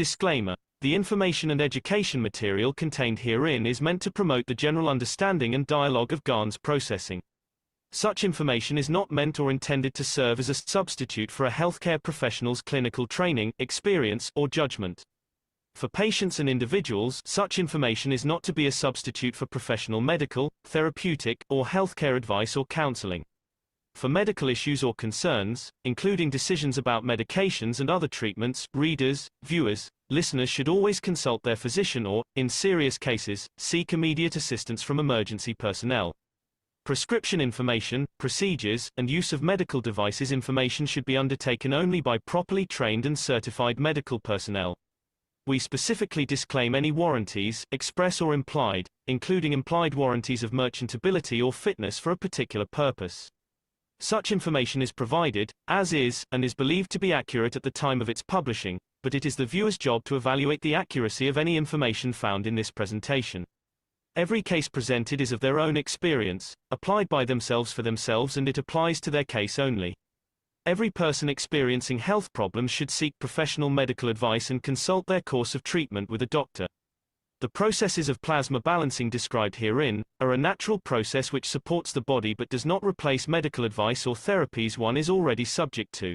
Disclaimer: the information and education material contained herein is meant to promote the general understanding and dialogue of GAN's processing. Such information is not meant or intended to serve as a substitute for a healthcare professional's clinical training, experience, or judgment. For patients and individuals, such information is not to be a substitute for professional medical, therapeutic, or healthcare advice or counseling. For medical issues or concerns, including decisions about medications and other treatments, readers, viewers, listeners should always consult their physician or, in serious cases, seek immediate assistance from emergency personnel. Prescription information, procedures, and use of medical devices information should be undertaken only by properly trained and certified medical personnel. We specifically disclaim any warranties, express or implied, including implied warranties of merchantability or fitness for a particular purpose. Such information is provided, as is, and is believed to be accurate at the time of its publishing, but it is the viewer's job to evaluate the accuracy of any information found in this presentation. Every case presented is of their own experience, applied by themselves for themselves, and it applies to their case only. Every person experiencing health problems should seek professional medical advice and consult their course of treatment with a doctor. The processes of plasma balancing described herein are a natural process which supports the body but does not replace medical advice or therapies one is already subject to.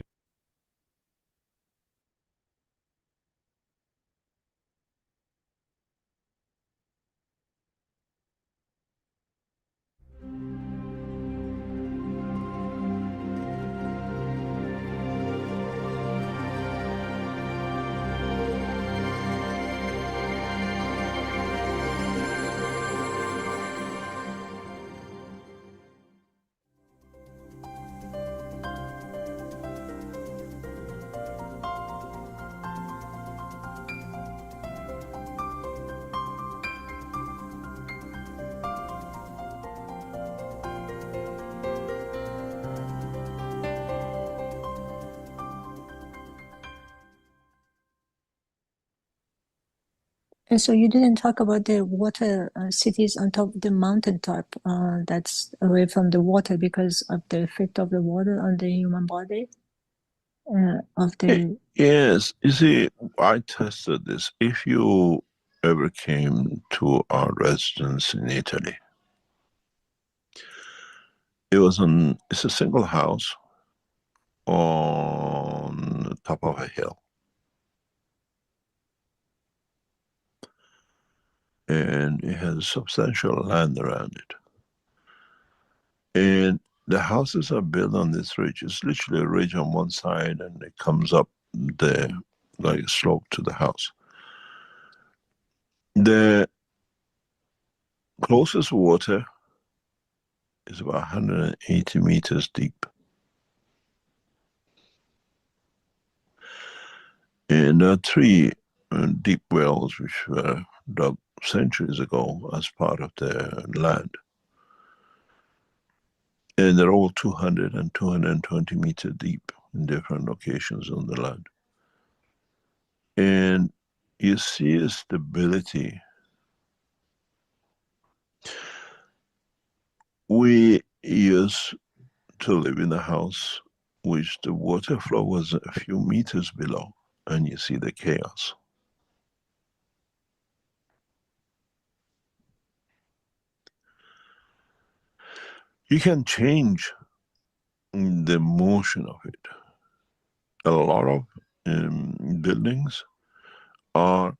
And so you didn't talk about the water cities on top of the mountaintop that's away from the water because of the effect of the water on the human body? Yes, you see, I tested this. If you ever came to our residence in Italy, it's a single house on the top of a hill. And it has substantial land around it. And the houses are built on this ridge. It's literally a ridge on one side and it comes up there like a slope to the house. The closest water is about 180 meters deep. And there are 3 deep wells which were dug centuries ago as part of the land. And they're all 200 and 220 meters deep in different locations on the land. And you see a stability. We used to live in a house which the water flow was a few meters below, and you see the chaos. You can change the motion of it. A lot of buildings are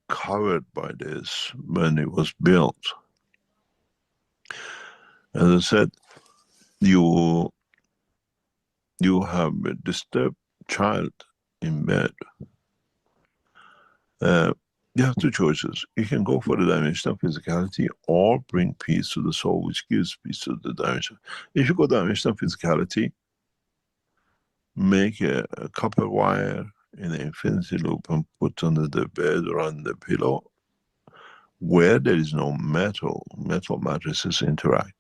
covered by this when it was built. As I said, you have a disturbed child in bed. You have 2 choices. You can go for the dimension of physicality or bring peace to the soul, which gives peace to the dimension. If you go dimension of physicality, make a copper wire in an infinity loop and put under the bed or on the pillow where there is no metal matrices interact.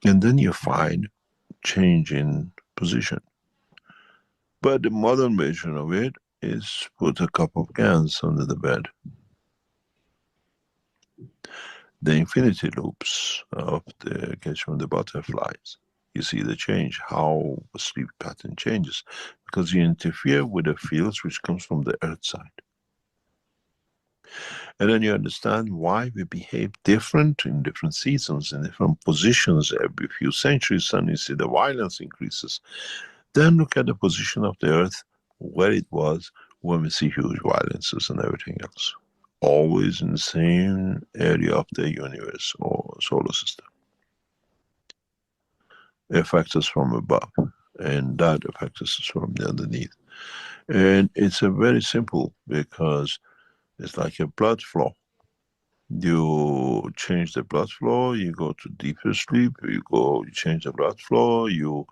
And then you find change in position. But the modern version of it is put a couple of GANs under the bed. The infinity loops of the Keshe from the butterflies. You see the change, how the sleep pattern changes, because you interfere with the fields which comes from the earth side. And then you understand why we behave different in different seasons, in different positions every few centuries, and you see the violence increases. Then look at the position of the Earth, where it was when we see huge violences and everything else. Always in the same area of the universe or solar system. It affects us from above, and that affects us from the underneath. And it's a very simple, because it's like a blood flow. You change the blood flow, you go to deeper sleep, you change the blood flow, you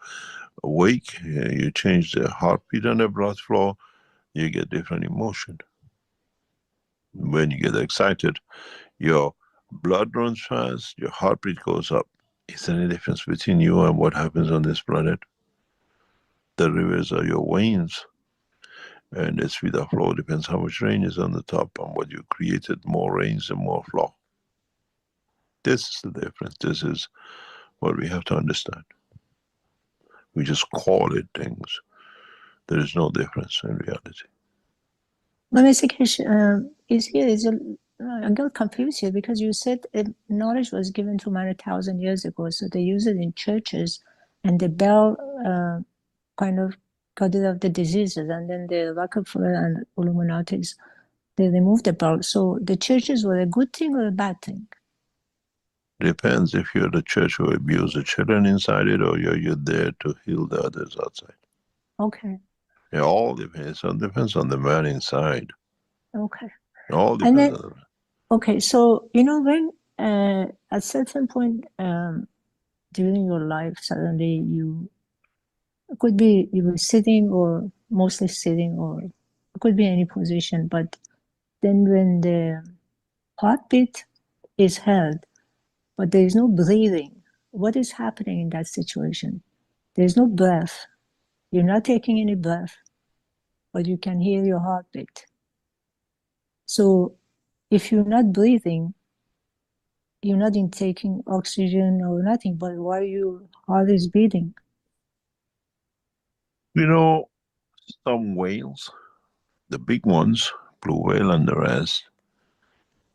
awake, you change the heartbeat and the blood flow, you get different emotion. When you get excited, your blood runs fast, your heartbeat goes up. Is there any difference between you and what happens on this planet? The rivers are your veins, and the speed of flow depends how much rain is on the top, and what you created, more rains and more flow. This is the difference. This is what we have to understand. We just call it things. There is no difference in reality. But Mr. Keshe, I got confused here because you said knowledge was given to man 1,000 years ago, so they use it in churches, and the bell kind of got rid of the diseases, and then the Rockefeller and Illuminatis, they removed the bell. So the churches were a good thing or a bad thing? Depends if you're the church who abuse the children inside it, or you're there to heal the others outside. Okay. It all depends. It depends on the man inside. Okay. It all depends And then, on the man. okay, so when at certain point during your life, suddenly it could be you were sitting or mostly sitting, or it could be any position, but then when the heartbeat is held, but there is no breathing, what is happening in that situation? There's no breath. You're not taking any breath, but you can hear your heartbeat. So if you're not breathing, you're not intaking oxygen or nothing, but why your heart is beating? You know, some whales, the big ones, blue whale and the rest,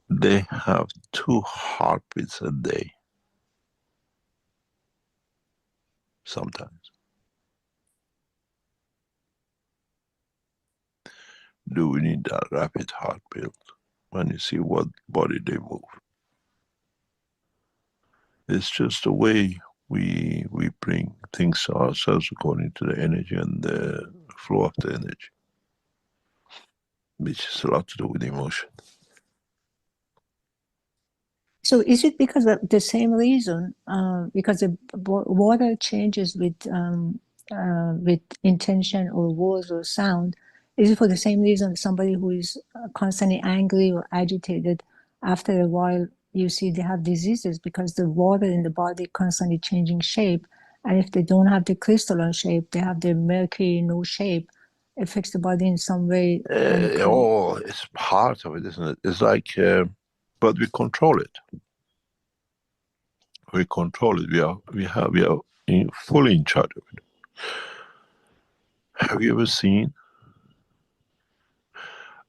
they have 2 heartbeats a day. Sometimes. Do we need that rapid heartbeat when you see what body they move? It's just the way we bring things to ourselves according to the energy and the flow of the energy, which has a lot to do with emotion. So is it because of the same reason? Because the water changes with intention or words or sound. Is it for the same reason somebody who is constantly angry or agitated, after a while you see they have diseases because the water in the body constantly changing shape, and if they don't have the crystalline shape, they have the murky no shape, affects the body in some way. It's part of it, isn't it? It's like, but we control it. We control it. We are fully in charge of it. Have you ever seen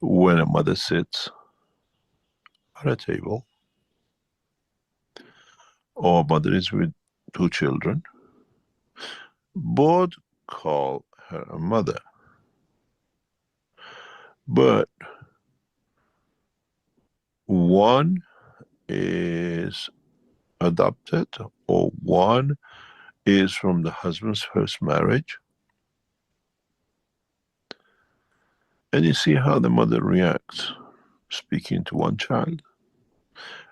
when a mother sits at a table, or a mother is with 2 children, both call her a mother, but one is adopted, or one is from the husband's first marriage, and you see how the mother reacts speaking to one child,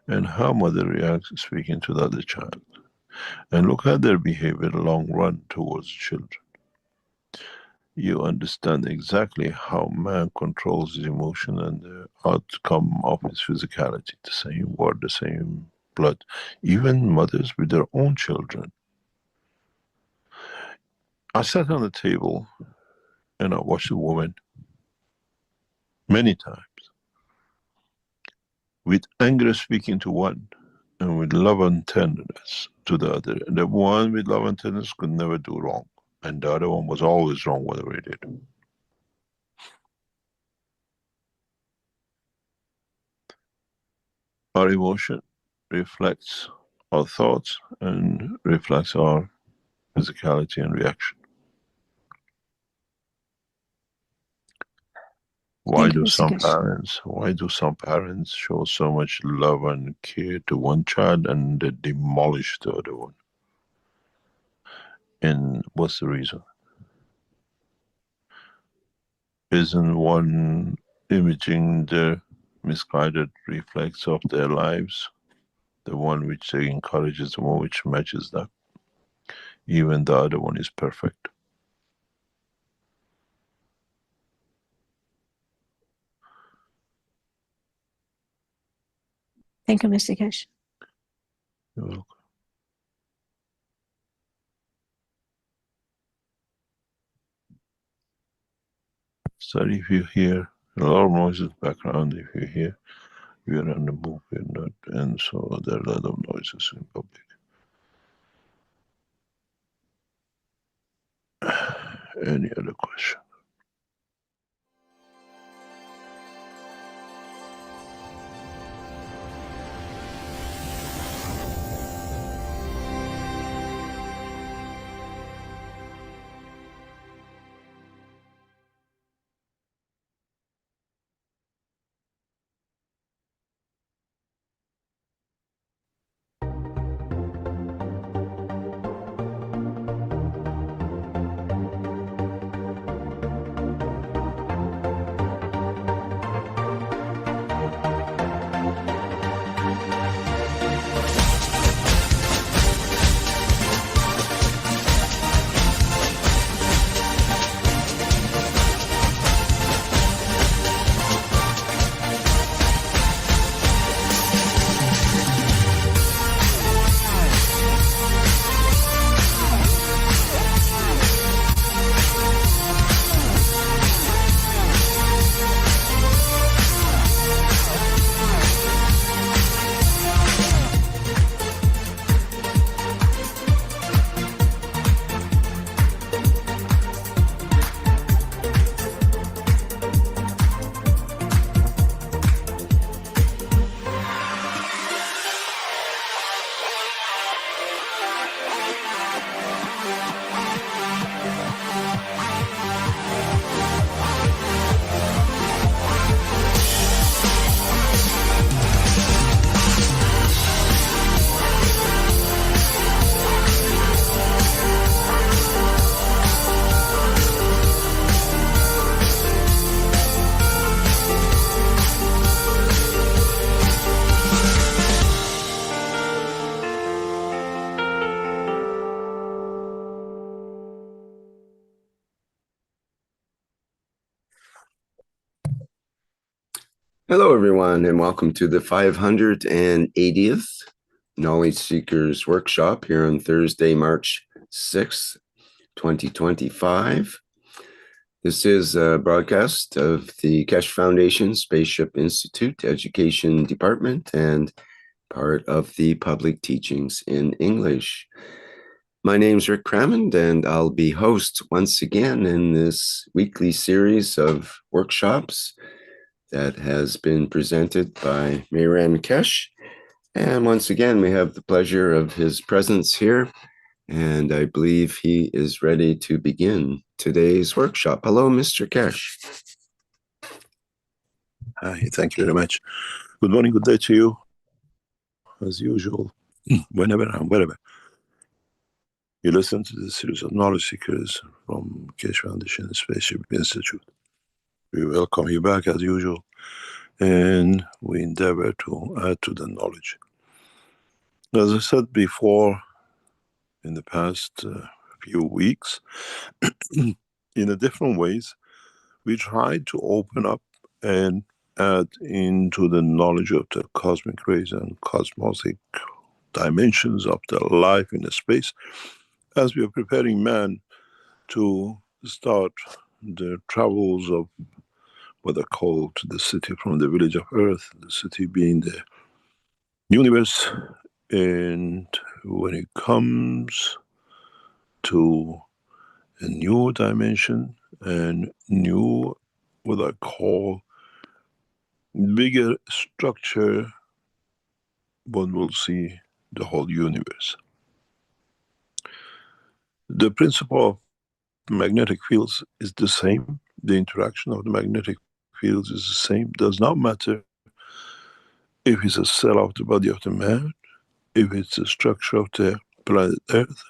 and how mother reacts speaking to the other child, and look at their behavior in the long run towards children. You understand exactly how man controls his emotion and the outcome of his physicality. The same word, the same blood. Even mothers with their own children. I sat on the table and I watched a woman many times with anger speaking to one, and with love and tenderness to the other. And the one with love and tenderness could never do wrong, and the other one was always wrong whatever he did. Our emotion reflects our thoughts and reflects our physicality and reaction. Why Thank you, do Mr. some parents show so much love and care to one child and they demolish the other one? And what's the reason? Isn't one imaging the misguided reflex of their lives, the one which they encourage is the one which matches that? Even the other one is perfect. Thank you, Mr. Keshe. You're welcome. Sorry if you hear a lot of noises background. If you hear, we are on the move, we're not, and so there are a lot of noises in public. Any other question? Hello, everyone, and welcome to the 580th Knowledge Seekers Workshop here on Thursday, March 6th, 2025. This is a broadcast of the Keshe Foundation Spaceship Institute Education Department and part of the Public Teachings in English. My name's Rick Crammond, and I'll be host once again in this weekly series of workshops that has been presented by Mehran Keshe. And once again, we have the pleasure of his presence here, and I believe he is ready to begin today's workshop. Hello, Mr. Keshe. Hi, thank you very much. Good morning, good day to you, as usual, whenever and wherever you listen to this series of knowledge seekers from Keshe Foundation Spaceship Institute. We welcome you back as usual, and we endeavor to add to the knowledge. As I said before, in the past few weeks, in a different ways, we tried to open up and add into the knowledge of the cosmic rays and cosmosic dimensions of the life in the space, as we are preparing man to start the travels of what are called the city from the village of Earth, the city being the universe. And when it comes to a new dimension and new, what I call bigger structure one will see the whole universe. The principle of magnetic fields is the same. The interaction of the magnetic fields is the same. Does not matter if it's a cell of the body of the man, if it's a structure of the planet Earth,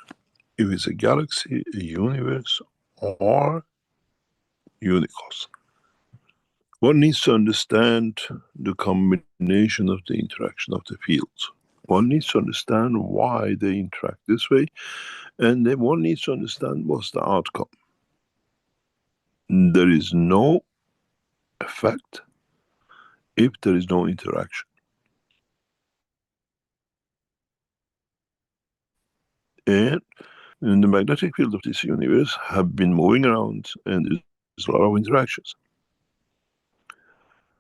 if it's a galaxy, a universe, or universe. One needs to understand the combination of the interaction of the fields. One needs to understand why they interact this way, and then one needs to understand what's the outcome. There is no effect if there is no interaction. And the magnetic field of this universe have been moving around, and there's a lot of interactions.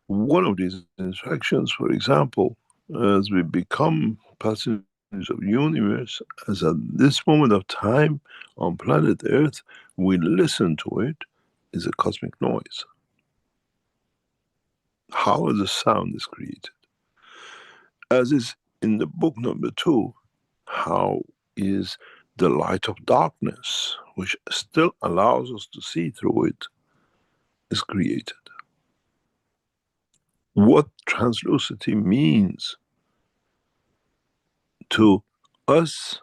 One of these interactions, for example, as we become passengers of the universe, as at this moment of time on planet Earth, we listen to it, is a cosmic noise. How the sound is created. As is in the book number 2, how is the light of darkness, which still allows us to see through it, is created. What translucency means to us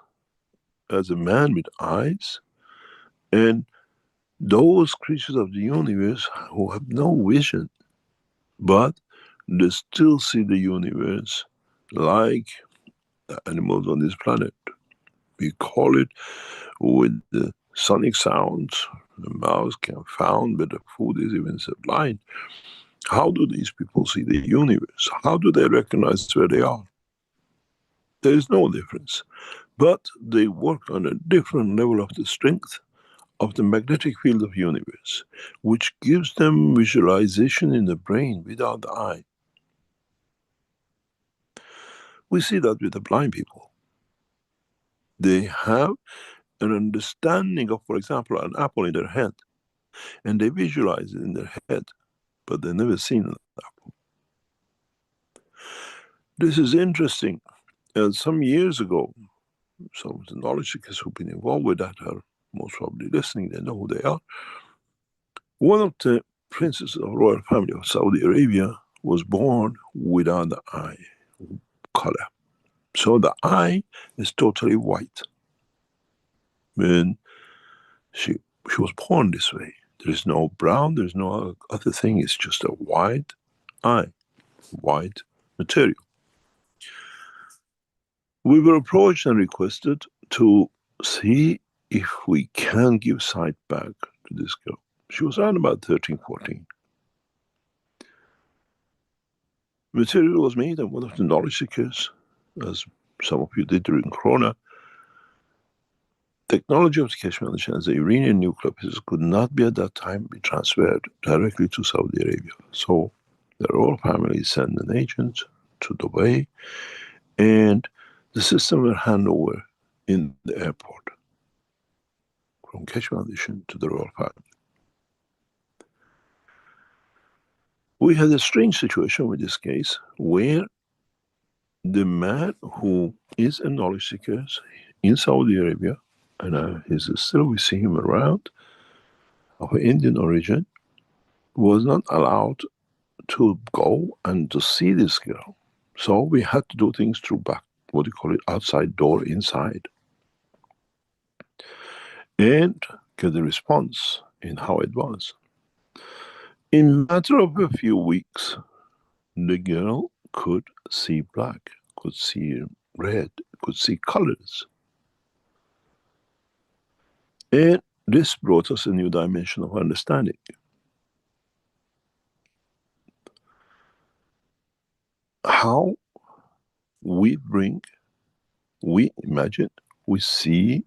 as a man with eyes, and those creatures of the universe who have no vision, but they still see the universe like the animals on this planet. We call it with the sonic sounds. The mouse can found where the food is even blind. How do these people see the universe? How do they recognize where they are? There is no difference. But they work on a different level of the strength of the magnetic field of universe, which gives them visualization in the brain without the eye. We see that with the blind people. They have an understanding of, for example, an apple in their head, and they visualize it in their head, but they've never seen an apple. This is interesting. Some years ago, some of the knowledge seekers who've been involved with that are most probably listening, they know who they are. One of the princes of the royal family of Saudi Arabia was born without the eye color. So the eye is totally white. When she was born this way. There is no brown, there is no other thing, it's just a white eye, white material. We were approached and requested to see if we can give sight back to this girl. She was around about 13, 14. Material was made, and one of the knowledge seekers, as some of you did during Corona, technology of the Keshe Foundation as the Iranian nuclear pieces could not be at that time be transferred directly to Saudi Arabia. So the royal family sent an agent to Dubai, and the system were handed over in the airport from Keshe Foundation to the royal family. We had a strange situation with this case where the man who is a knowledge seeker in Saudi Arabia, and we see him around, of Indian origin, was not allowed to go and to see this girl. So we had to do things through back, what do you call it, outside door, inside. And get a response in how it was. In a matter of a few weeks, the girl could see black, could see red, could see colors. And this brought us a new dimension of understanding. How we imagine, we see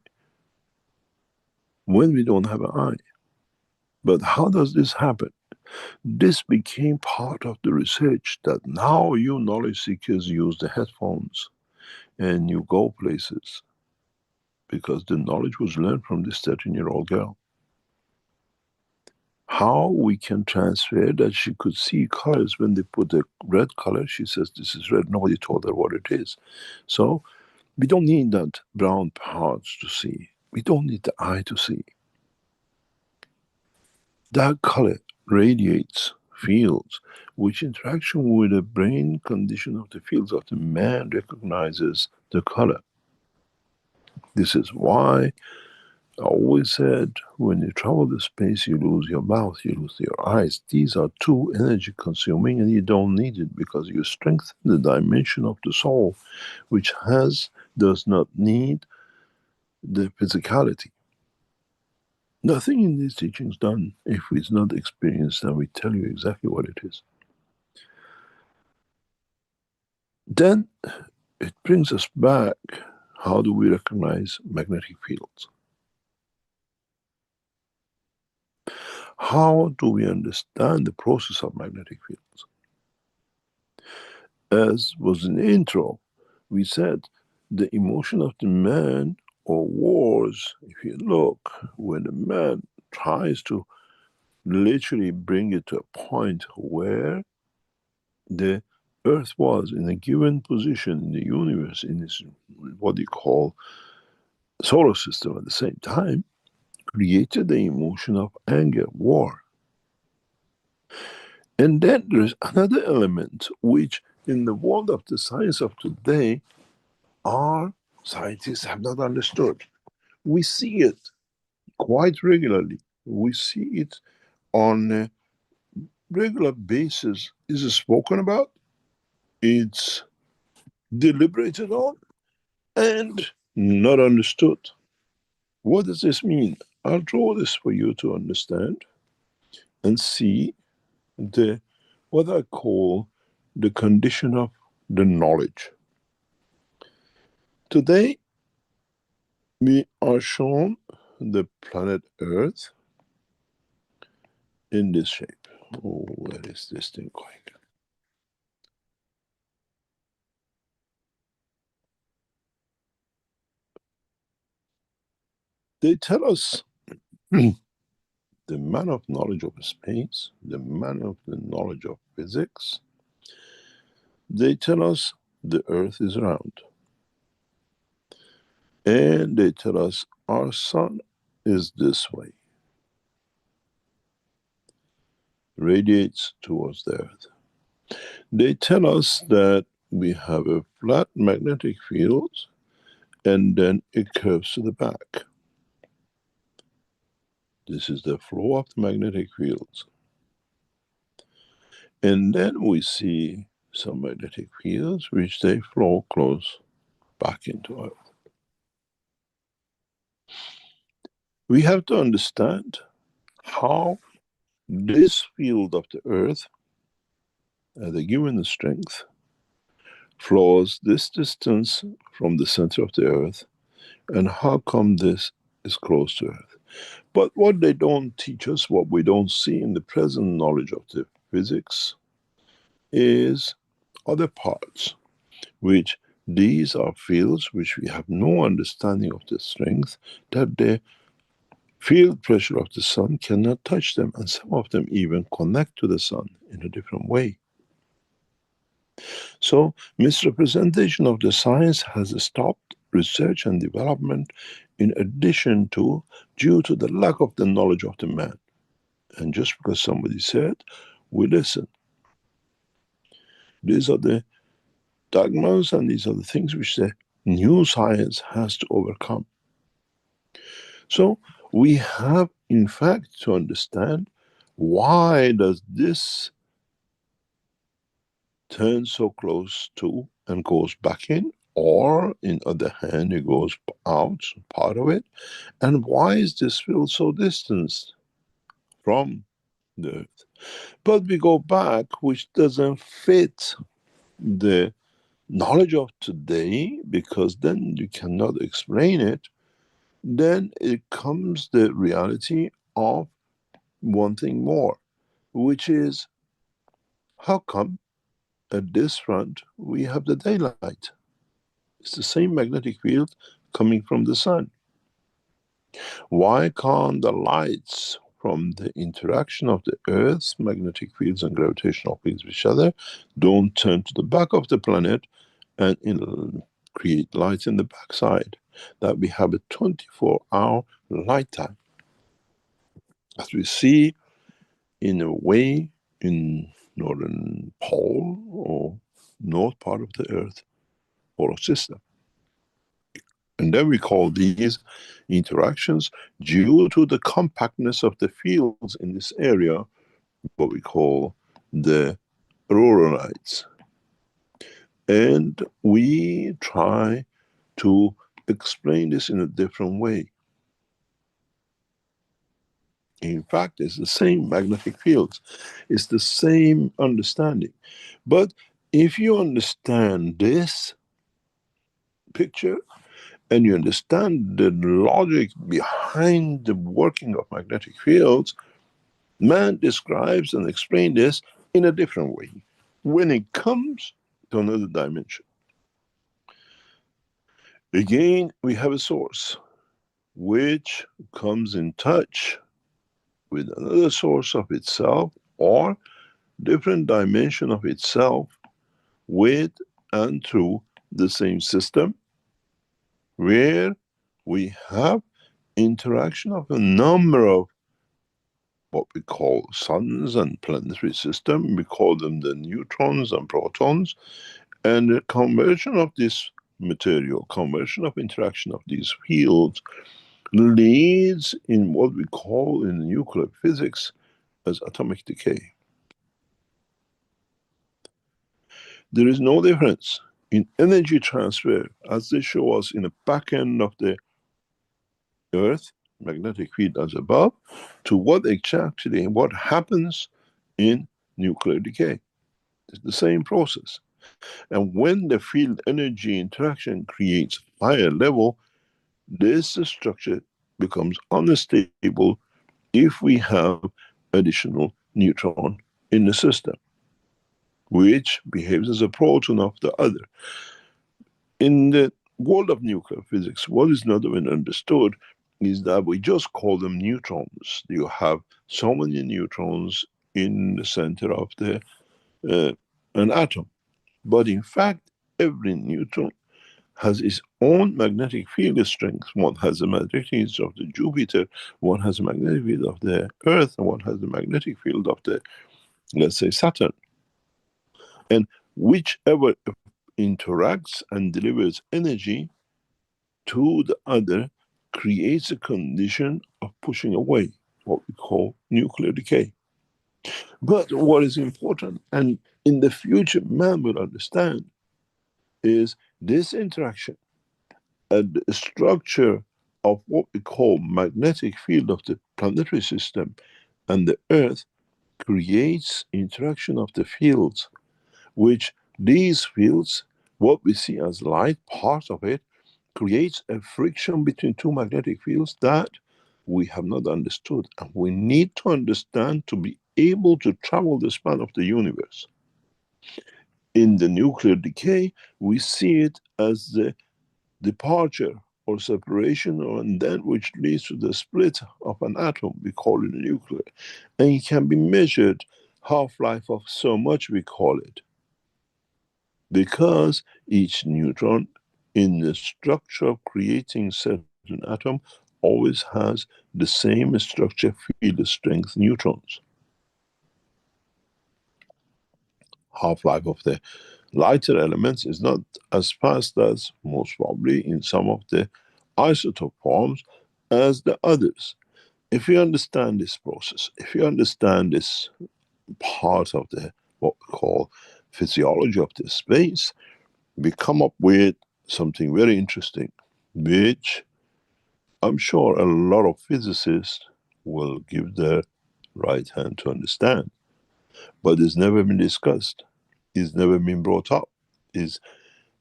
when we don't have an eye. But how does this happen? This became part of the research that now you knowledge seekers use the headphones and you go places, because the knowledge was learned from this 13-year-old girl. how we can transfer that she could see colors. When they put the red color, she says this is red. Nobody told her what it is. So we don't need that brown parts to see. We don't need the eye to see. That color radiates fields, which interaction with the brain condition of the fields of the man recognizes the color. This is why I always said, when you travel the space, you lose your mouth, you lose your eyes. These are too energy consuming and you don't need it, because you strengthen the dimension of the soul, which does not need the physicality. Nothing in these teachings done if it's not experienced, and we tell you exactly what it is. Then it brings us back, how do we recognize magnetic fields? How do we understand the process of magnetic fields? As was in the intro, we said the emotion of the man, or wars, if you look, when the man tries to literally bring it to a point where the earth was in a given position in the universe, in this, what you call solar system at the same time, created the emotion of anger, war. And then there's another element which in the world of the science of today, our scientists have not understood. We see it quite regularly. We see it on a regular basis. Is it spoken about? It's deliberated on and not understood. What does this mean? I'll draw this for you to understand and see what I call the condition of the knowledge. Today, we are shown the planet Earth in this shape. Oh, where is this thing going? They tell us the man of knowledge of space, the man of the knowledge of physics, they tell us the Earth is round. And they tell us our sun is this way, radiates towards the Earth. They tell us that we have a flat magnetic field and then it curves to the back. This is the flow of the magnetic fields. And then we see some magnetic fields which they flow close back into Earth. We have to understand how this field of the Earth, at a given strength, flows this distance from the center of the Earth, and how come this is close to Earth. But what they don't teach us, what we don't see in the present knowledge of the physics, is other parts, which these are fields which we have no understanding of the strength, that the field pressure of the sun cannot touch them, and some of them even connect to the sun in a different way. So misrepresentation of the science has stopped research and development, in addition to due to the lack of the knowledge of the man. And just because somebody said, we listen. These are the dogmas and these are the things which the new science has to overcome. So we have in fact to understand, why does this turn so close to and goes back in, or in other hand it goes out, part of it, and why is this field so distanced from the Earth? But we go back, which doesn't fit the knowledge of today, because then you cannot explain it. Then it comes the reality of one thing more, which is, how come at this front we have the daylight? It's the same magnetic field coming from the sun. Why can't the lights from the interaction of the Earth's magnetic fields and gravitational fields with each other, don't turn to the back of the planet and it'll create light in the backside. That we have a 24-hour light time. As we see in a way in northern pole or north part of the Earth solar system. And then we call these interactions, due to the compactness of the fields in this area, what we call the auroral lights. And we try to explain this in a different way. In fact, it's the same magnetic fields. It's the same understanding. But if you understand this picture, and you understand the logic behind the working of magnetic fields, man describes and explains this in a different way when it comes to another dimension. Again, we have a source which comes in touch with another source of itself or different dimension of itself with and through the same system, where we have interaction of a number of what we call suns and planetary system. We call them the neutrons and protons, and the conversion of this material, conversion of interaction of these fields leads in what we call in nuclear physics as atomic decay. There is no difference in energy transfer, as they show us in the back end of the Earth, magnetic field as above, to what exactly, what happens in nuclear decay. It's the same process. And when the field energy interaction creates higher level, this structure becomes unstable if we have additional neutron in the system, which behaves as a proton of the other. In the world of nuclear physics, what is not even understood is that we just call them neutrons. You have so many neutrons in the center of the an atom. But in fact, every neutron has its own magnetic field strength. One has the magnetic field of the Jupiter, one has the magnetic field of the Earth, and one has the magnetic field of the, let's say, Saturn. And whichever interacts and delivers energy to the other creates a condition of pushing away, what we call nuclear decay. But what is important, and in the future man will understand, is this interaction and the structure of what we call magnetic field of the planetary system and the Earth creates interaction of the fields, which these fields, what we see as light, part of it, creates a friction between two magnetic fields that we have not understood, and we need to understand to be able to travel the span of the universe. In the nuclear decay, we see it as the departure or separation, and then which leads to the split of an atom. We call it a nuclear, and it can be measured half-life of so much, we call it, because each neutron in the structure of creating certain atom always has the same structure field strength neutrons. Half-life of the lighter elements is not as fast as, most probably, in some of the isotope forms as the others. If you understand this process, if you understand this part of the what we call physiology of the space, we come up with something very interesting, which I'm sure a lot of physicists will give their right hand to understand. But it's never been discussed. It's never been brought up. It's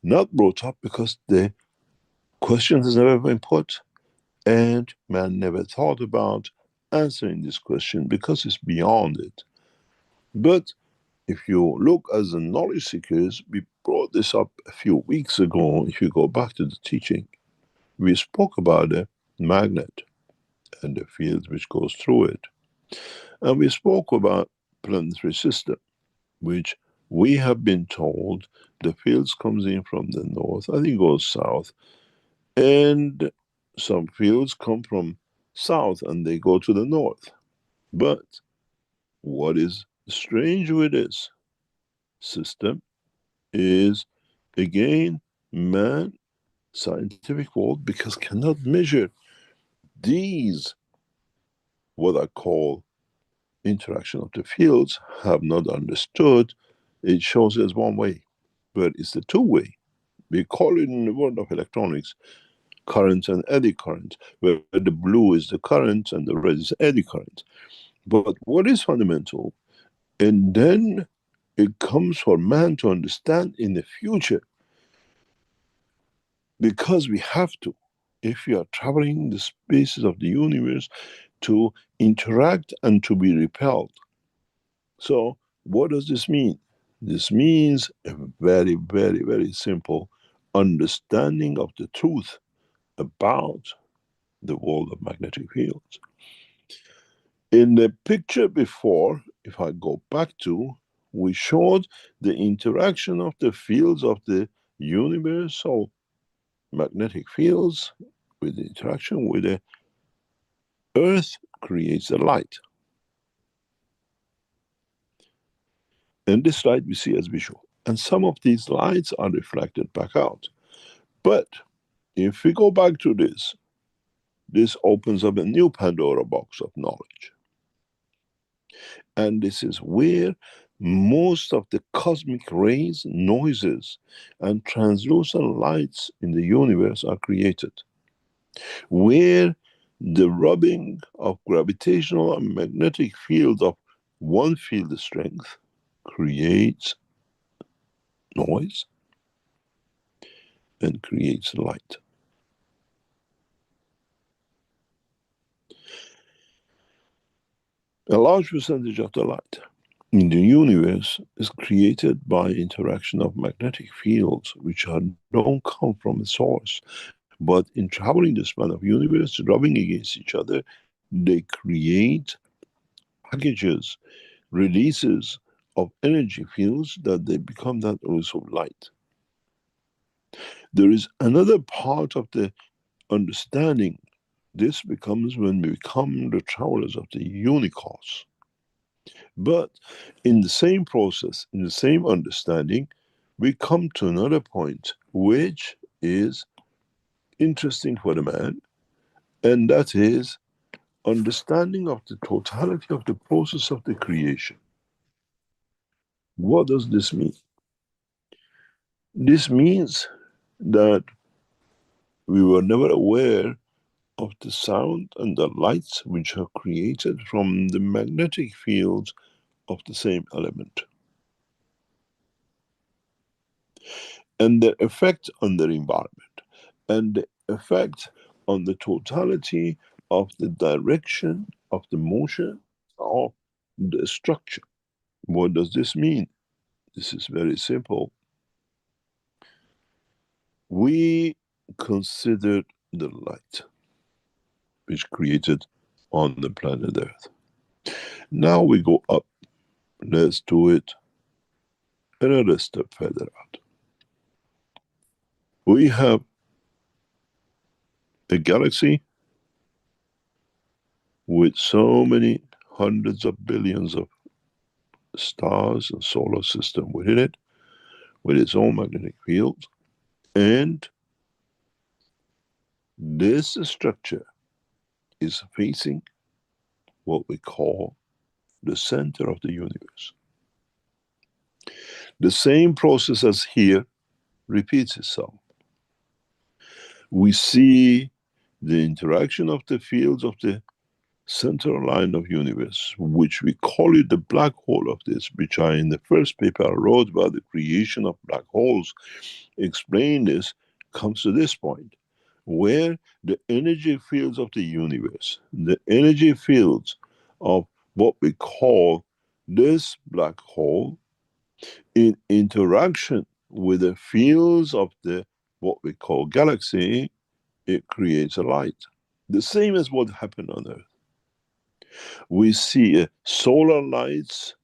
not brought up because the question has never been put, and man never thought about answering this question because it's beyond it. But if you look as the knowledge seekers, we brought this up a few weeks ago. If you go back to the teaching, we spoke about a magnet and the field which goes through it. And we spoke about planetary system, which we have been told the fields comes in from the north, I think goes south, and some fields come from south and they go to the north. But what is strange with this system is, again, man, scientific world, because cannot measure these, what I call interaction of the fields, have not understood. It shows as one way, but it's the two way. We call it in the world of electronics current and eddy current, where the blue is the current and the red is eddy current. But what is fundamental, and then it comes for man to understand in the future, because we have to, if we are traveling the spaces of the universe, to interact and to be repelled. So what does this mean? This means a very, very, very simple understanding of the truth about the world of magnetic fields. In the picture before, if I go back to, we showed the interaction of the fields of the universal magnetic fields with the interaction with the earth creates a light. And this light we see as visual. And some of these lights are reflected back out. But if we go back to this opens up a new Pandora box of knowledge. And this is where most of the cosmic rays, noises, and translucent lights in the universe are created. Where the rubbing of gravitational and magnetic field of one field strength creates noise and creates light. A large percentage of the light in the universe is created by interaction of magnetic fields, which don't come from a source, but in traveling the span of universe, rubbing against each other, they create packages, releases of energy fields that they become that also light. There is another part of the understanding. This becomes when we become the travelers of the universe. But in the same process, in the same understanding, we come to another point which is interesting for the man, and that is understanding of the totality of the process of the creation. What does this mean? This means that we were never aware of the sound and the lights which are created from the magnetic fields of the same element, and their effect on their environment, and the effect on the totality of the direction of the motion of the structure. What does this mean? This is very simple. We considered the light which created on the planet Earth. Now we go up. Let's do it another step further out. We have a galaxy with so many hundreds of billions of stars and solar system within it, with its own magnetic field. And this structure is facing what we call the center of the universe. The same process as here repeats itself. We see the interaction of the fields of the center line of universe, which we call it the black hole of this, which I, in the first paper I wrote about the creation of black holes, explain this, comes to this point, where the energy fields of the universe, the energy fields of what we call this black hole, in interaction with the fields of the what we call galaxy, it creates a light. The same as what happened on Earth. We see solar lights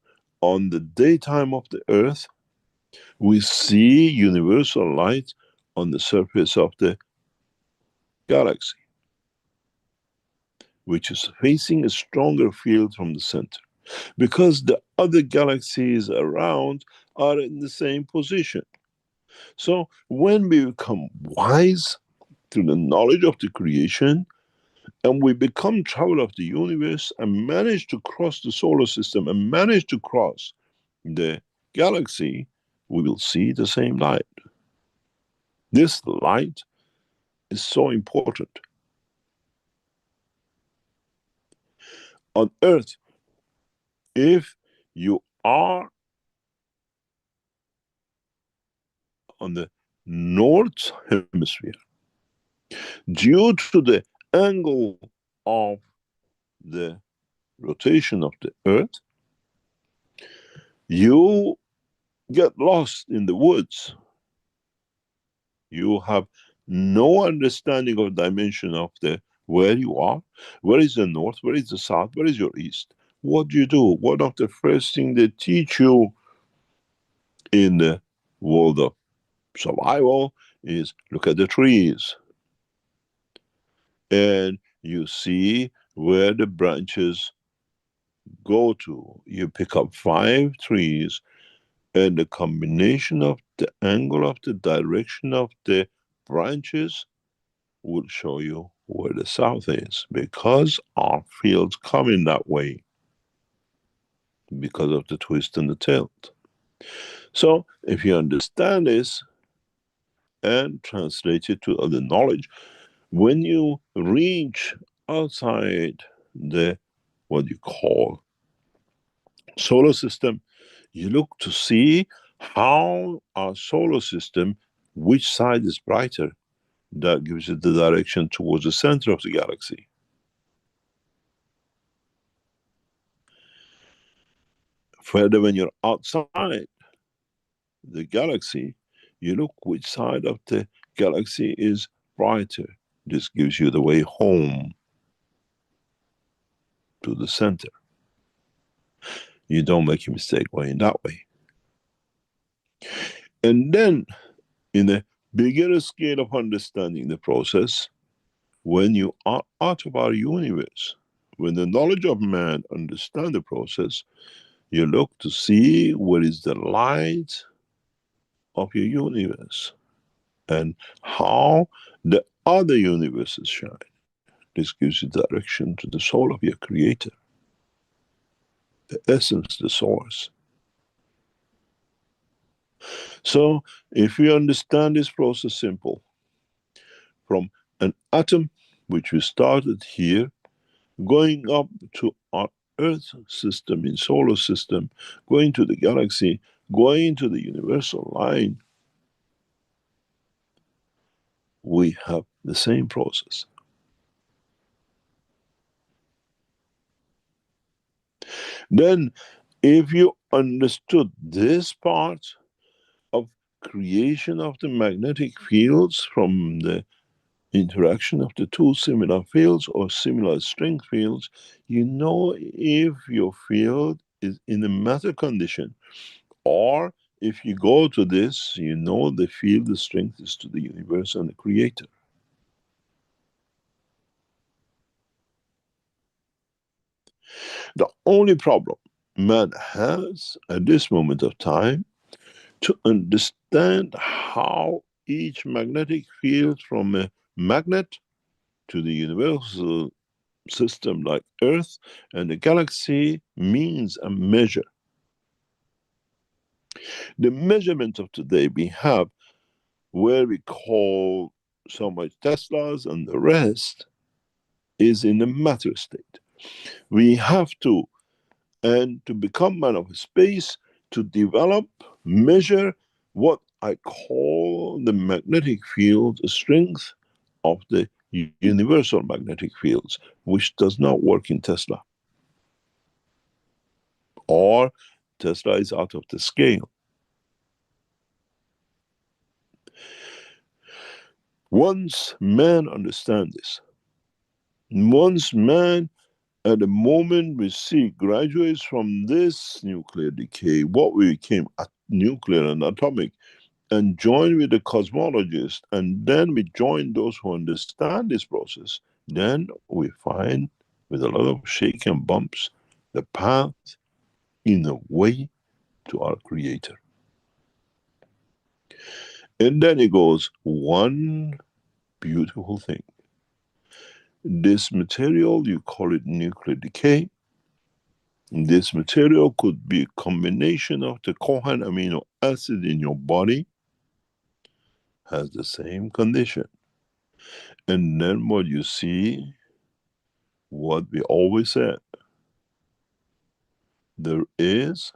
on the daytime of the Earth. We see universal light on the surface of the galaxy, which is facing a stronger field from the center, because the other galaxies around are in the same position. So when we become wise through the knowledge of the creation, and we become traveler of the universe and manage to cross the solar system and manage to cross the galaxy, we will see the same light. This light is so important. On Earth, if you are on the north hemisphere, due to the angle of the rotation of the Earth, you get lost in the woods. You have no understanding of dimension of the where you are. Where is the north? Where is the south? Where is your east? What do you do? One of the first things they teach you in the world of survival is look at the trees. And you see where the branches go to. You pick up 5 trees, and the combination of the angle of the direction of the branches will show you where the south is, because our fields come in that way because of the twist and the tilt. So if you understand this and translate it to other knowledge, when you reach outside the what you call solar system, you look to see how our solar system, which side is brighter. That gives you the direction towards the center of the galaxy. Further, when you're outside the galaxy, you look which side of the galaxy is brighter. This gives you the way home to the center. You don't make a mistake going that way. And then, in a bigger scale of understanding the process, when you are out of our universe, when the knowledge of man understands the process, you look to see what is the light of your universe and how the other universes shine. This gives you direction to the soul of your creator, the essence, the source. So if we understand this process simple, from an atom, which we started here, going up to our Earth system in solar system, going to the galaxy, going to the universal line, we have the same process. Then, if you understood this part of creation of the magnetic fields from the interaction of the 2 similar fields or similar strength fields, you know if your field is in a matter condition, or if you go to this, you know the field, the strength is to the universe and the creator. The only problem man has at this moment of time to understand how each magnetic field from a magnet to the universal system like Earth and the galaxy means a measure. The measurement of today we have, where we call so much Teslas and the rest, is in a matter state. We have to, and to become man of space, to develop, measure what I call the magnetic field strength of the universal magnetic fields, which does not work in Tesla. Or Tesla is out of the scale. Once man understands this, once man At the moment we see graduates from this nuclear decay, what we became nuclear and atomic, and join with the cosmologists, and then we join those who understand this process, then we find, with a lot of shake and bumps, the path in a way to our Creator. And then it goes, one beautiful thing. This material, you call it nuclear decay. This material could be a combination of the Cohen amino acid in your body, has the same condition. And then what you see, what we always said, there is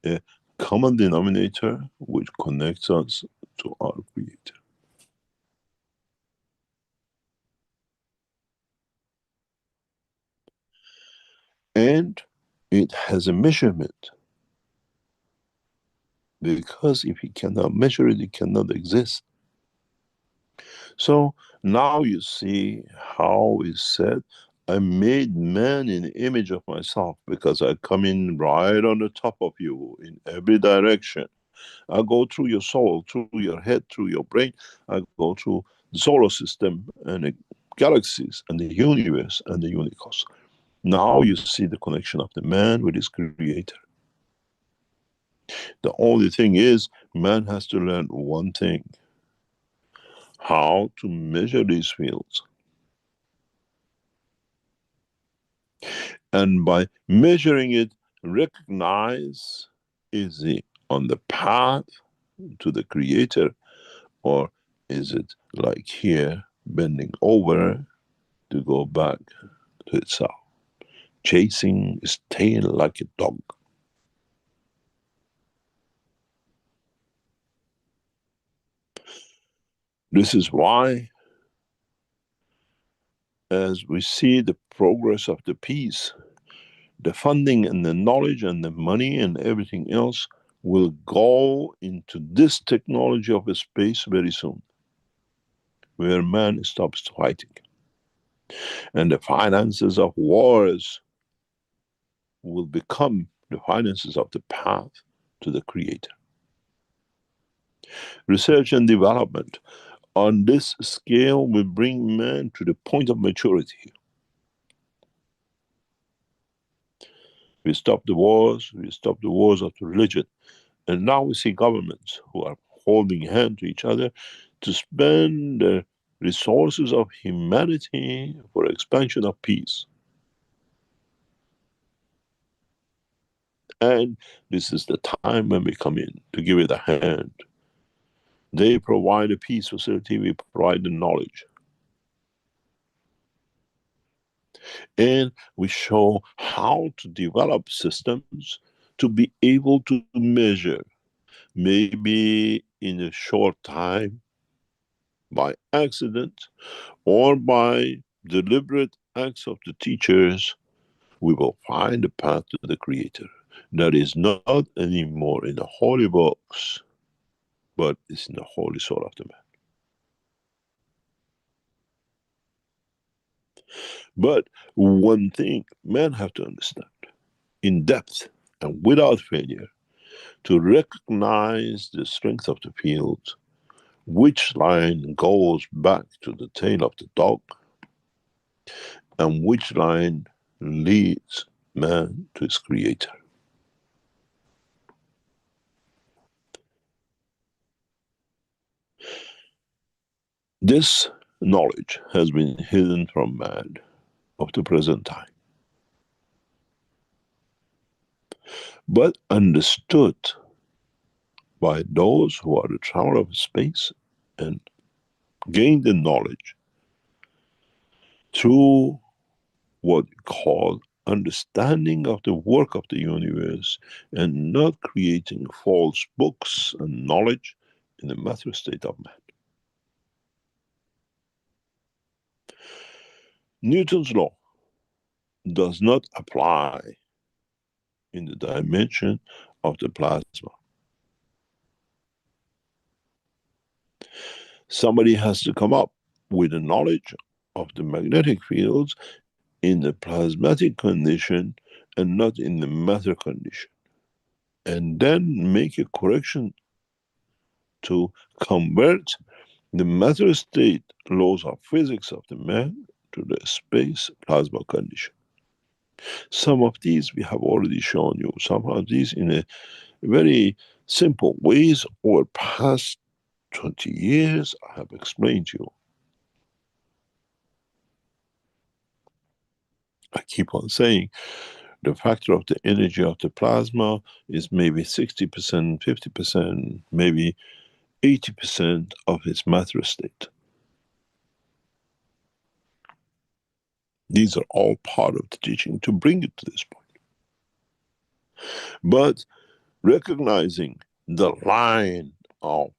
a common denominator which connects us to our Creator. And it has a measurement, because if you cannot measure it, it cannot exist. So now you see how it's said, I made man in the image of myself, because I come in right on the top of you in every direction. I go through your soul, through your head, through your brain. I go through the solar system and the galaxies and the universe and the universe. Now you see the connection of the man with his Creator. The only thing is, man has to learn one thing: how to measure these fields. And by measuring it, recognize, is it on the path to the Creator, or is it like here, bending over to go back to itself, chasing its tail like a dog? This is why, as we see the progress of the peace, the funding and the knowledge and the money and everything else will go into this technology of a space very soon, where man stops fighting. And the finances of wars will become the finances of the path to the Creator. Research and development on this scale will bring man to the point of maturity. We stop the wars of religion. And now we see governments who are holding hand to each other to spend the resources of humanity for expansion of peace. And this is the time when we come in to give it a hand. They provide a peace facility, we provide the knowledge. And we show how to develop systems to be able to measure, maybe in a short time, by accident, or by deliberate acts of the teachers, we will find the path to the Creator. That is not anymore in the holy books, but it's in the holy soul of the man. But one thing men have to understand, in depth and without failure, to recognize the strength of the field, which line goes back to the tail of the dog, and which line leads man to his Creator. This knowledge has been hidden from man up to present time, but understood by those who are the traveler of space and gain the knowledge through what we call understanding of the work of the universe, and not creating false books and knowledge in the matter state of man. Newton's law does not apply in the dimension of the plasma. Somebody has to come up with the knowledge of the magnetic fields in the plasmatic condition and not in the matter condition. And then make a correction to convert the matter state laws of physics of the man to the space plasma condition. Some of these we have already shown you, some of these in a very simple ways over past 20 years I have explained to you. I keep on saying the factor of the energy of the plasma is maybe 60%, 50%, maybe 80% of its matter state. These are all part of the teaching to bring it to this point. But recognizing the line of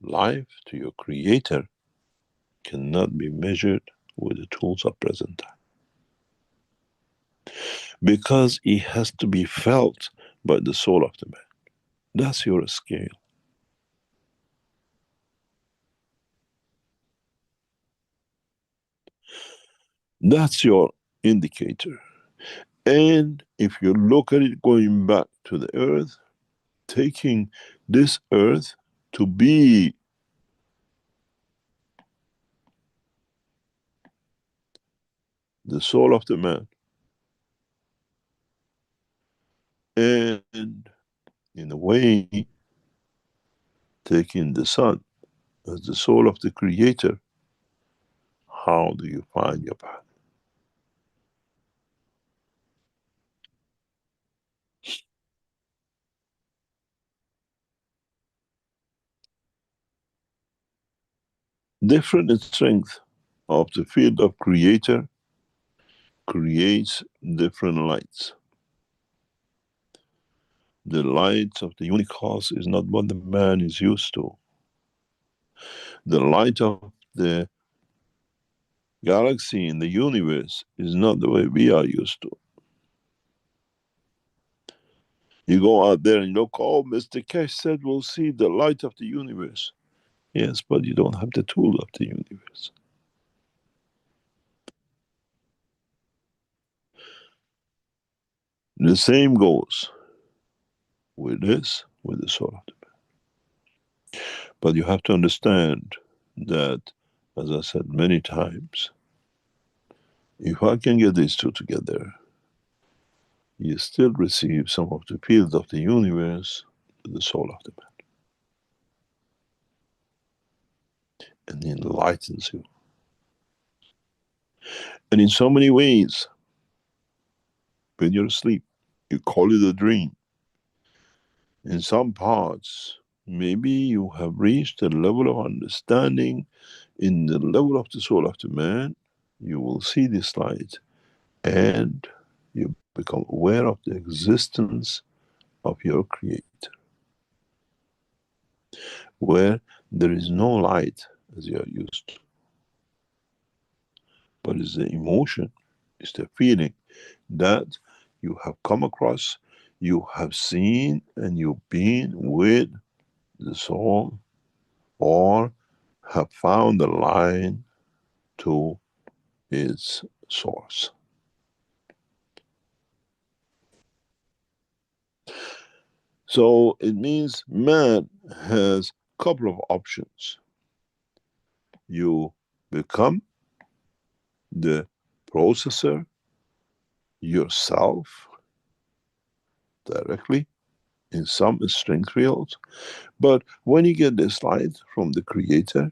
life to your creator cannot be measured with the tools of present time. Because it has to be felt by the soul of the man. That's your scale. That's your indicator. And if you look at it going back to the earth, taking this earth to be the soul of the man, and in a way taking the sun as the soul of the creator, how do you find your path? Different strength of the field of creator creates different lights. The light of the universe is not what the man is used to. The light of the galaxy in the universe is not the way we are used to. You go out there and look, oh, Mr. Keshe said we'll see the light of the universe. Yes, but you don't have the tool of the universe. The same goes with this, with the soul of the man. But you have to understand that, as I said many times, if I can get these two together, you still receive some of the field of the universe to the soul of the man. And it enlightens you. And in so many ways, when you're asleep, you call it a dream. In some parts, maybe you have reached a level of understanding in the level of the soul of the man, you will see this light and you become aware of the existence of your creator. Where there is no light as you are used to, but it's the emotion, it's the feeling that you have come across, you have seen, and you've been with the soul, or have found the line to its source. So it means man has a couple of options. You become the processor yourself directly in some strength fields, but when you get this light from the creator,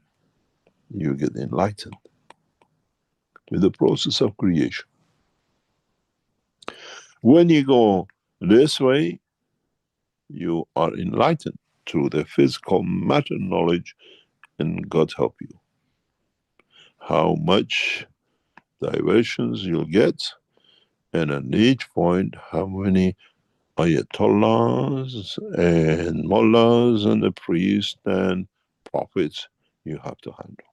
you get enlightened with the process of creation. When you go this way, you are enlightened through the physical matter knowledge, and God help you. How much diversions you'll get, and at each point, how many ayatollahs and mullahs and the priests and prophets you have to handle.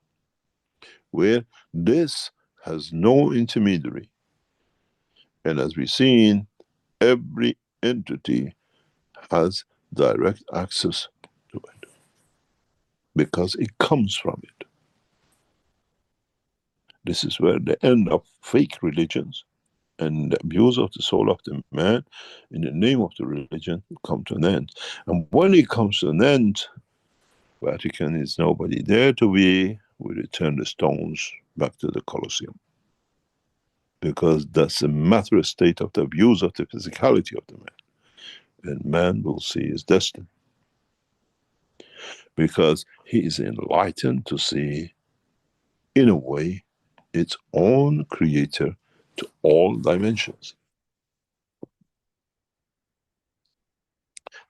Where this has no intermediary. And as we've seen, every entity has direct access to it because it comes from it. This is where the end of fake religions and the abuse of the soul of the man in the name of the religion will come to an end. And when it comes to an end, Vatican is nobody there to be. We return the stones back to the Colosseum. Because that's a matter of state of the abuse of the physicality of the man. And man will see his destiny. Because he is enlightened to see, in a way, its own creator to all dimensions.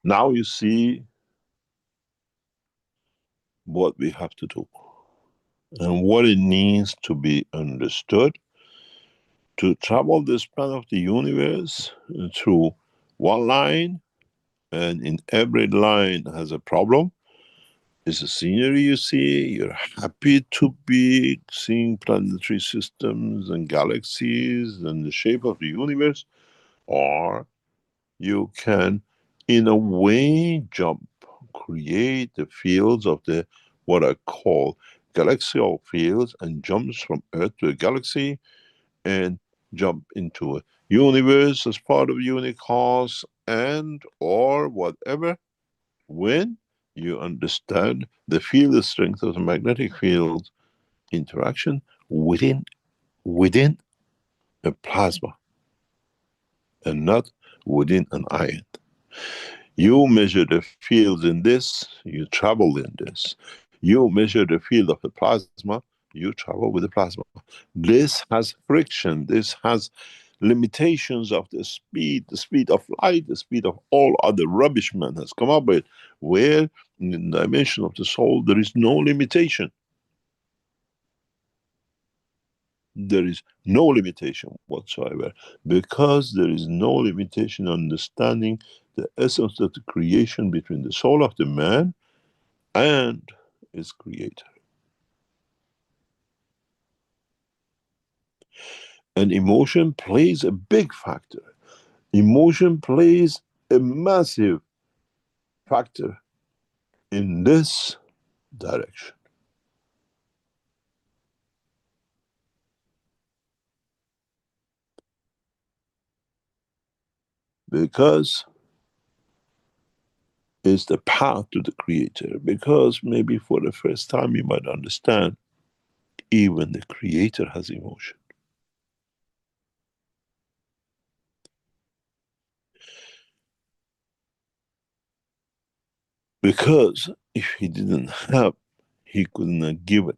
Now you see what we have to do and what it needs to be understood to travel this plan of the universe through one line, and in every line has a problem. It's a scenery you see, you're happy to be seeing planetary systems and galaxies and the shape of the universe, or you can, in a way, jump, create the fields of the, what I call galaxial fields, and jumps from Earth to a galaxy, and jump into a universe as part of Unicos, and or whatever, when you understand the field strength of the magnetic field interaction within a plasma and not within an ion. You measure the fields in this, you travel in this. You measure the field of the plasma, you travel with the plasma. This has friction, this has limitations of the speed of light, the speed of all other rubbish man has come up with, where in the dimension of the soul there is no limitation. There is no limitation whatsoever, because there is no limitation understanding the essence of the creation between the soul of the man and its creator. And emotion plays a big factor. Emotion plays a massive factor in this direction. Because it's the path to the creator. Because maybe for the first time you might understand, even the creator has emotion. Because if he didn't have, he could not give it.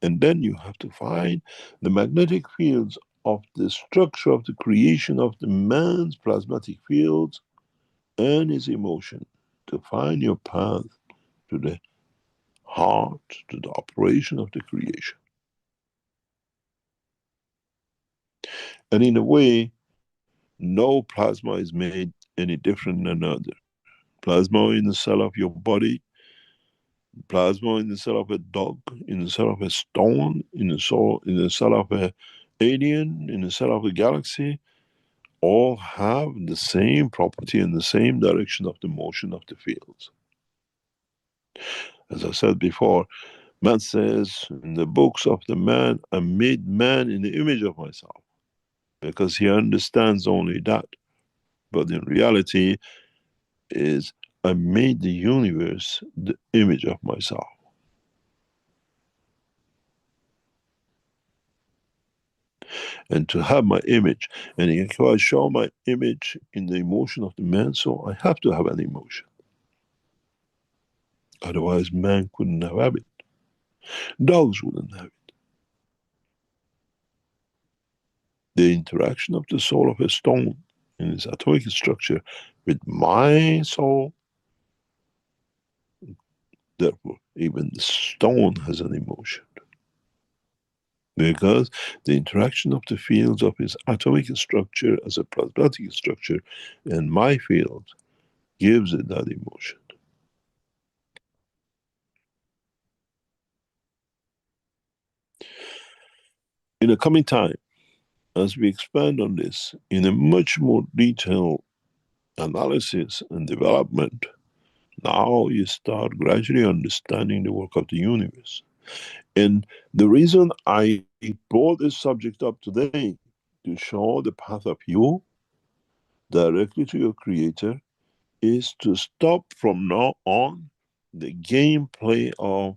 And then you have to find the magnetic fields of the structure of the creation of the man's plasmatic fields and his emotion to find your path to the heart, to the operation of the creation. And in a way, no plasma is made any different than another. Plasma in the cell of your body, plasma in the cell of a dog, in the cell of a stone, in the cell of an alien, in the cell of a galaxy, all have the same property and the same direction of the motion of the fields. As I said before, man says in the books of the man, I made man in the image of myself, because he understands only that. But in reality is, I made the universe the image of myself. And to have my image, and if I show my image in the emotion of the man, so I have to have an emotion. Otherwise man couldn't have it. Dogs wouldn't have it. The interaction of the soul of a stone in its atomic structure with my soul, therefore even the stone has an emotion. Because the interaction of the fields of its atomic structure as a plasmatic structure and my field gives it that emotion. In the coming time, as we expand on this in a much more detailed analysis and development, now you start gradually understanding the work of the universe. And the reason I brought this subject up today to show the path of you directly to your creator is to stop from now on the gameplay of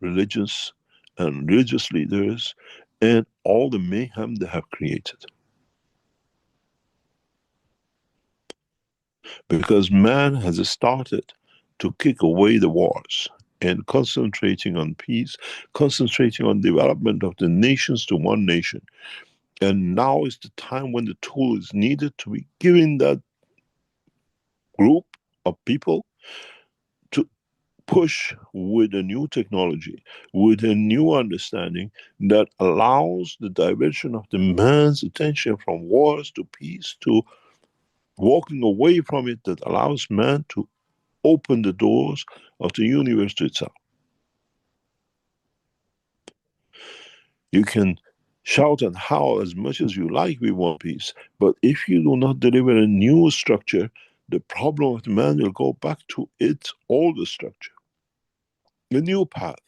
religious and religious leaders and all the mayhem they have created. Because man has started to kick away the wars and concentrating on peace, concentrating on development of the nations to one nation. And now is the time when the tool is needed to be given that group of people to push with a new technology, with a new understanding that allows the diversion of the man's attention from wars to peace, to walking away from it, that allows man to open the doors of the universe to itself. You can shout and howl as much as you like, we want peace, but if you do not deliver a new structure, the problem of the man will go back to its older structure. A new path,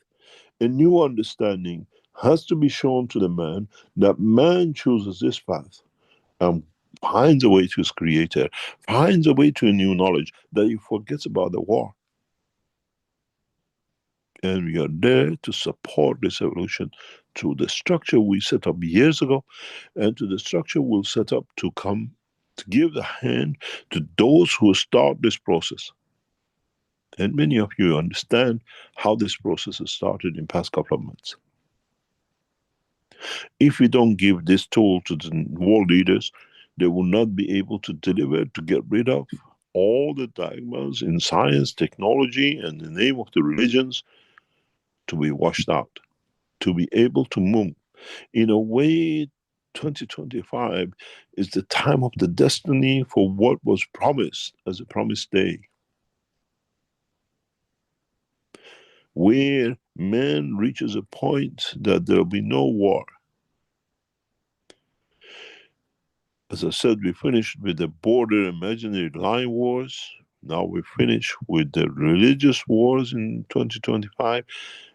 a new understanding has to be shown to the man, that man chooses this path and finds a way to his creator, finds a way to a new knowledge, that he forgets about the war. And we are there to support this evolution through the structure we set up years ago, and to the structure we'll set up to come to give the hand to those who start this process. And many of you understand how this process has started in past couple of months. If we don't give this tool to the world leaders, they will not be able to deliver, to get rid of all the dogmas in science, technology, and the name of the religions, to be washed out, to be able to move. In a way, 2025 is the time of the destiny for what was promised as a promised day, where man reaches a point that there will be no war. As I said, we finished with the border imaginary line wars. Now we finish with the religious wars in 2025.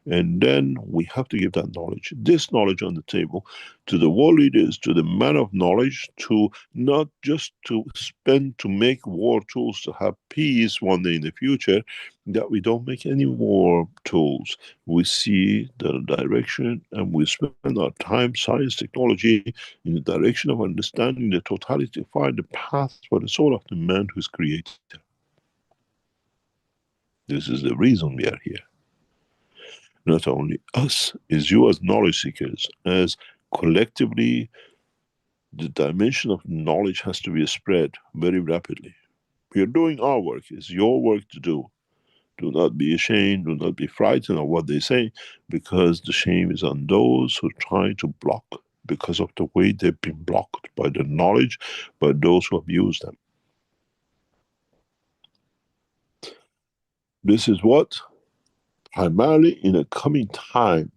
And then we have to give that knowledge, this knowledge on the table, to the world leaders, to the man of knowledge, to not just to spend to make war tools to have peace one day in the future, that we don't make any war tools. We see the direction and we spend our time, science, technology, in the direction of understanding the totality, find the path for the soul of the man who's created. This is the reason we are here. Not only us, is you as knowledge seekers, as collectively the dimension of knowledge has to be spread very rapidly. We are doing our work, it's your work to do. Do not be ashamed, do not be frightened of what they say, because the shame is on those who try to block, because of the way they've been blocked by the knowledge, by those who abuse them. This is what primarily in a coming time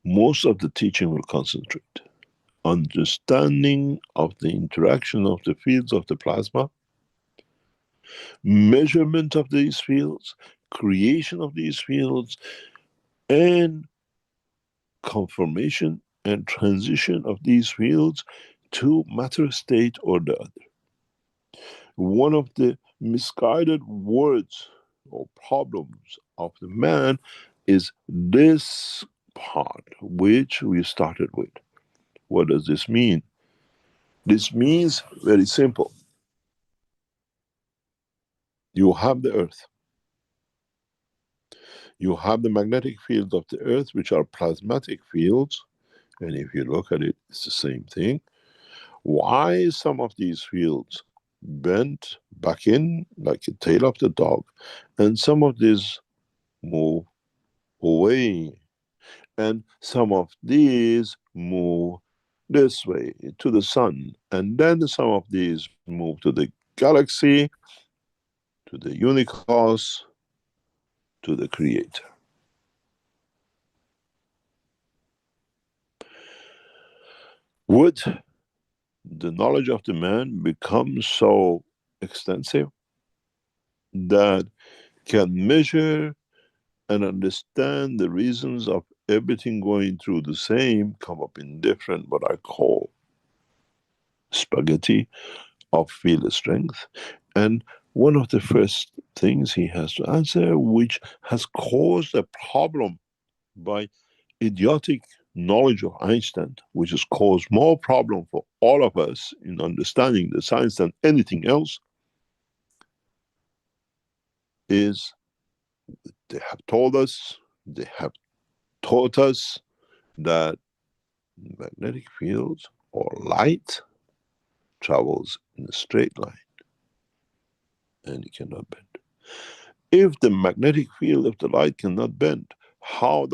most of the teaching will concentrate. Understanding of the interaction of the fields of the plasma, measurement of these fields, creation of these fields, and conformation and transition of these fields to matter state or the other. One of the misguided words or problems of the man is this part, which we started with. What does this mean? This means very simple. You have the earth. You have the magnetic fields of the earth, which are plasmatic fields. And if you look at it, it's the same thing. Why is some of these fields bent back in like the tail of the dog, and some of these move away, and some of these move this way to the sun, and then some of these move to the galaxy, to the universe, to the creator? Would the knowledge of the man become so extensive that can measure and understand the reasons of everything going through the same come up in different, what I call spaghetti of field strength. And one of the first things he has to answer, which has caused a problem by idiotic knowledge of Einstein, which has caused more problem for all of us in understanding the science than anything else, is they have told us, they have taught us that magnetic fields or light travels in a straight line and it cannot bend. If the magnetic field of the light cannot bend, how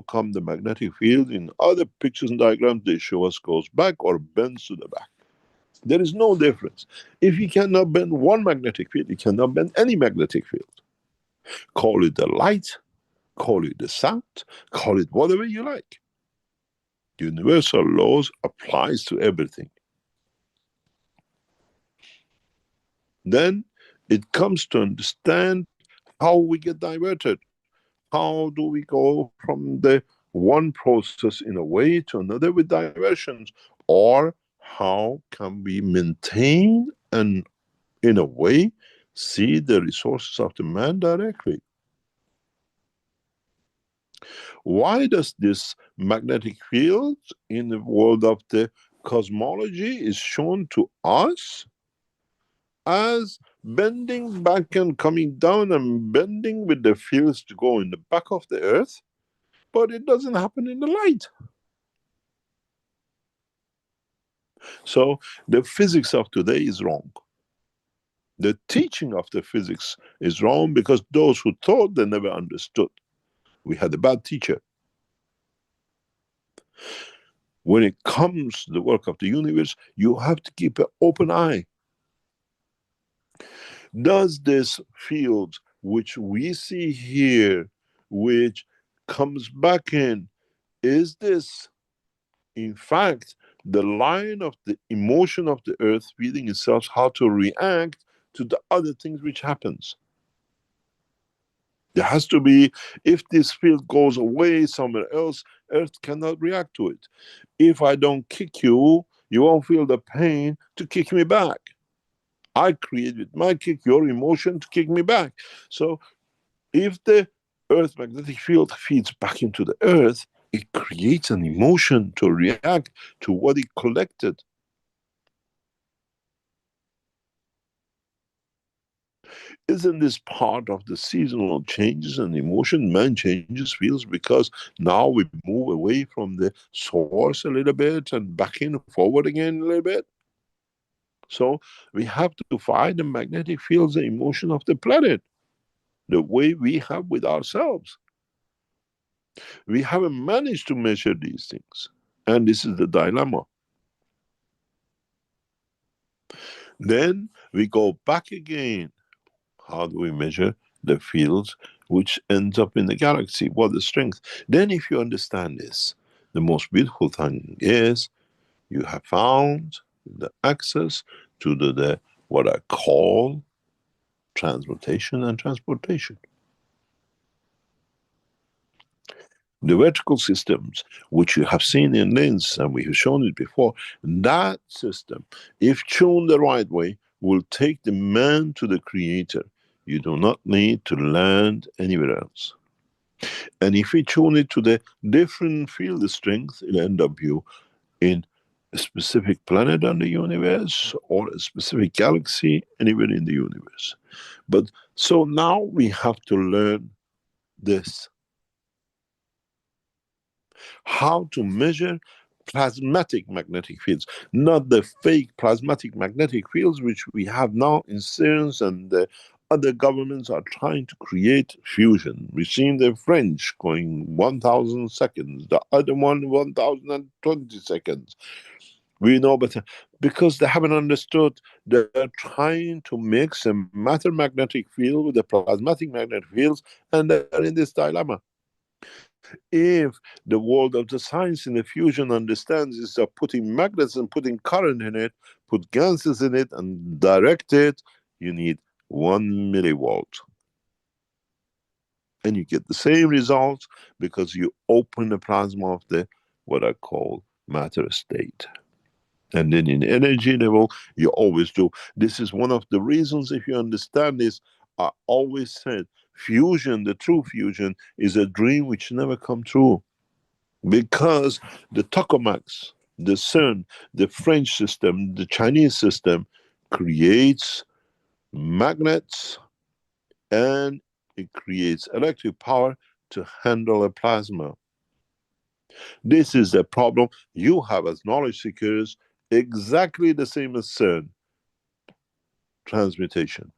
come the magnetic field in other pictures and diagrams they show us goes back or bends to the back? There is no difference. If you cannot bend one magnetic field, you cannot bend any magnetic field. Call it the light, call it the sound, call it whatever you like. Universal laws applies to everything. Then it comes to understand how we get diverted. How do we go from the one process in a way to another with diversions? Or how can we maintain and in a way see the resources of the man directly? Why does this magnetic field in the world of the cosmology is shown to us as bending back and coming down and bending with the fields to go in the back of the earth, but it doesn't happen in the light? So the physics of today is wrong. The teaching of the physics is wrong because those who taught, they never understood. We had a bad teacher. When it comes to the work of the universe, you have to keep an open eye. Does this field which we see here, which comes back in, is this in fact the line of the emotion of the earth feeding itself how to react to the other things which happens? There has to be, if this field goes away somewhere else, earth cannot react to it. If I don't kick you, you won't feel the pain to kick me back. I create with my kick your emotion to kick me back. So if the earth magnetic field feeds back into the earth, it creates an emotion to react to what it collected. Isn't this part of the seasonal changes and emotion? Man changes, feels, because now we move away from the source a little bit and back in forward again a little bit. So we have to find the magnetic fields, the emotion of the planet, the way we have with ourselves. We haven't managed to measure these things. And this is the dilemma. Then we go back again. How do we measure the fields which ends up in the galaxy? What the strength? Then if you understand this, the most beautiful thing is you have found the access to the what I call transmutation and transportation. The vertical systems, which you have seen in LINS, and we have shown it before, that system, if tuned the right way, will take the man to the creator. You do not need to land anywhere else. And if we tune it to the different field strength, it'll end up you in a specific planet on the universe or a specific galaxy anywhere in the universe. But so now we have to learn this. How to measure plasmatic magnetic fields, not the fake plasmatic magnetic fields which we have now in CERNs, and the other governments are trying to create fusion. We've seen the French going 1000 seconds, the other one 1020 seconds. We know better because they haven't understood. They're trying to mix a matter magnetic field with the plasmatic magnetic fields, and they're in this dilemma. If the world of the science in the fusion understands is of putting magnets and putting current in it, put gases in it and direct it, you need 1 millivolt. And you get the same results because you open the plasma of the, what I call, matter state. And then in energy level, you always do. This is one of the reasons, if you understand this, I always said, fusion, the true fusion, is a dream which never come true. Because the tokamaks, the CERN, the French system, the Chinese system, creates magnets and it creates electric power to handle a plasma. This is the problem you have as knowledge seekers, exactly the same as CERN, transmutation.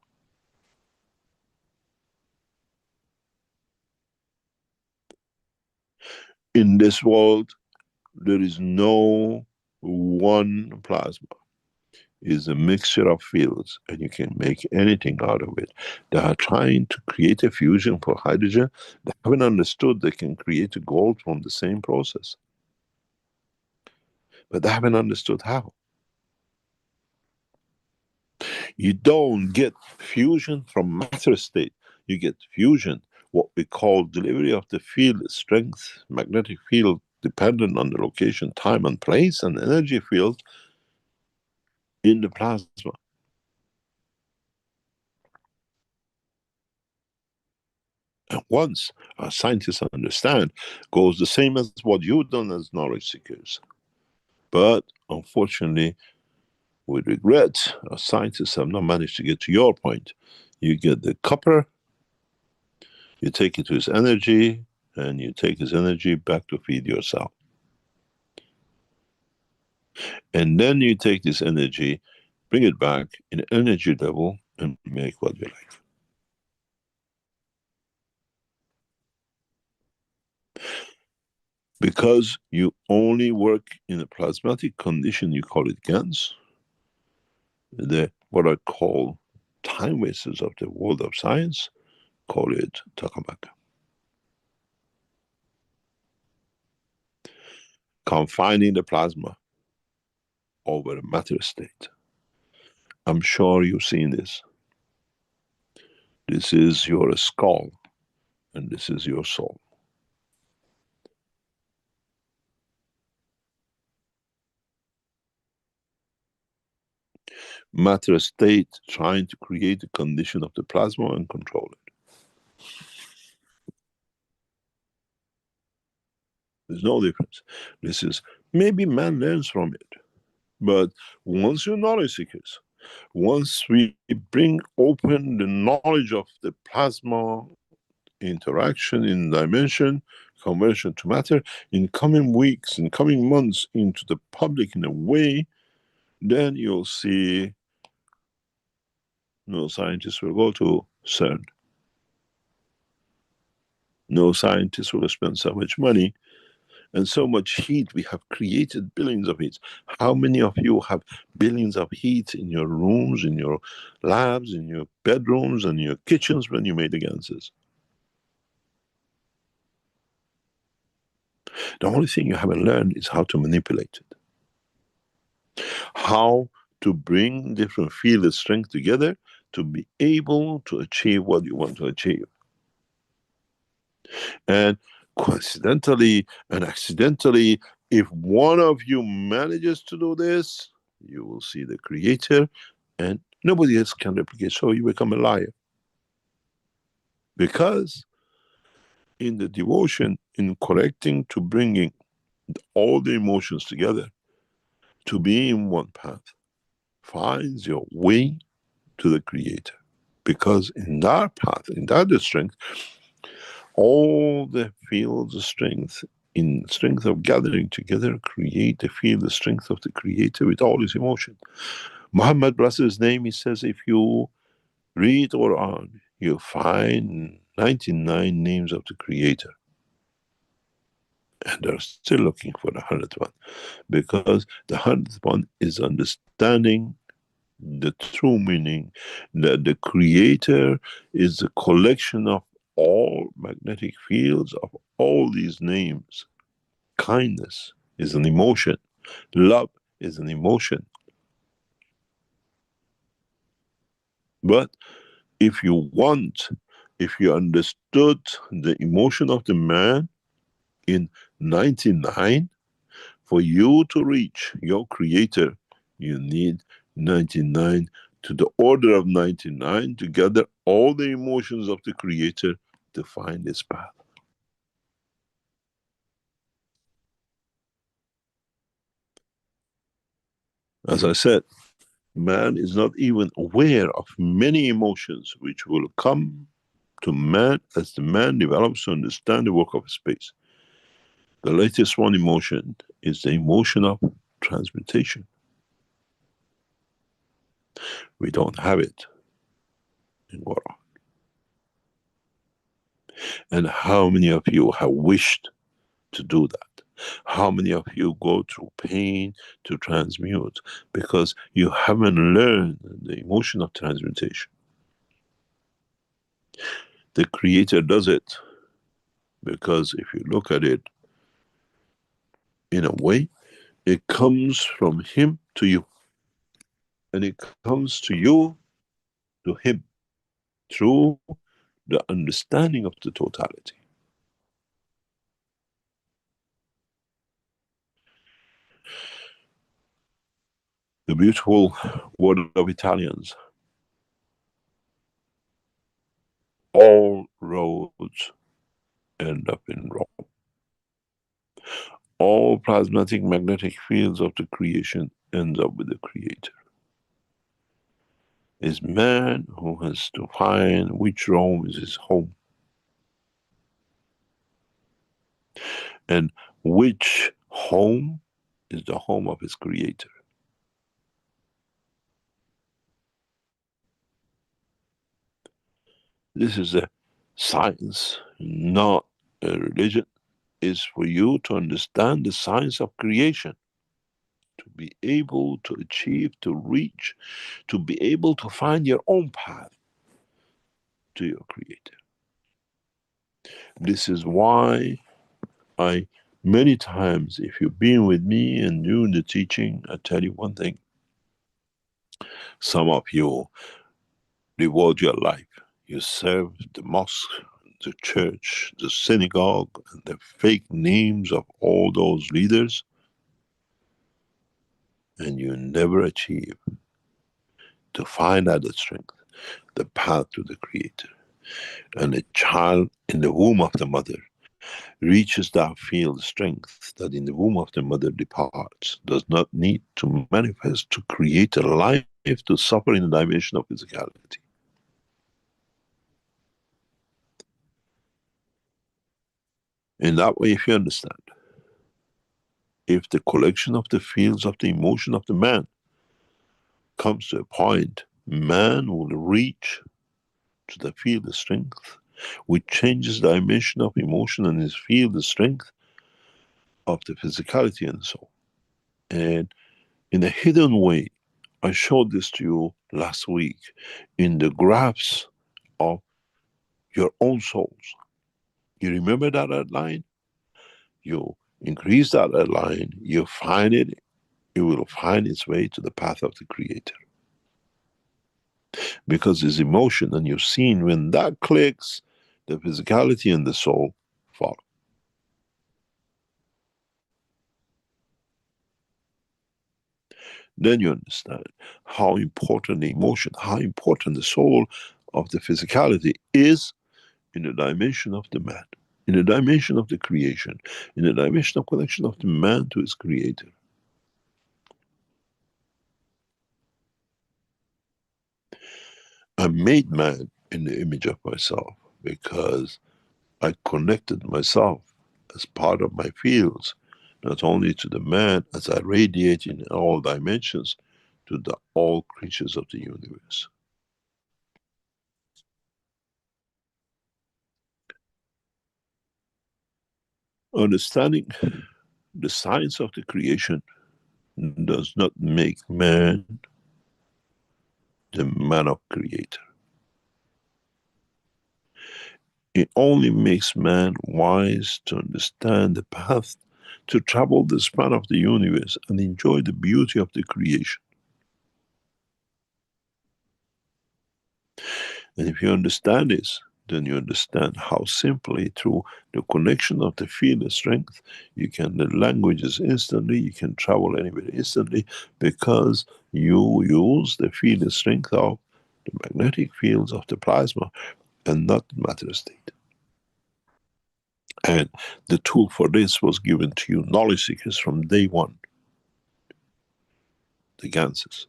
In this world, there is no one plasma. It's a mixture of fields, and you can make anything out of it. They are trying to create a fusion for hydrogen. They haven't understood they can create a gold from the same process. But they haven't understood how. You don't get fusion from matter state. You get fusion, what we call delivery of the field strength, magnetic field, dependent on the location, time and place, and energy field in the plasma. And once our scientists understand, goes the same as what you've done as knowledge seekers. But unfortunately, with regret, our scientists have not managed to get to your point. You get the copper, you take it to its energy, and you take its energy back to feed yourself. And then you take this energy, bring it back in energy level, and make what you like. Because you only work in a plasmatic condition, you call it GANs, the what I call time wasters of the world of science, call it tokamak. Confining the plasma over a matter state. I'm sure you've seen this. This is your skull, and this is your soul. Matter state trying to create the condition of the plasma and control it. There's no difference. This is, maybe man learns from it. But once you're knowledge seekers, once we bring open the knowledge of the plasma interaction in dimension, conversion to matter, in coming weeks, in coming months into the public in a way, then you'll see no scientists will go to CERN. No scientists will spend so much money and so much heat. We have created billions of heats. How many of you have billions of heat in your rooms, in your labs, in your bedrooms, and your kitchens when you made the ganses? The only thing you haven't learned is how to manipulate it. How to bring different field strength together to be able to achieve what you want to achieve. And coincidentally and accidentally, if one of you manages to do this, you will see the creator and nobody else can replicate, so you become a liar. Because in the devotion, in correcting to bringing all the emotions together, to be in one path, finds your way to the creator. Because in that path, in that strength, all the fields of strength, in strength of gathering together, create the field, the strength of the creator with all his emotion. Muhammad bless his name, he says, if you read Quran, you'll find 99 names of the creator. And they're still looking for the 100th one. Because the 100th one is understanding the true meaning that the creator is the collection of all magnetic fields of all these names. Kindness is an emotion. Love is an emotion. But if you want If you understood the emotion of the man in 99, for you to reach your creator, you need 99 to the order of 99 to gather all the emotions of the creator to find this path. As I said, man is not even aware of many emotions which will come to man as the man develops to understand the work of space. The latest one emotion is the emotion of transmutation. We don't have it in water. And how many of you have wished to do that? How many of you go through pain to transmute because you haven't learned the emotion of transmutation? The creator does it because if you look at it in a way, it comes from him to you. And it comes to you to him through the understanding of the totality. The beautiful word of Italians, all roads end up in Rome. All plasmatic magnetic fields of the creation end up with the creator. It's man who has to find which Rome is his home. And which home is the home of his creator. This is a science, not a religion. Is for you to understand the science of creation, to be able to achieve, to reach, to be able to find your own path to your creator. This is why I, many times, if you've been with me and doing the teaching, I tell you one thing. Some of you devote your life. You serve the mosque, the church, the synagogue, and the fake names of all those leaders, and you never achieve to find out the strength, the path to the creator. And a child in the womb of the mother reaches that field strength that in the womb of the mother departs, does not need to manifest to create a life to suffer in the dimension of physicality. In that way, if you understand, if the collection of the fields of the emotion of the man comes to a point, man will reach to the field of strength, which changes the dimension of emotion and his field of strength of the physicality and the soul. And in a hidden way, I showed this to you last week in the graphs of your own souls. You remember that red line? You increase that red line, you find it, it will find its way to the path of the creator. Because it's emotion, and you've seen when that clicks, the physicality and the soul follow. Then you understand how important the emotion, how important the soul of the physicality is in the dimension of the man, in the dimension of the creation, in the dimension of connection of the man to his creator. I made man in the image of myself because I connected myself as part of my fields, not only to the man as I radiate in all dimensions, to the all creatures of the universe. Understanding the science of the creation does not make man the man of creator. It only makes man wise to understand the path to travel the span of the universe and enjoy the beauty of the creation. And if you understand this, then you understand how simply through the connection of the field strength, you can learn languages instantly, you can travel anywhere instantly, because you use the field strength of the magnetic fields of the plasma and not the matter state. And the tool for this was given to you knowledge seekers from day one, the Ganses.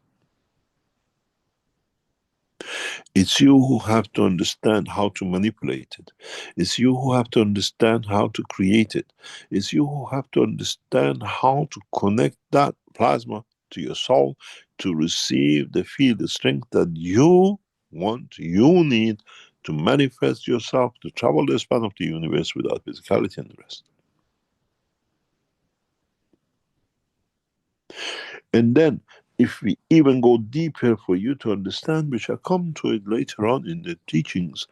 It's you who have to understand how to manipulate it. It's you who have to understand how to create it. It's you who have to understand how to connect that plasma to your soul to receive the field, the strength that you want, you need to manifest yourself, to travel the span of the universe without physicality and the rest. And then, if we even go deeper for you to understand, which I'll come to it later on in the teachings,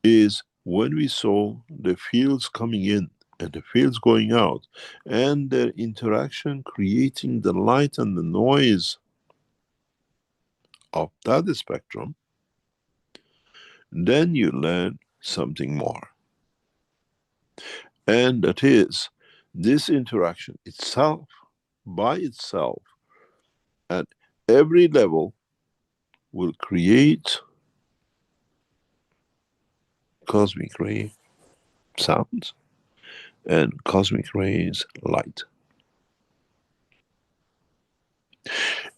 is when we saw the fields coming in and the fields going out, and their interaction creating the light and the noise of that spectrum, then you learn something more. And that is, this interaction itself, by itself, at every level, will create cosmic ray sounds and cosmic rays light.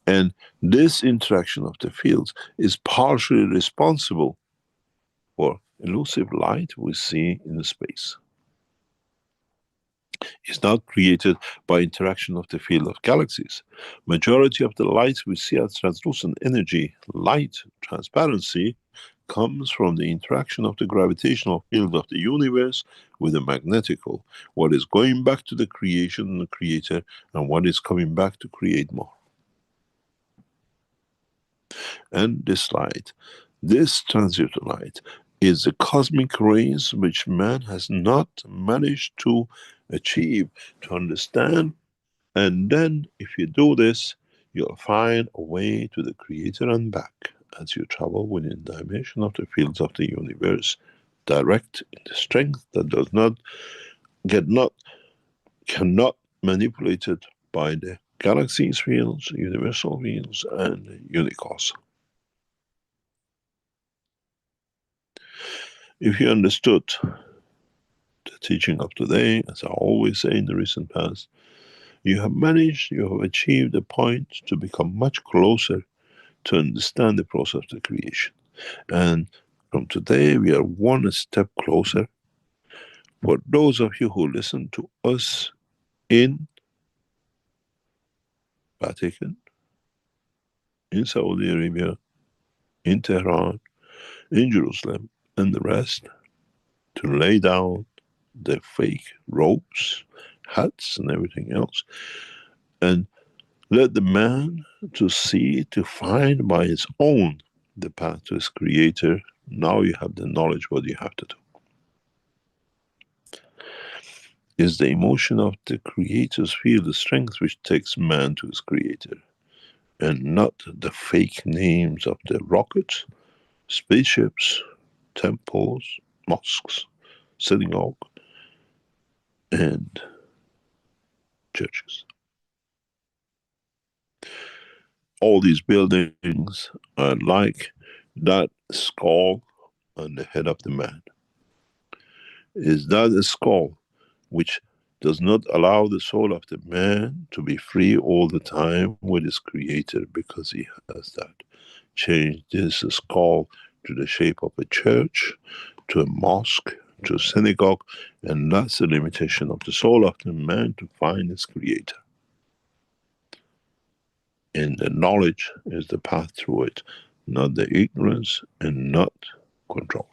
And this interaction of the fields is partially responsible for elusive light we see in the space. It's not created by interaction of the field of galaxies. Majority of the light we see as translucent energy, light, transparency, comes from the interaction of the gravitational field of the universe with the magnetical, what is going back to the creation and the creator, and what is coming back to create more. And this light, this transient light, is the cosmic rays which man has not managed to achieve, to understand. And then if you do this, you'll find a way to the creator and back as you travel within the dimension of the fields of the universe, direct in the strength that does not cannot manipulated by the galaxies fields, universal fields, and unicos. If you understood the teaching of today, as I always say in the recent past, you have achieved a point to become much closer to understand the process of the creation. And from today, we are one step closer. For those of you who listen to us in Vatican, in Saudi Arabia, in Tehran, in Jerusalem, and the rest, to lay down the fake robes, hats, and everything else, and let the man to see, to find by his own the path to his creator. Now you have the knowledge what you have to do. Is the emotion of the creator's field the strength which takes man to his creator, and not the fake names of the rockets, spaceships, temples, mosques, synagogue, and churches. All these buildings are like that skull on the head of the man. Is that a skull which does not allow the soul of the man to be free all the time with his creator, because he has that. Change this skull to the shape of a church, to a mosque, to a synagogue, and that's the limitation of the soul of the man to find his creator. And the knowledge is the path through it, not the ignorance and not control.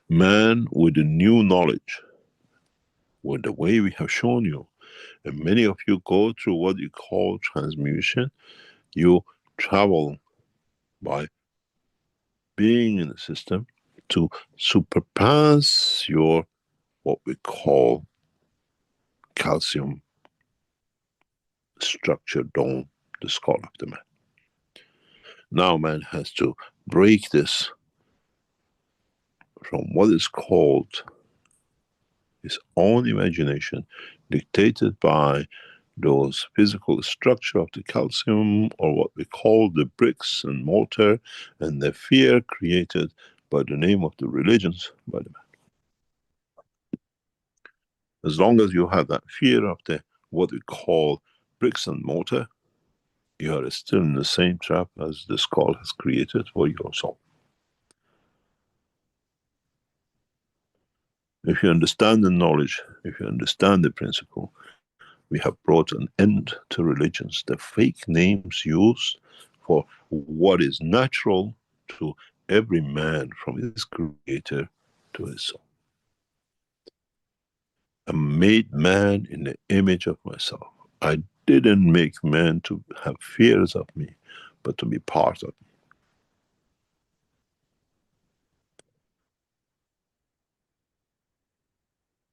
Man with the new knowledge, with the way we have shown you, and many of you go through what you call transmutation, you travel by being in the system to surpass your, what we call, calcium structure dome, the skull of the man. Now man has to break this from what is called his own imagination, dictated by those physical structure of the calcium, or what we call the bricks and mortar, and the fear created by the name of the religions by the man. As long as you have that fear of the what we call bricks and mortar, you are still in the same trap as the skull has created for your soul. If you understand the knowledge, if you understand the principle, we have brought an end to religions, the fake names used for what is natural to every man, from his creator to his soul. I made man in the image of myself. I didn't make man to have fears of me, but to be part of me.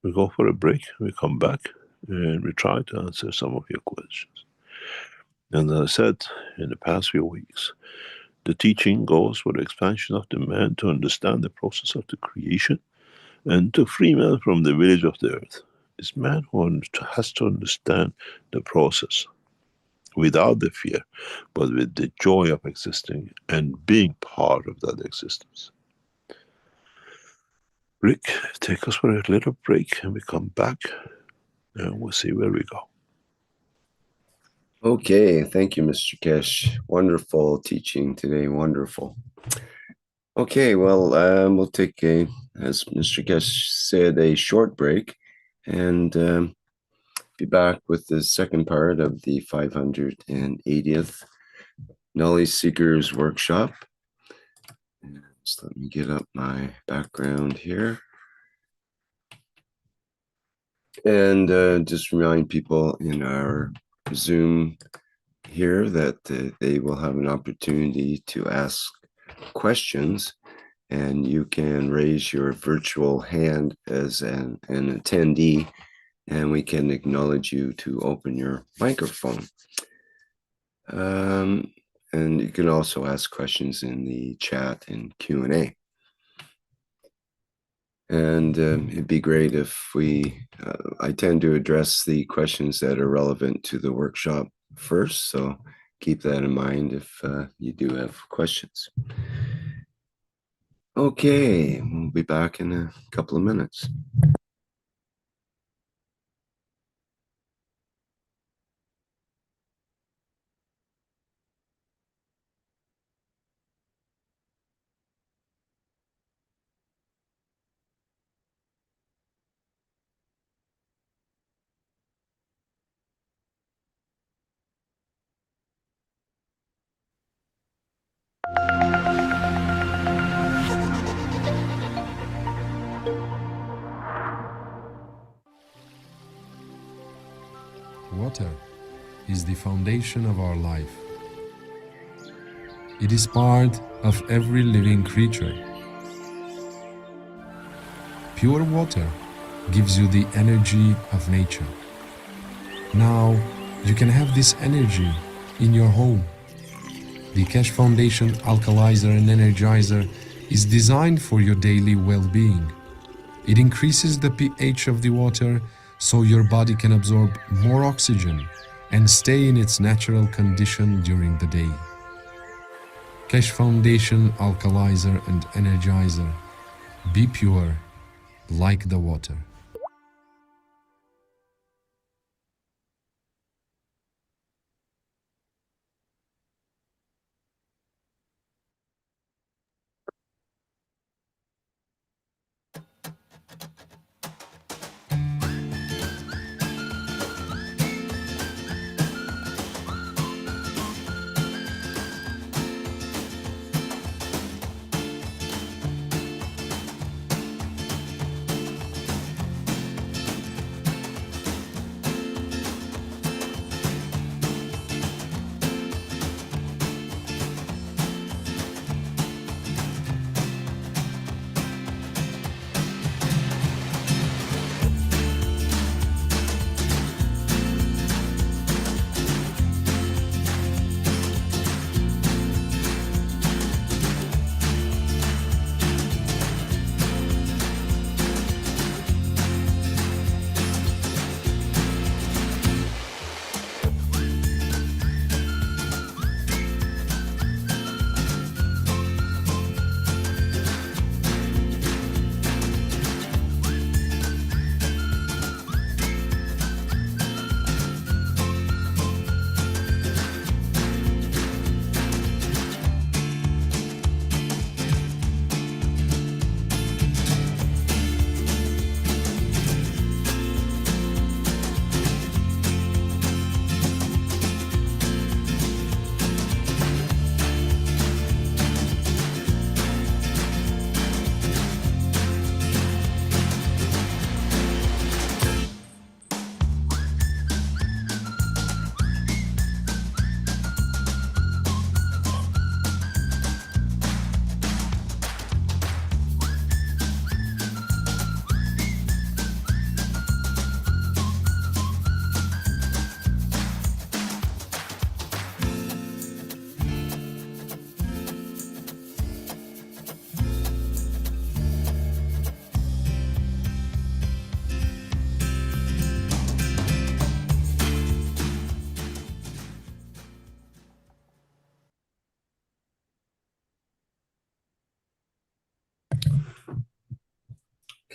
We go for a break, we come back, and we try to answer some of your questions. And as I said in the past few weeks, the teaching goes for the expansion of the man to understand the process of the creation and to free man from the village of the earth. It's man who has to understand the process without the fear, but with the joy of existing and being part of that existence. Rick, take us for a little break and we come back and we'll see where we go. Okay, thank you, Mr. Keshe. Wonderful teaching today, wonderful. Okay, well, we'll take a, as Mr. Keshe said, a short break, and be back with the second part of the 580th Knowledge Seekers Workshop. Just let me get up my background here. And just remind people in our Zoom here that they will have an opportunity to ask questions, and you can raise your virtual hand as an attendee, and we can acknowledge you to open your microphone. And you can also ask questions in the chat and Q&A. And it'd be great if I tend to address the questions that are relevant to the workshop first, so keep that in mind if you do have questions. Okay, we'll be back in a couple of minutes. Water is the foundation of our life. It is part of every living creature. Pure water gives you the energy of nature. Now you can have this energy in your home. The Keshe Foundation Alkalizer and Energizer is designed for your daily well-being. It increases the pH of the water so your body can absorb more oxygen and stay in its natural condition during the day. Keshe Foundation Alkalizer and Energizer. Be pure like the water.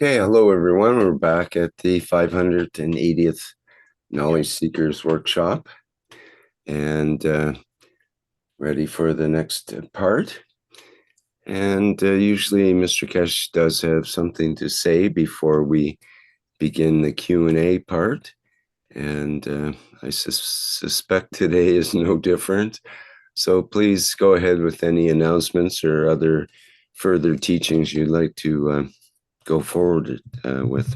Okay, hello everyone. We're back at the 580th Knowledge Seekers Workshop and ready for the next part. And usually Mr. Keshe does have something to say before we begin the Q&A part. And I suspect today is no different. So please go ahead with any announcements or other further teachings you'd like to go forward with.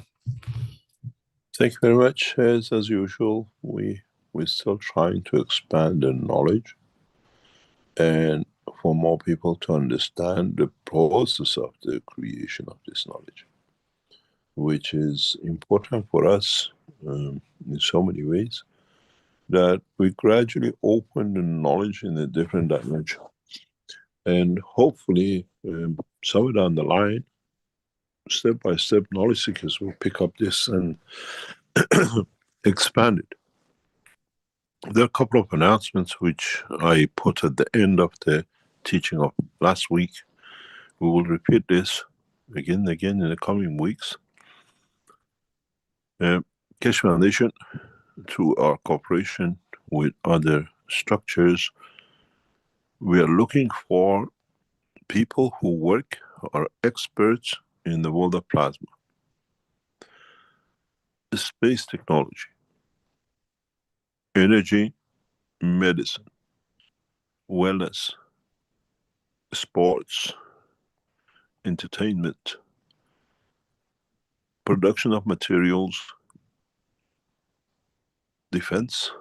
Thank you very much. As usual, we're still trying to expand the knowledge and for more people to understand the process of the creation of this knowledge, which is important for us in so many ways, that we gradually open the knowledge in a different dimension. And hopefully, somewhere down the line, step by step, knowledge seekers will pick up this and expand it. There are a couple of announcements which I put at the end of the teaching of last week. We will repeat this again and again in the coming weeks. Keshe Foundation, through our cooperation with other structures, we are looking for people who work or are experts in the world of plasma, space technology, energy, medicine, wellness, sports, entertainment, production of materials, defense,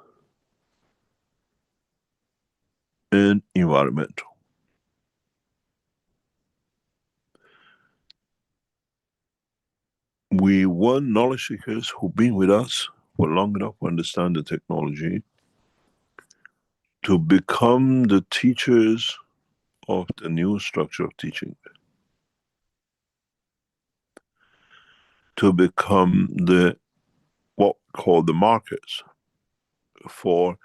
and environmental. We want knowledge seekers who've been with us for long enough to understand the technology to become the teachers of the new structure of teaching, to become the what we call the markers for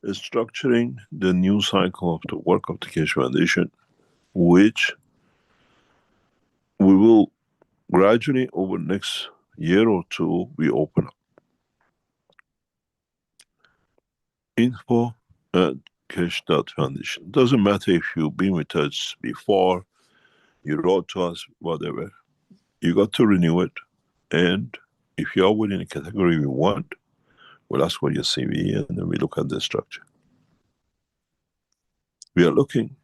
structuring the new cycle of the work of the Keshe Foundation, which we will gradually over the next year or two, we open up. Info at Keshe.Foundation. Doesn't matter if you've been with us before, you wrote to us, whatever. You got to renew it. And if you are within a category we want, we'll ask for your CV and then we look at the structure. We are looking.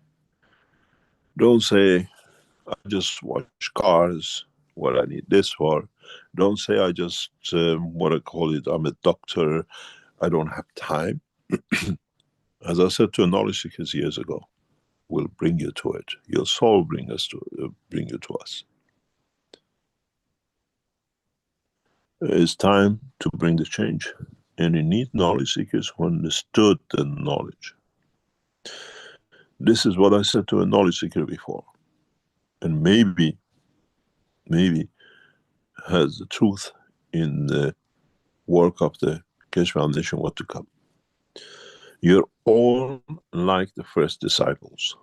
Don't say, I just watch cars, what I need this for. Don't say, I just, what I call it, I'm a doctor, I don't have time. As I said to a knowledge seekers years ago, we'll bring you to it. Your soul bring you to us. It's time to bring the change. And you need knowledge seekers who understood the knowledge. This is what I said to a knowledge seeker before. And maybe has the truth in the work of the Keshe Foundation what to come. You're all like the first disciples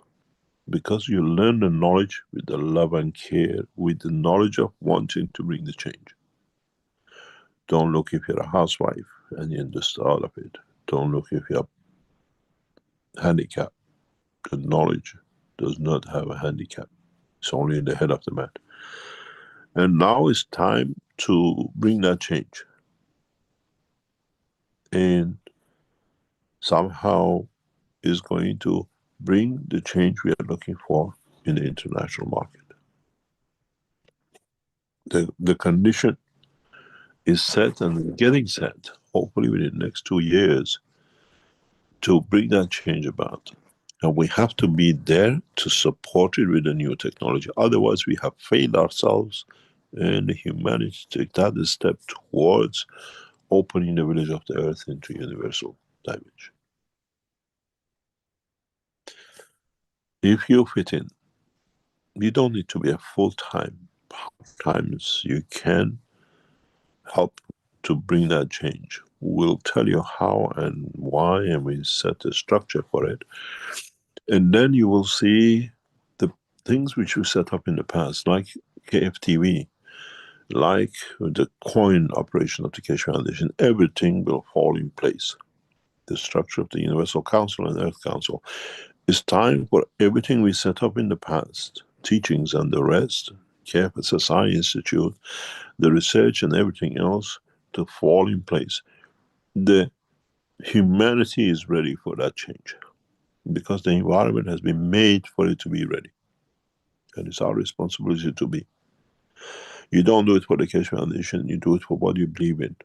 because you learn the knowledge with the love and care, with the knowledge of wanting to bring the change. Don't look if you're a housewife and you understand all of it. Don't look if you're handicapped. The knowledge does not have a handicap. It's only in the head of the man. And now it's time to bring that change. And somehow is going to bring the change we are looking for in the international market. The condition is set and getting set, hopefully within the next 2 years, to bring that change about. And we have to be there to support it with the new technology. Otherwise, we have failed ourselves and humanity to take that step towards opening the village of the earth into universal dimension. If you fit in, you don't need to be a full-time. Part-times you can help to bring that change. We'll tell you how and why, and we set a structure for it. And then you will see the things which we set up in the past, like KF TV. like the coin operation of the Keshe Foundation, everything will fall in place. The structure of the Universal Council and Earth Council. It's time for everything we set up in the past, teachings and the rest, KF SSI Institute, the research and everything else to fall in place. The humanity is ready for that change because the environment has been made for it to be ready. And it's our responsibility to be. You don't do it for the Keshe Foundation, you do it for what you believe in.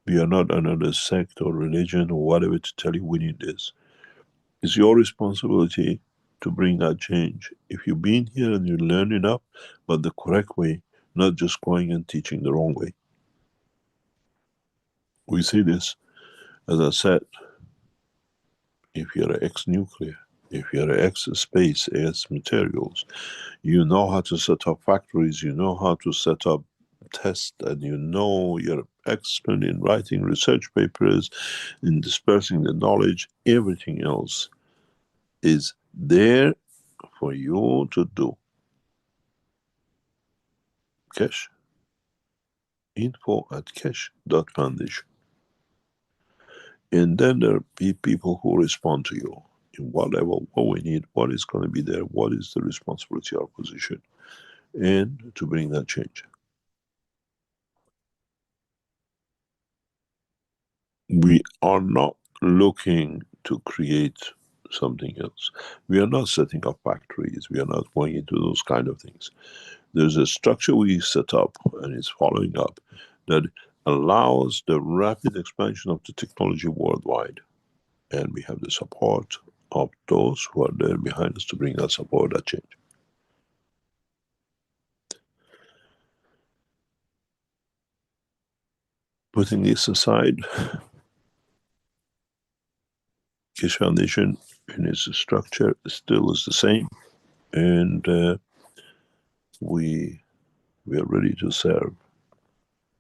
We are not another sect or religion or whatever to tell you we need this. It's your responsibility to bring that change. If you've been here and you learn enough, but the correct way, not just going and teaching the wrong way. We see this, as I said, if you're an ex-nuclear, if you're an ex-space, ex-materials, you know how to set up factories, you know how to set up tests, and you know you're expert in writing research papers, in dispersing the knowledge, everything else is there for you to do. Keshe, info@keshe.foundation. And then there be people who respond to you in whatever, what we need, what is going to be there, what is the responsibility or position, and to bring that change. We are not looking to create something else. We are not setting up factories. We are not going into those kind of things. There's a structure we set up and it's following up that allows the rapid expansion of the technology worldwide. And we have the support of those who are there behind us to bring that support, that change. Putting this aside, Keshe Foundation in its structure still is the same, and we are ready to serve.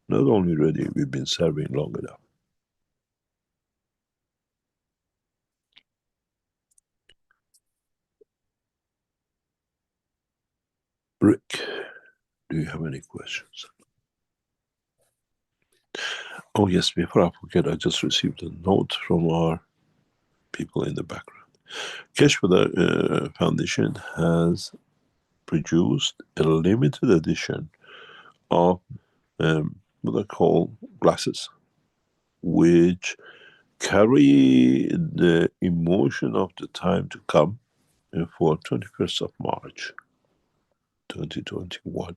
Not only ready, we've been serving long enough. Rick, do you have any questions? Oh yes, before I forget, I just received a note from our people in the background. Keshe Foundation has produced a limited edition of what I call glasses, which carry the emotion of the time to come for 21st of March 2021.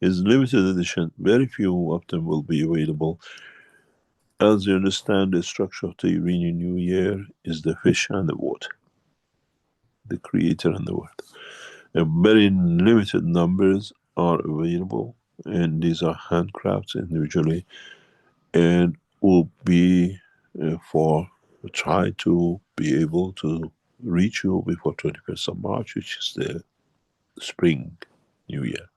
It's limited edition, very few of them will be available. As you understand, the structure of the Iranian New Year is the fish and the water, the creator and the word. Very limited numbers are available, and these are handcrafts individually, and will be for try to be able to reach you before 21st of March, which is the spring New Year.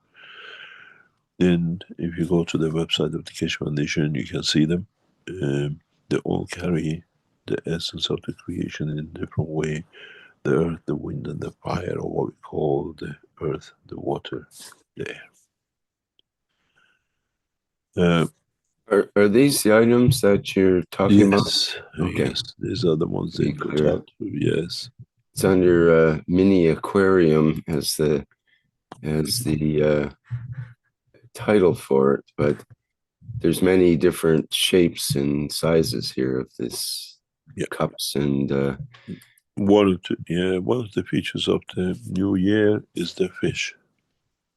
And if you go to the website of the Keshe Foundation, you can see them. They all carry the essence of the creation in a different way. The earth, the wind, and the fire, or what we call the earth, the water, the air. Are these the items that you're talking about? Okay. Yes, these are the ones they put out. Yes. It's under mini aquarium as the title for it, but there's many different shapes and sizes here of this cups and one of the features of the New Year is the fish.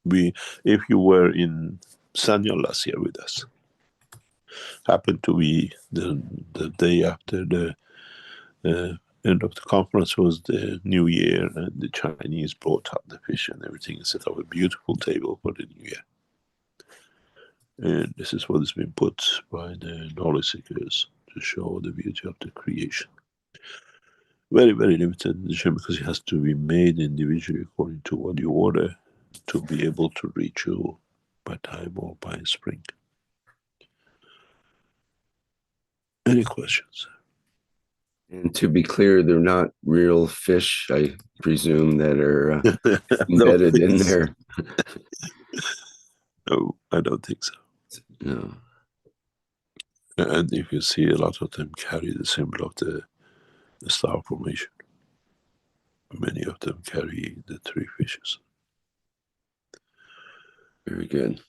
If you were in Sanya last year with us, happened to be the day after the end of the conference was the New Year, and the Chinese brought out the fish and everything and set up a beautiful table for the New Year. And this is what has been put by the knowledge seekers to show the beauty of the creation. Very, very limited edition because it has to be made individually according to what you order to be able to reach you by time or by spring. Any questions? And to be clear, they're not real fish, I presume, that are embedded in there. No, I don't think so. No. And if you see, a lot of them carry the symbol of the star formation. Many of them carry the three fishes. Very good.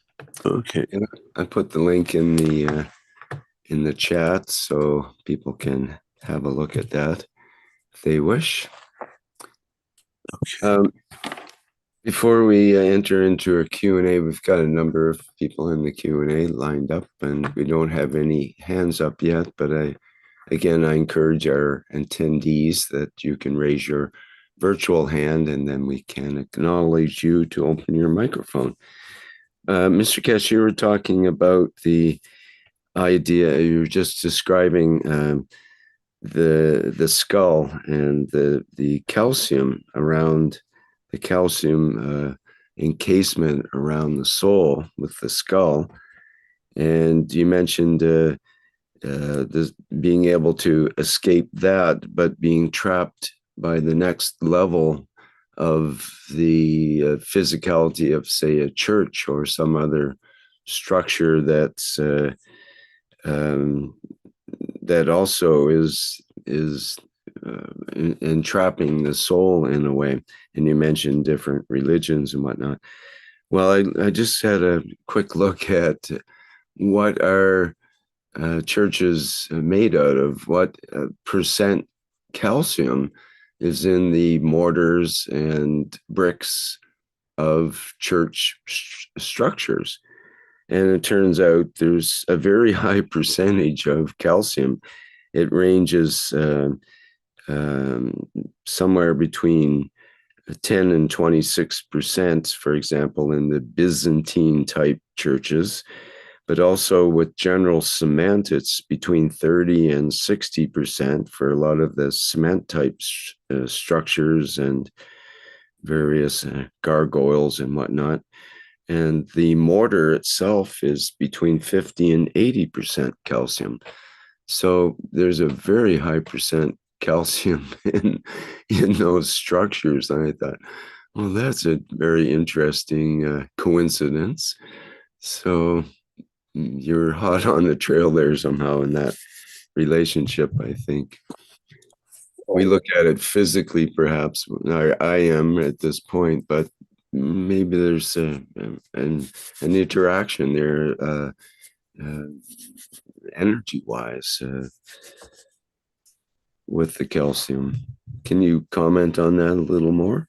Okay. And I put the link in the chat so people can have a look at that if they wish. Okay. Before we enter into a Q&A, we've got a number of people in the Q&A lined up, and we don't have any hands up yet, but I encourage our attendees that you can raise your virtual hand, and then we can acknowledge you to open your microphone. Mr. Keshe, you were talking about the idea, you were just describing the skull and the calcium around the calcium encasement around the soul with the skull, and you mentioned this being able to escape that, but being trapped by the next level of the physicality of, say, a church or some other structure that's that also is entrapping the soul in a way. And you mentioned different religions and whatnot. Well, I just had a quick look at what our churches made out of, what percent calcium is in the mortars and bricks of church structures. And it turns out there's a very high percentage of calcium. It ranges somewhere between 10 and 26%, for example, in the Byzantine type churches, but also with general cement, it's between 30 and 60% for a lot of the cement type structures and various gargoyles and whatnot. And the mortar itself is between 50 and 80% calcium. So there's a very high percent calcium in those structures. And I thought, well, that's a very interesting coincidence. So you're hot on the trail there somehow in that relationship, I think. We look at it physically, perhaps. I am at this point, but maybe there's an interaction there, energy-wise, with the calcium. Can you comment on that a little more?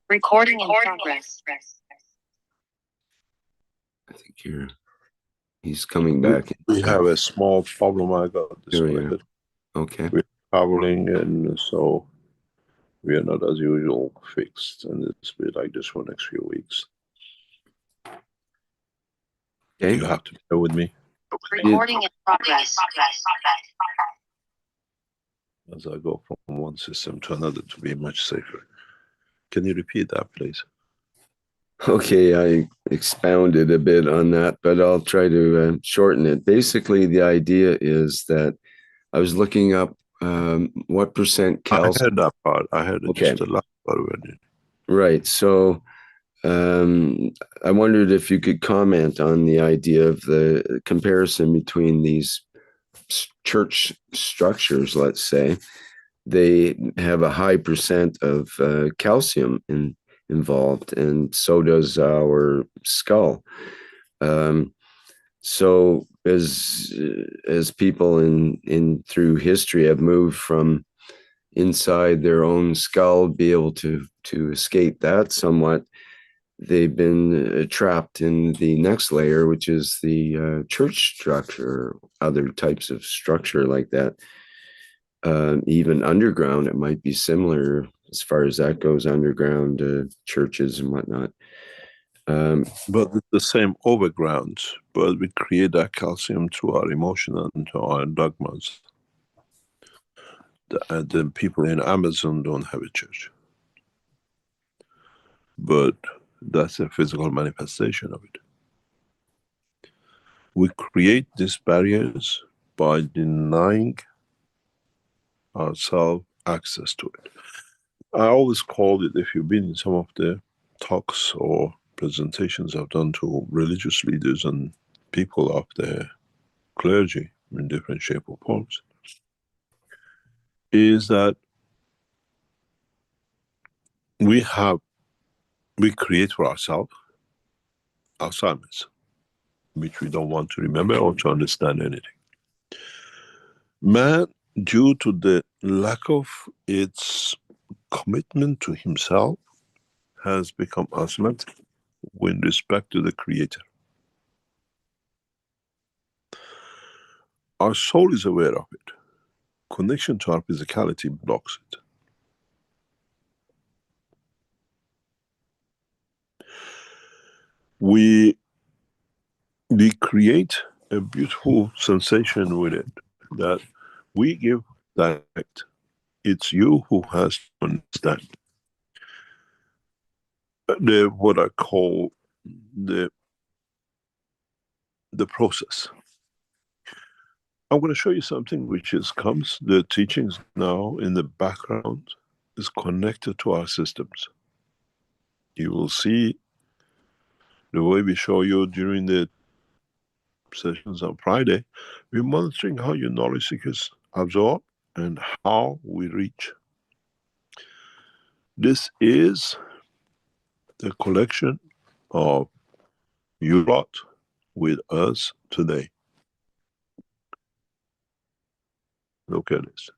Recording in progress. I think he's coming back. We have a small problem. I got disconnected. Okay. We're traveling, and so we are not as usual fixed, and it's been like this for the next few weeks. Okay. You have to bear with me. Recording in progress. As I go from one system to another to be much safer. Can you repeat that, please? Okay, I expounded a bit on that, but I'll try to shorten it. Basically, the idea is that I was looking up what percent calcium. I heard that part. I heard Okay. just the last part. Right. So I wondered if you could comment on the idea of the comparison between these church structures, let's say. They have a high percent of calcium involved, and so does our skull. So as people in through history have moved from inside their own skull, be able to escape that somewhat, they've been trapped in the next layer, which is the church structure, other types of structure like that. Even underground, it might be similar as far as that goes, underground churches and whatnot. But it's the same overground, but we create that calcium through our emotion and to our dogmas. The people in Amazon don't have a church. But that's a physical manifestation of it. We create these barriers by denying ourselves access to it. I always called it, if you've been in some of the talks or presentations I've done to religious leaders and people of the clergy in different shape or forms, is that we create for ourselves Alzheimer's, which we don't want to remember or to understand anything. Man, due to the lack of its commitment to himself, has become asthmatic with respect to the Creator. Our soul is aware of it. Connection to our physicality blocks it. We create a beautiful sensation with it that we give direct. It's you who has to understand what I call the process. I'm going to show you something which comes, the teachings now in the background is connected to our systems. You will see the way we show you during the sessions on Friday, we're monitoring how your knowledge seekers absorb and how we reach. This is the collection of you lot with us today. Look at this.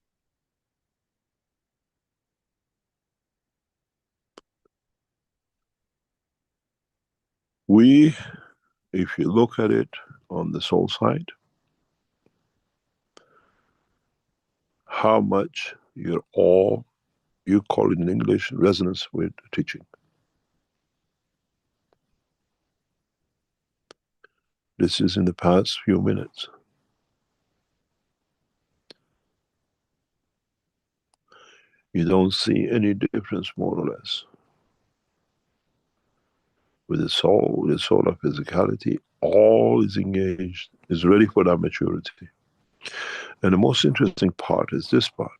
We, if you look at it on the soul side, how much you're all, you call it in English, resonance with the teaching. This is in the past few minutes. You don't see any difference, more or less. With the soul of physicality, all is engaged, is ready for that maturity. And the most interesting part is this part.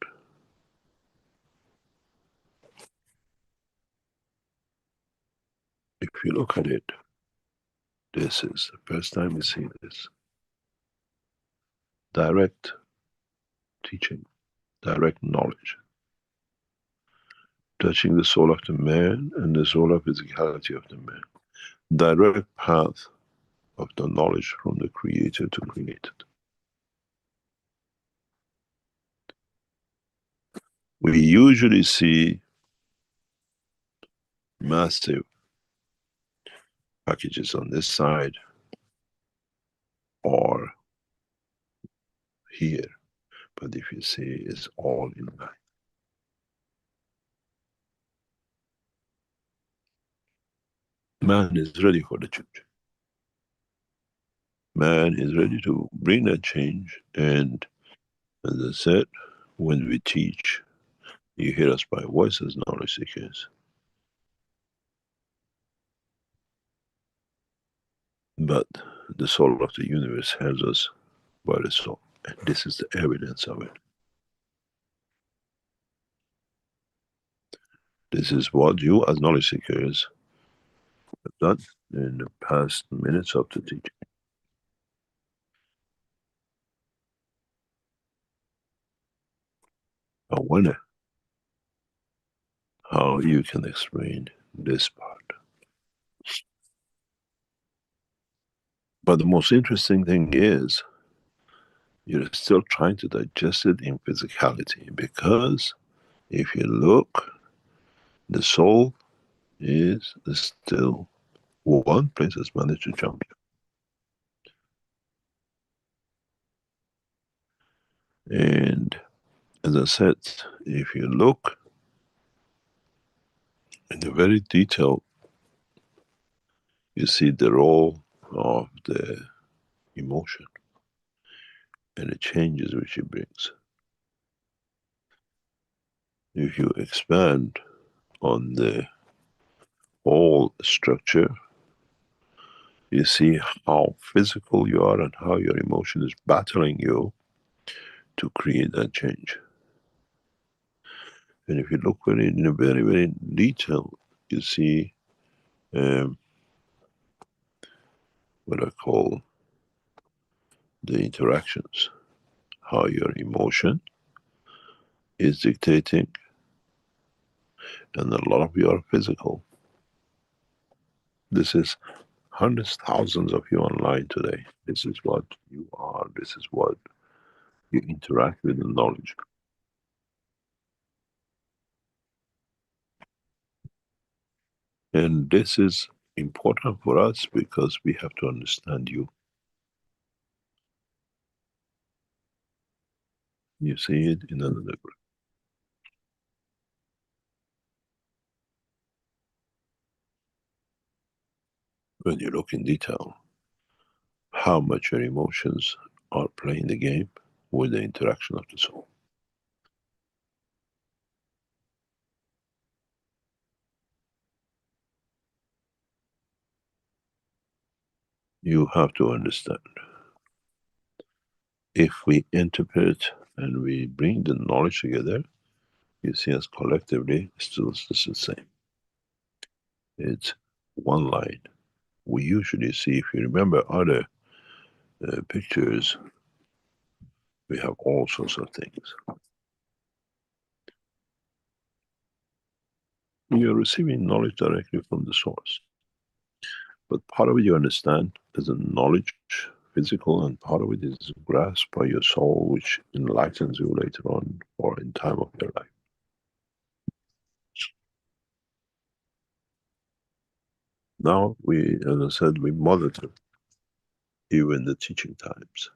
If you look at it, this is the first time we see this. Direct teaching, direct knowledge, touching the soul of the man and the soul of physicality of the man. Direct path of the knowledge from the creator to created. We usually see massive packages on this side or here, but if you see, it's all in man. Man is ready for the change. Man is ready to bring that change, and as I said, when we teach, you hear us by voice as knowledge seekers. But the soul of the universe has us by the soul, and this is the evidence of it. This is what you as knowledge seekers have done in the past minutes of the teaching. I wonder how you can explain this part. But the most interesting thing is, you're still trying to digest it in physicality, because if you look, the soul is still one place has managed to jump. And as I said, if you look in the very detail, you see the role of the emotion and the changes which it brings. If you expand on the whole structure, you see how physical you are and how your emotion is battling you to create that change. And if you look in a very, very detail, you see what I call the interactions, how your emotion is dictating, and a lot of you are physical. This is hundreds, thousands of you online today. This is what you are, this is what you interact with the knowledge. And this is important for us because we have to understand you. You see it in another group. When you look in detail, how much your emotions are playing the game with the interaction of the soul. You have to understand. If we interpret and we bring the knowledge together, you see us collectively still the same. It's one line. We usually see, if you remember other pictures, we have all sorts of things. You're receiving knowledge directly from the source. But part of it you understand as a knowledge, physical, and part of it is grasped by your soul, which enlightens you later on or in time of your life. Now we, as I said, we monitor even the teaching times.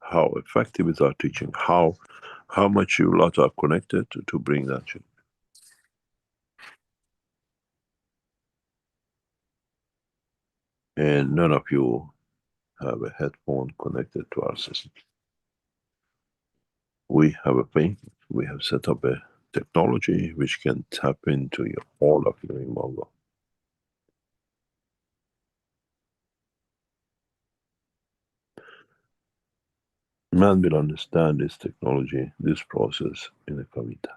How effective is our teaching? How much you lot are connected to bring that change. And none of you have a headphone connected to our system. We have a thing, we have set up a technology which can tap into all of your imago. Man will understand this technology, this process in the coming time.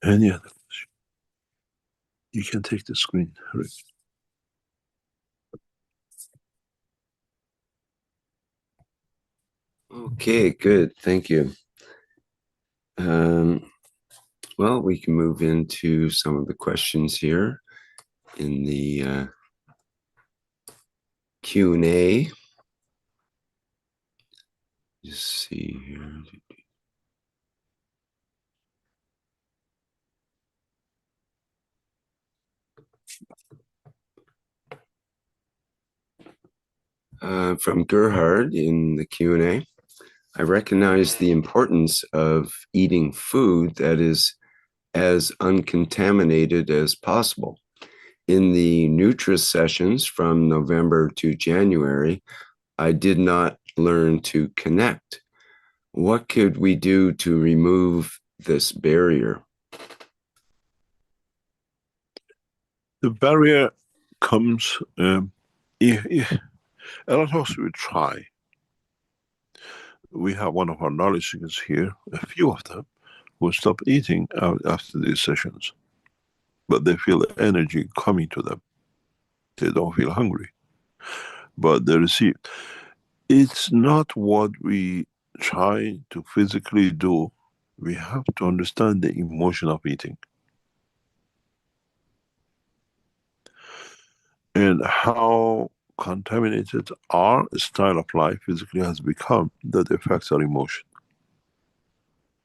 Any other question? You can take the screen, Rick. Okay, good. Thank you. Well, we can move into some of the questions here in the Q&A. Just see here. From Gerhard in the Q&A, I recognize the importance of eating food that is as uncontaminated as possible. In the Nutris sessions from November to January, I did not learn to connect. What could we do to remove this barrier? The barrier comes, if a lot of us will try. We have one of our knowledge seekers here, a few of them, who stop eating after these sessions. But they feel the energy coming to them. They don't feel hungry. But they receive. It's not what we try to physically do. We have to understand the emotion of eating. And how contaminated our style of life physically has become that affects our emotion.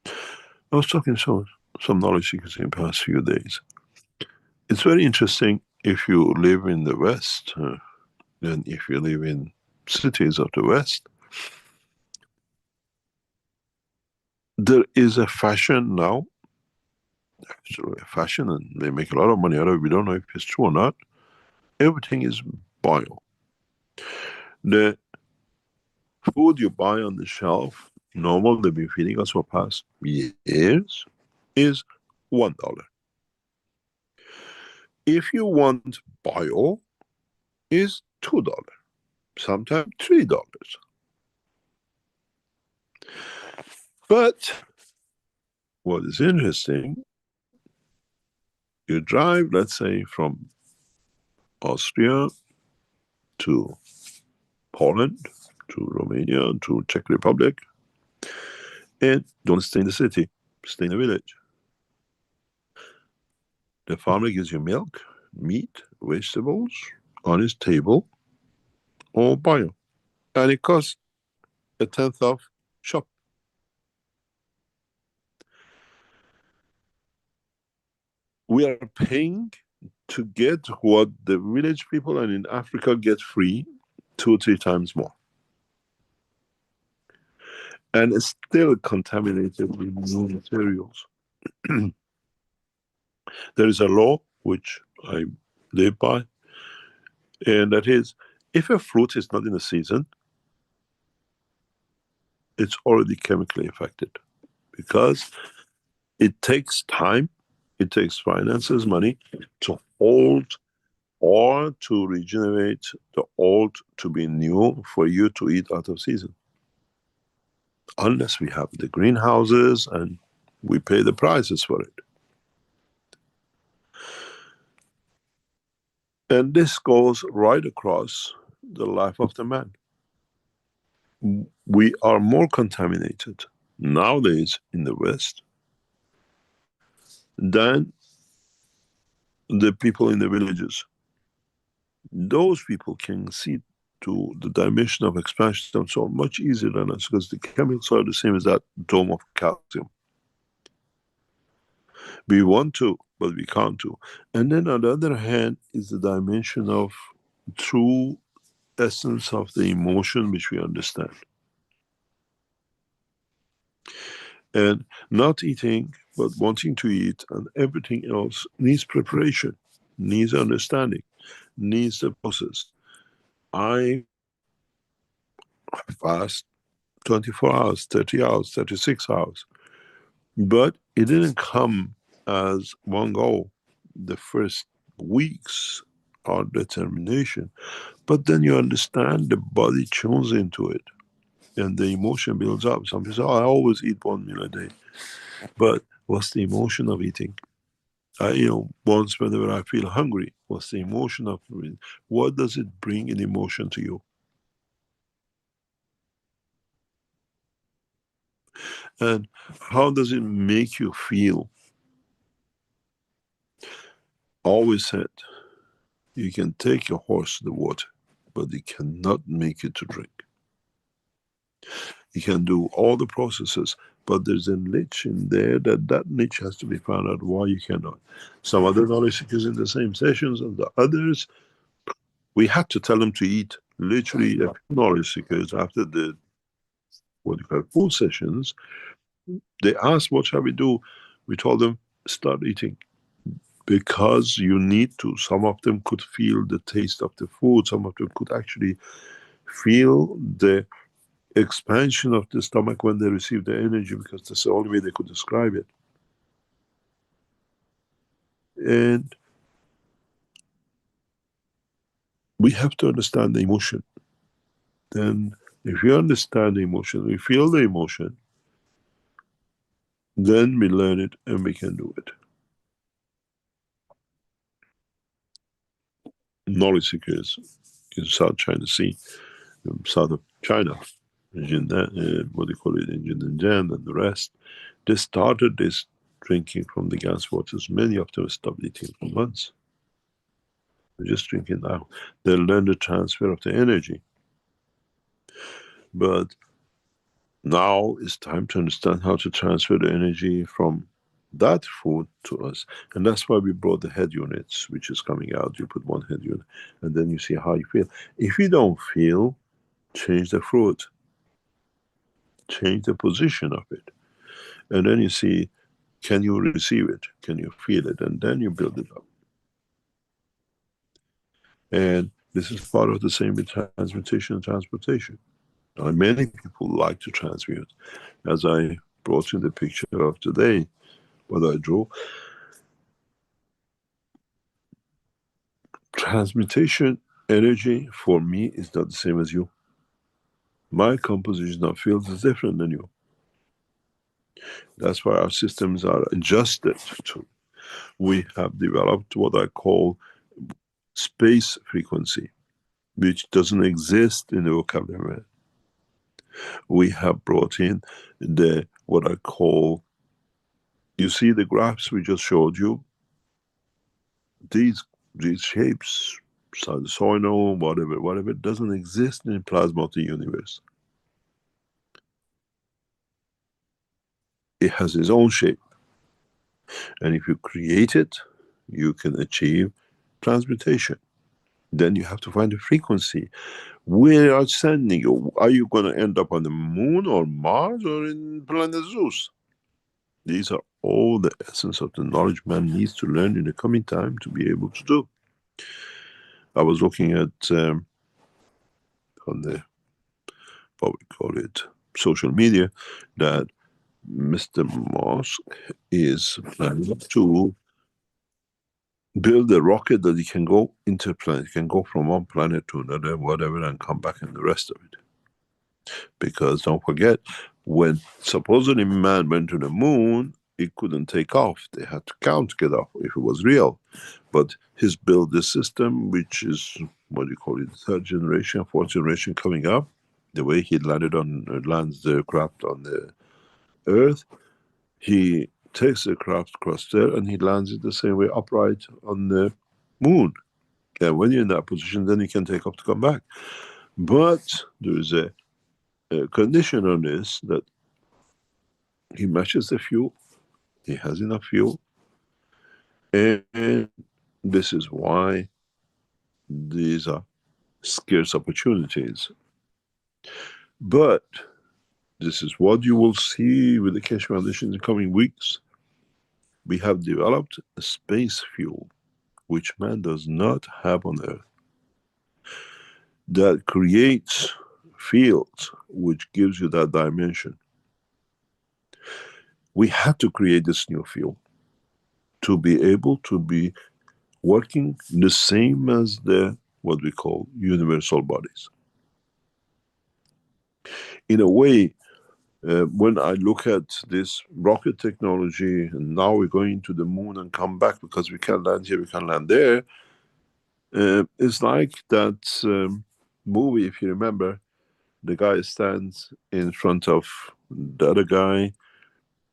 I was talking to some knowledge seekers in the past few days. It's very interesting if you live in the West, and if you live in cities of the West, there is a fashion now, actually a fashion, and they make a lot of money out of it. We don't know if it's true or not. Everything is bio. The food you buy on the shelf, normal, they've been feeding us for past years, is $1. If you want bio, is $2. sometimes $3. But what is interesting, you drive, let's say, from Austria to Poland, to Romania, to Czech Republic, and don't stay in the city, stay in the village. The farmer gives you milk, meat, vegetables on his table, all bio. And it costs a tenth of shop. We are paying to get what the village people and in Africa get free 2 or 3 times more. And it's still contaminated with nano-materials. There is a law which I live by, and that is, if a fruit is not in the season, it's already chemically affected, because it takes time, it takes finances, money to hold or to regenerate the old to be new for you to eat out of season. Unless we have the greenhouses and we pay the prices for it. And this goes right across the life of the man. We are more contaminated nowadays in the West than the people in the villages. Those people can see to the dimension of expansion so much easier than us, because the chemicals are the same as that dome of calcium. We want to, but we can't do. And then on the other hand is the dimension of true essence of the emotion which we understand. And not eating, but wanting to eat, and everything else needs preparation, needs understanding, needs the process. I fast 24 hours, 30 hours, 36 hours. But it didn't come as one goal. The first weeks are determination. But then you understand the body tunes into it. And the emotion builds up. Some people say, oh, I always eat 1 meal a day. But what's the emotion of eating? Once whenever I feel hungry, what's the emotion of it? What does it bring in emotion to you? And how does it make you feel? Always said, you can take your horse to the water, but you cannot make it to drink. You can do all the processes, but there's a niche in there that niche has to be found out why you cannot. Some other knowledge seekers in the same sessions, and the others, we had to tell them to eat. Literally, a few knowledge seekers after the what you call food sessions, they asked, what shall we do? We told them, start eating. Because you need to. Some of them could feel the taste of the food. Some of them could actually feel the expansion of the stomach when they receive the energy, because that's the only way they could describe it. And we have to understand the emotion. Then if we understand the emotion, we feel the emotion, then we learn it and we can do it. Knowledge seekers in South China Sea, south of China, what do you call it, in Xinjiang and the rest, they started this drinking from the gas waters. Many of them stopped eating for months. They're just drinking now. They learn the transfer of the energy. But now it's time to understand how to transfer the energy from that food to us. And that's why we brought the head units, which is coming out. You put one head unit and then you see how you feel. If you don't feel, change the fruit. Change the position of it. And then you see, can you receive it? Can you feel it? And then you build it up. And this is part of the same with transmutation and transportation. Many people like to transmute. As I brought you the picture of today, what I drew. Transmutation energy for me is not the same as you. My composition of fields is different than you. That's why our systems are adjusted to. We have developed what I call space frequency, which doesn't exist in the vocabulary. We have brought in the what I call, you see the graphs we just showed you, these shapes, sinusoidal, whatever, doesn't exist in the plasma of the universe. It has its own shape. And if you create it, you can achieve transmutation. Then you have to find the frequency. Where are sending you? Are you going to end up on the moon or Mars or in planet Zeus? These are all the essence of the knowledge man needs to learn in the coming time to be able to do. I was looking at on the, what we call it, social media, that Mr. Musk is planning to build a rocket that he can go interplanet, can go from one planet to another, whatever, and come back and the rest of it. Because don't forget, when supposedly man went to the moon, it couldn't take off. They had to count to get off if it was real. But he's built this system, which is, what do you call it, third generation, fourth generation coming up. The way he lands the craft on the Earth, he takes the craft across there and he lands it the same way upright on the moon. And when you're in that position, then you can take off to come back. But there is a condition on this, that he matches the fuel, he has enough fuel, and this is why these are scarce opportunities. But this is what you will see with the Keshe Foundation in the coming weeks. We have developed a space fuel which man does not have on Earth, that creates fields which gives you that dimension. We had to create this new field to be able to be working the same as the, what we call, universal bodies. In a way, when I look at this rocket technology, and now we're going to the moon and come back because we can't land here, we can't land there, it's like that movie, if you remember, the guy stands in front of the other guy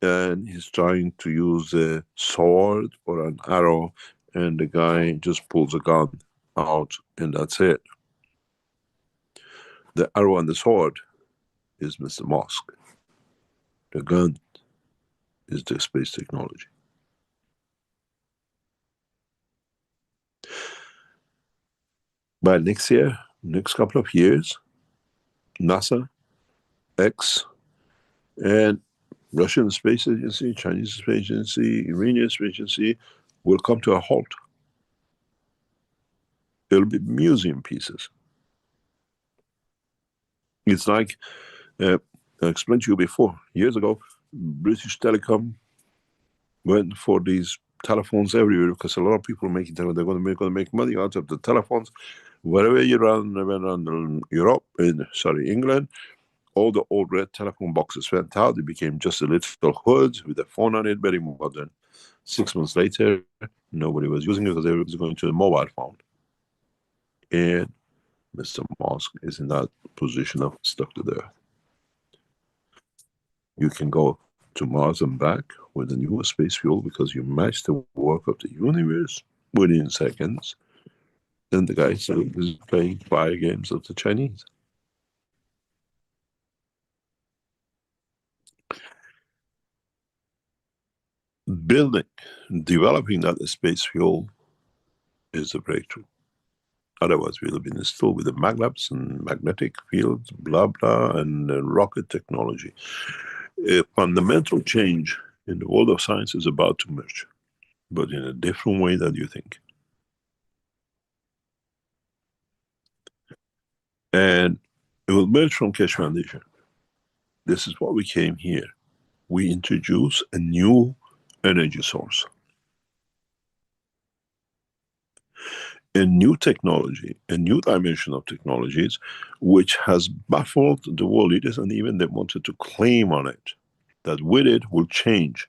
and he's trying to use a sword or an arrow, and the guy just pulls a gun out and that's it. The arrow and the sword is Mr. Musk. The gun is the space technology. By next year, next couple of years, NASA, X, and Russian Space Agency, Chinese Space Agency, Iranian Space Agency will come to a halt. It'll be museum pieces. It's like, I explained to you before, years ago, British Telecom went for these telephones everywhere because a lot of people are making telephones. They're going to make money out of the telephones. Wherever you run around Europe, England, all the old red telephone boxes went out. It became just a little hood with a phone on it, very modern. 6 months later, nobody was using it because everybody was going to a mobile phone. And Mr. Musk is in that position of stuck to the Earth. You can go to Mars and back with a new space fuel because you match the work of the universe within seconds. And the guy is playing fire games of the Chinese. Developing that space fuel is a breakthrough. Otherwise, we'll have been still with the maglabs and magnetic fields, blah, blah, and rocket technology. A fundamental change in the world of science is about to merge, but in a different way than you think. And it will merge from Keshe Foundation. This is what we came here. We introduce a new energy source. a new technology, a new dimension of technologies, which has baffled the world leaders, and even they wanted to claim on it, that with it will change.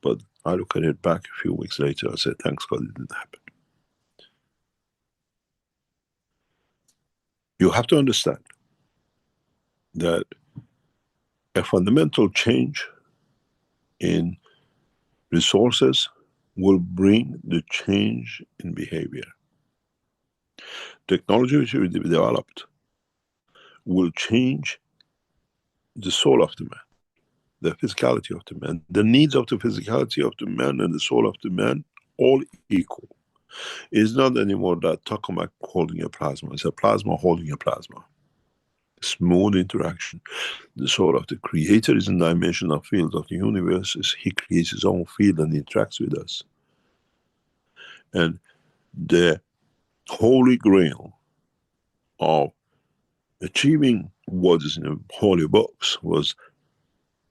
But I look at it back a few weeks later, I said, thanks God it didn't happen. You have to understand that a fundamental change in resources will bring the change in behavior. Technology which will be developed will change the soul of the man, the physicality of the man, the needs of the physicality of the man and the soul of the man, all equal. It's not anymore that tokamak holding a plasma, it's a plasma holding a plasma. Smooth interaction. The soul of the creator is in the dimension of field of the universe. He creates his own field and interacts with us. And the holy grail of achieving what is in the holy books was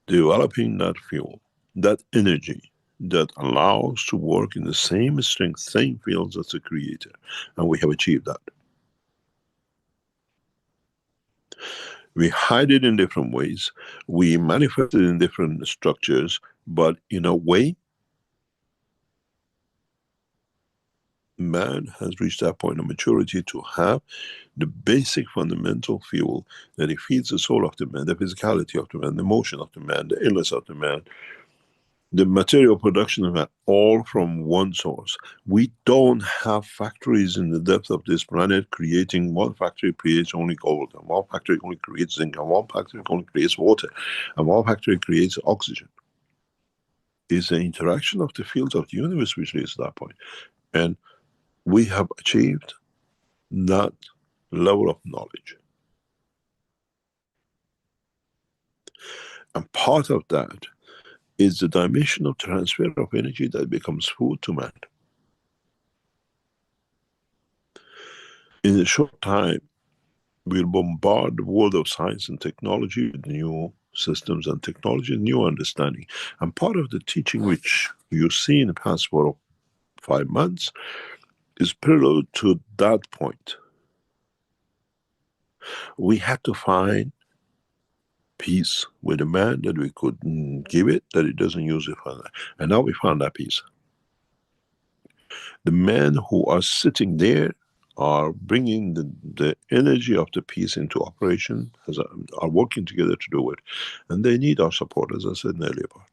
developing that fuel, that energy that allows to work in the same strength, same fields as the creator. And we have achieved that. We hide it in different ways. We manifest it in different structures, but in a way, man has reached that point of maturity to have the basic fundamental fuel that he feeds the soul of the man, the physicality of the man, the motion of the man, the illness of the man, the material production of man, all from one source. We don't have factories in the depth of this planet creating, one factory creates only gold, and one factory only creates zinc, and one factory only creates water, and one factory creates oxygen. It's the interaction of the fields of the universe which leads to that point. And we have achieved that level of knowledge. And part of that is the dimension of transfer of energy that becomes food to man. In a short time, we'll bombard the world of science and technology with new systems and technology, new understanding. And part of the teaching which you see in the past 4 or 5 months is prelude to that point. We had to find peace with a man that we could give it, that it doesn't use it for that. And now we found that peace. The men who are sitting there are bringing the energy of the peace into operation, are working together to do it. And they need our support, as I said in the earlier part.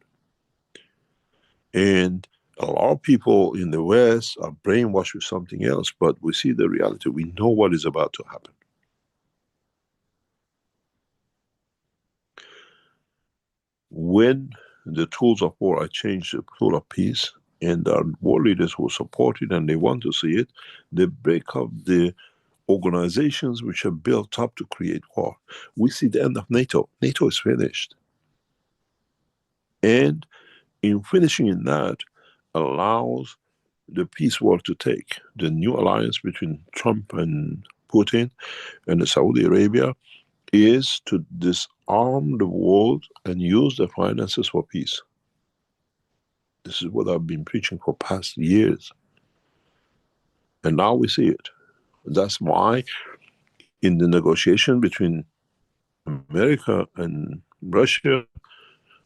And a lot of people in the West are brainwashed with something else, but we see the reality. We know what is about to happen. When the tools of war are changed to the tool of peace, and our war leaders who support it and they want to see it, they break up the organizations which are built up to create war. We see the end of NATO. NATO is finished. And in finishing in that, allows the peace war to take. The new alliance between Trump and Putin and Saudi Arabia is to disarm the world and use the finances for peace. This is what I've been preaching for past years. And now we see it. That's why in the negotiation between America and Russia,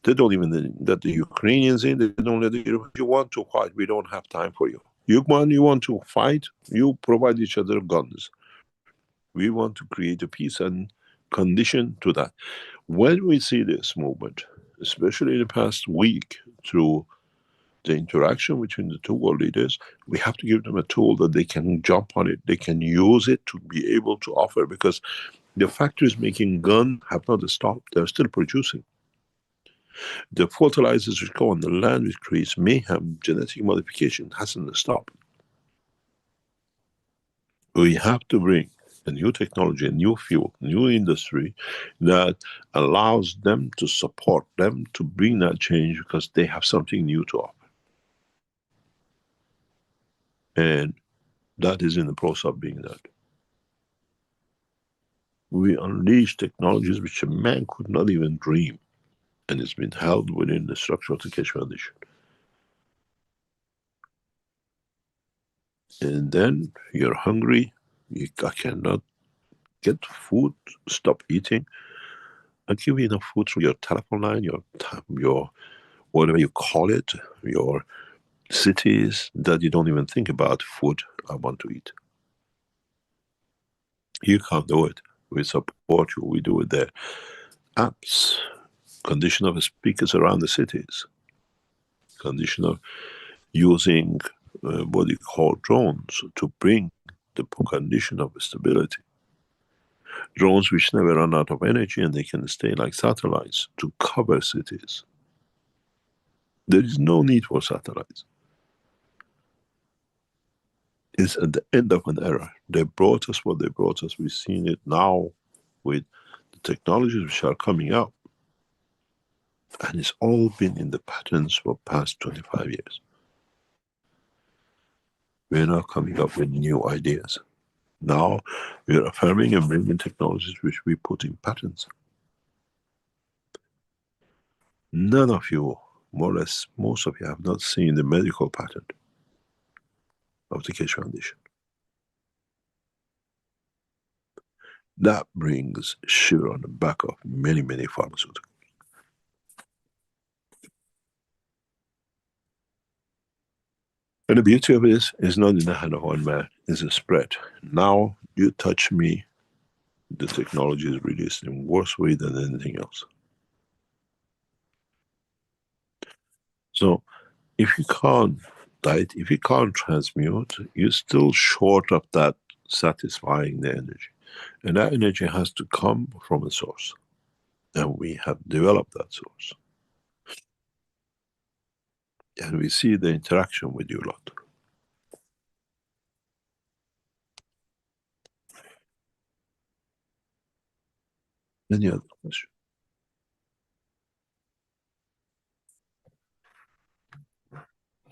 they don't even let the Ukrainians in, they don't let the Europeans. If you want to fight, we don't have time for you. You want to fight, you provide each other guns. We want to create a peace and condition to that. When we see this movement, especially in the past week, through the interaction between the two world leaders, we have to give them a tool that they can jump on it, they can use it to be able to offer, because the factories making guns have not stopped, they're still producing. The fertilizers which go on the land which creates mayhem, genetic modification, hasn't stopped. We have to bring a new technology, a new fuel, new industry that allows them to support them to bring that change, because they have something new to offer. And that is in the process of being done. We unleash technologies which a man could not even dream, and it's been held within the structure of the Keshe Foundation. And then you're hungry, I cannot get food, stop eating. I'll give you enough food through your telephone line, your whatever you call it, your cities, that you don't even think about food I want to eat. You can't do it. We support you, we do it there. Apps, condition of speakers around the cities, condition of using what you call drones to bring the condition of stability. Drones which never run out of energy and they can stay like satellites to cover cities. There is no need for satellites. It's at the end of an era. They brought us what they brought us. We've seen it now with the technologies which are coming out. And it's all been in the patterns for past 25 years. We're not coming up with new ideas. Now we are affirming and bringing technologies which we put in patterns. None of you, more or less, most of you have not seen the medical pattern of the Keshe Foundation. That brings shiver on the back of many, many pharmaceuticals. And the beauty of this is not in the hand of one man, it's a spread. Now you touch me, the technology is released in worse way than anything else. So if you can't diet, if you can't transmute, you're still short of that satisfying the energy. And that energy has to come from a source. And we have developed that source. And we see the interaction with you lot. Any other question?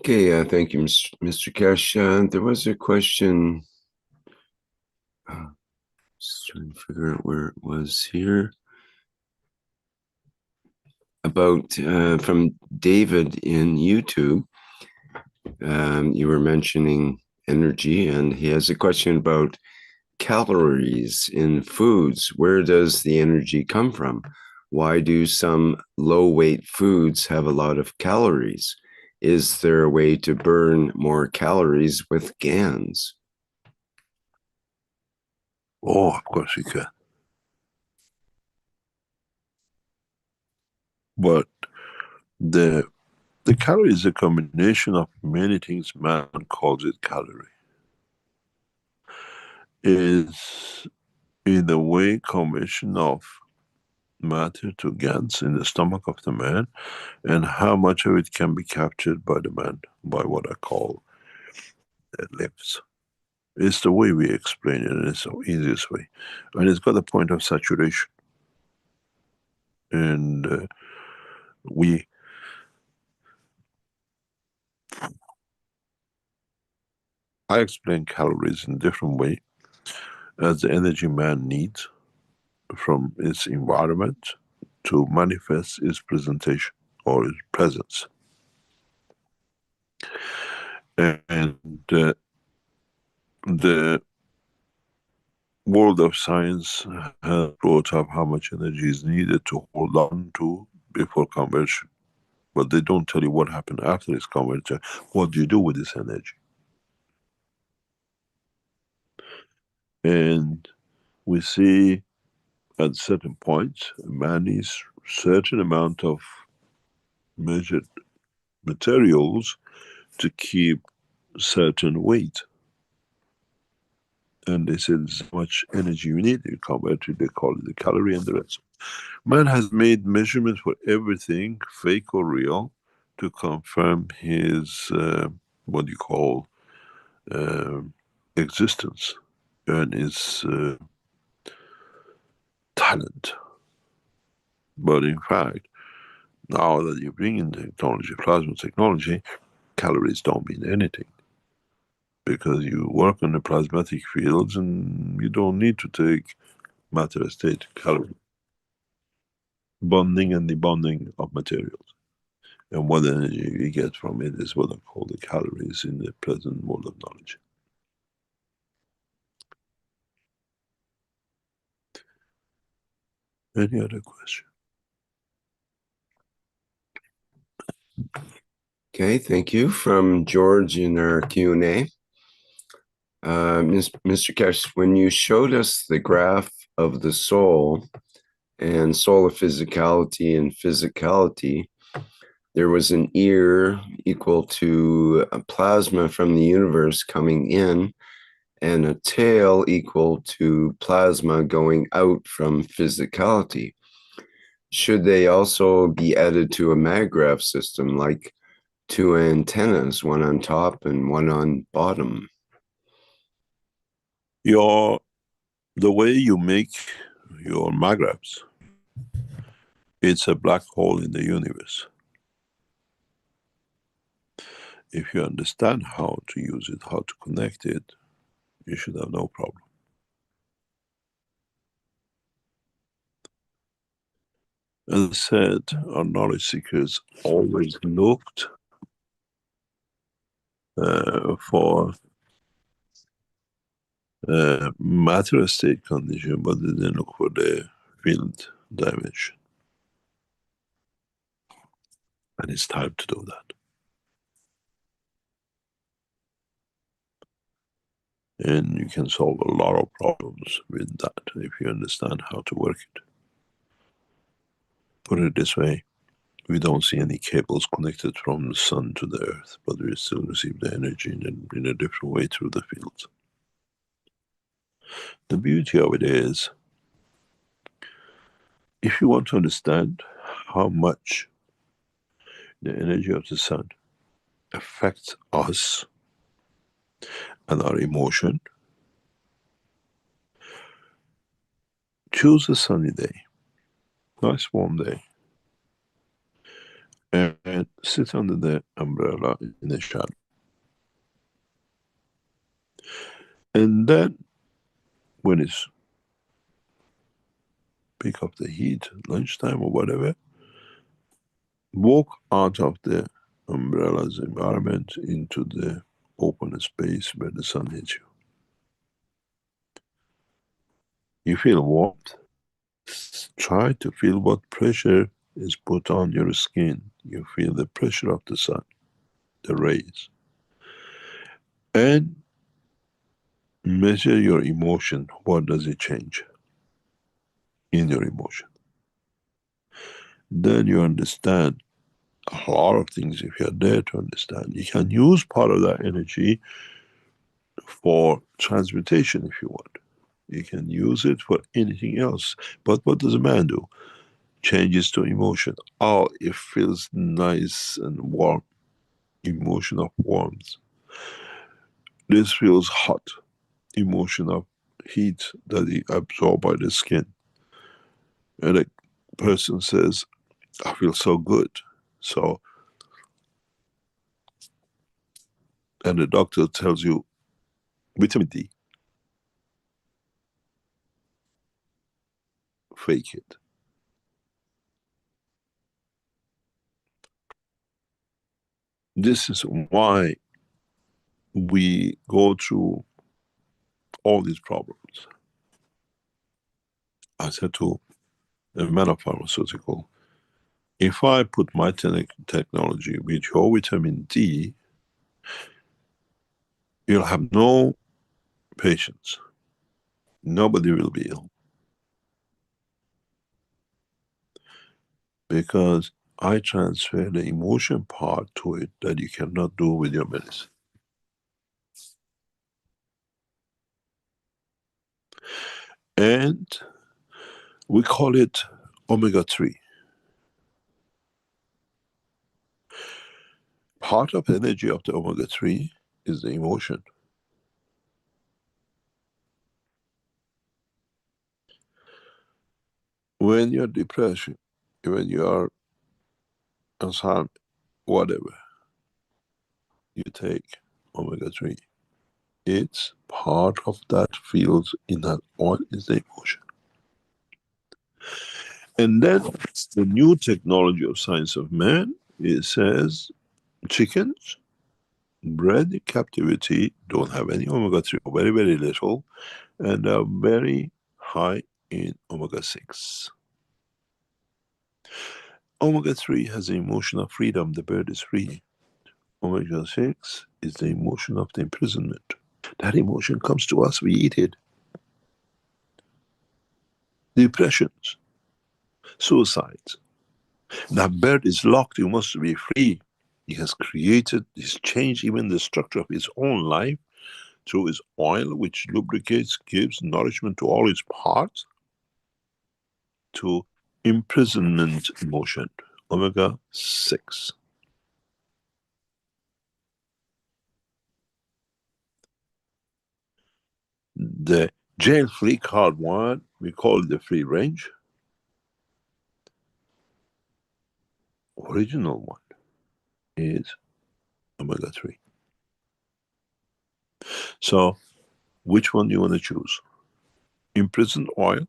Okay, thank you, Mr. Keshe. There was a question, just trying to figure out where it was here, about from David in YouTube. You were mentioning energy, and he has a question about calories in foods. Where does the energy come from? Why do some low-weight foods have a lot of calories? Is there a way to burn more calories with GANs? Oh, of course we can. But the calorie is a combination of many things. Man calls it calorie. Is in a way combination of matter to GANs in the stomach of the man, and how much of it can be captured by the man, by what I call the limbs. It's the way we explain it, and it's the easiest way. And it's got a point of saturation. And I explain calories in a different way, as the energy man needs from its environment to manifest its presentation or its presence. And the world of science has brought up how much energy is needed to hold on to before conversion. But they don't tell you what happened after it's converted. What do you do with this energy? And we see at certain points, man needs certain amount of measured materials to keep certain weight. And they said this is how much energy you need. You convert it, they call it the calorie and the rest. Man has made measurements for everything, fake or real, to confirm his, what you call, existence and his talent. But in fact, now that you bring in technology, plasma technology, calories don't mean anything. Because you work on the plasmatic fields and you don't need to take matter state calorie. Bonding and debonding of materials. And what energy you get from it is what I call the calories in the present world of knowledge. Any other question? Okay, thank you. From George in our Q&A. Mr. Keshe, when you showed us the graph of the soul and soul of physicality and physicality, there was an ear equal to a plasma from the universe coming in and a tail equal to plasma going out from physicality. Should they also be added to a maggraph system, like two antennas, one on top and one on bottom? The way you make your maggraphs, it's a black hole in the universe. If you understand how to use it, how to connect it, you should have no problem. As I said, our knowledge seekers always looked for matter state condition, but they didn't look for the field dimension. And it's time to do that. And you can solve a lot of problems with that if you understand how to work it. Put it this way, we don't see any cables connected from the sun to the earth, but we still receive the energy in a different way through the fields. The beauty of it is, if you want to understand how much the energy of the sun affects us and our emotion, choose a sunny day, nice warm day, and sit under the umbrella in the shadow. And then, when it's pick up the heat, lunchtime or whatever, walk out of the umbrella's environment into the open space where the sun hits you. You feel warmth. Try to feel what pressure is put on your skin. You feel the pressure of the sun, the rays. And measure your emotion. What does it change in your emotion? Then you understand a lot of things if you're there to understand. You can use part of that energy for transmutation if you want. You can use it for anything else. But what does a man do? Changes to emotion. Oh, it feels nice and warm. Emotion of warmth. This feels hot. Emotion of heat that is absorbed by the skin. And a person says, I feel so good. So, and the doctor tells you, vitamin D. Fake it. This is why we go through all these problems. I said to a man of pharmaceutical, if I put my technology with your vitamin D, you'll have no patients. Nobody will be ill. Because I transfer the emotion part to it that you cannot do with your medicine. And we call it omega-3. Part of the energy of the omega-3 is the emotion. When you're depressed, when you are Alzheimer's, whatever, you take omega-3. It's part of that field in that what is the emotion. And then the new technology of science of man, it says chickens bred in captivity don't have any omega-3, very, very little, and are very high in omega-6. Omega-3 has the emotion of freedom. The bird is free. Omega-6 is the emotion of the imprisonment. That emotion comes to us, we eat it. Depressions, suicides. That bird is locked, he wants to be free. He has created, he's changed even the structure of his own life through his oil, which lubricates, gives nourishment to all his parts, to imprisonment emotion, omega-6. The jail-free card one, we call it the free range. Original one is omega-3. So, which one do you want to choose? Imprisoned oil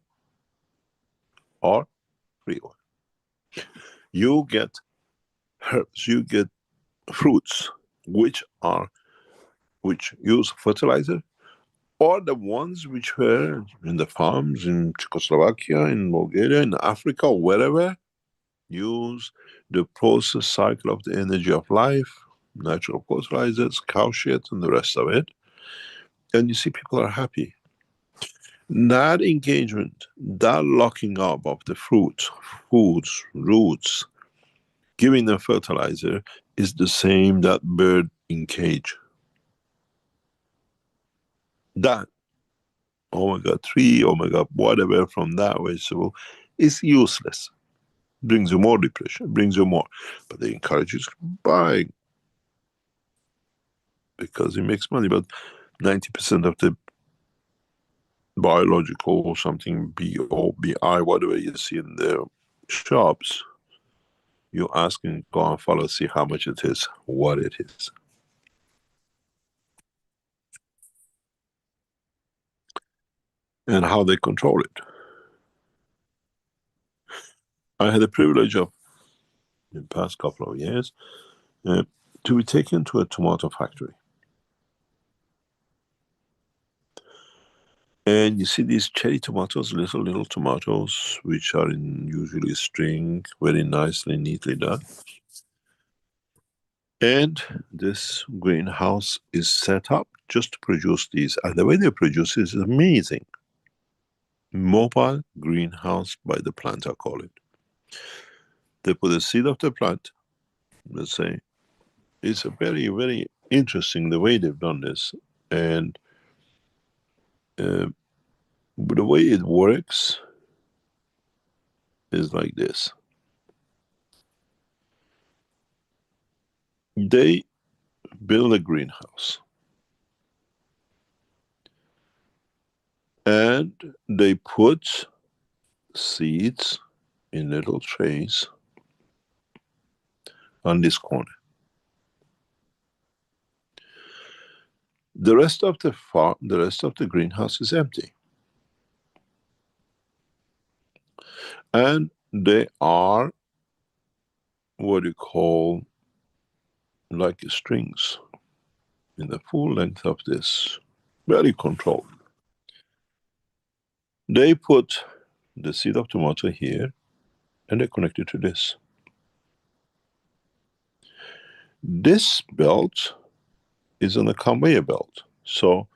or free oil? You get herbs, you get fruits, which use fertilizer, or the ones which were in the farms in Czechoslovakia, in Bulgaria, in Africa, or wherever, use the process cycle of the energy of life, natural fertilizers, cow shit, and the rest of it. And you see people are happy. That engagement, that locking up of the fruits, foods, roots, giving them fertilizer is the same that bird in cage. That omega-3, omega whatever from that vegetable is useless. Brings you more depression, brings you more. But they encourage you to buy because it makes money. But 90% of the biological or something, BO, BI, whatever you see in the shops, you ask and go and follow, see how much it is, what it is. And how they control it. I had the privilege of, in the past couple of years, to be taken to a tomato factory. And you see these cherry tomatoes, little tomatoes, which are in usually string, very nicely, neatly done. And this greenhouse is set up just to produce these. And the way they produce is amazing. Mobile greenhouse by the plant, I call it. They put the seed of the plant, let's say. It's a very, very interesting the way they've done this. And the way it works is like this. They build a greenhouse. And they put seeds in little trays on this corner. The rest of the farm, the rest of the greenhouse is empty. And they are what you call like strings in the full length of this, very controlled. They put the seed of tomato here and they connect it to this. This belt is on a conveyor belt. So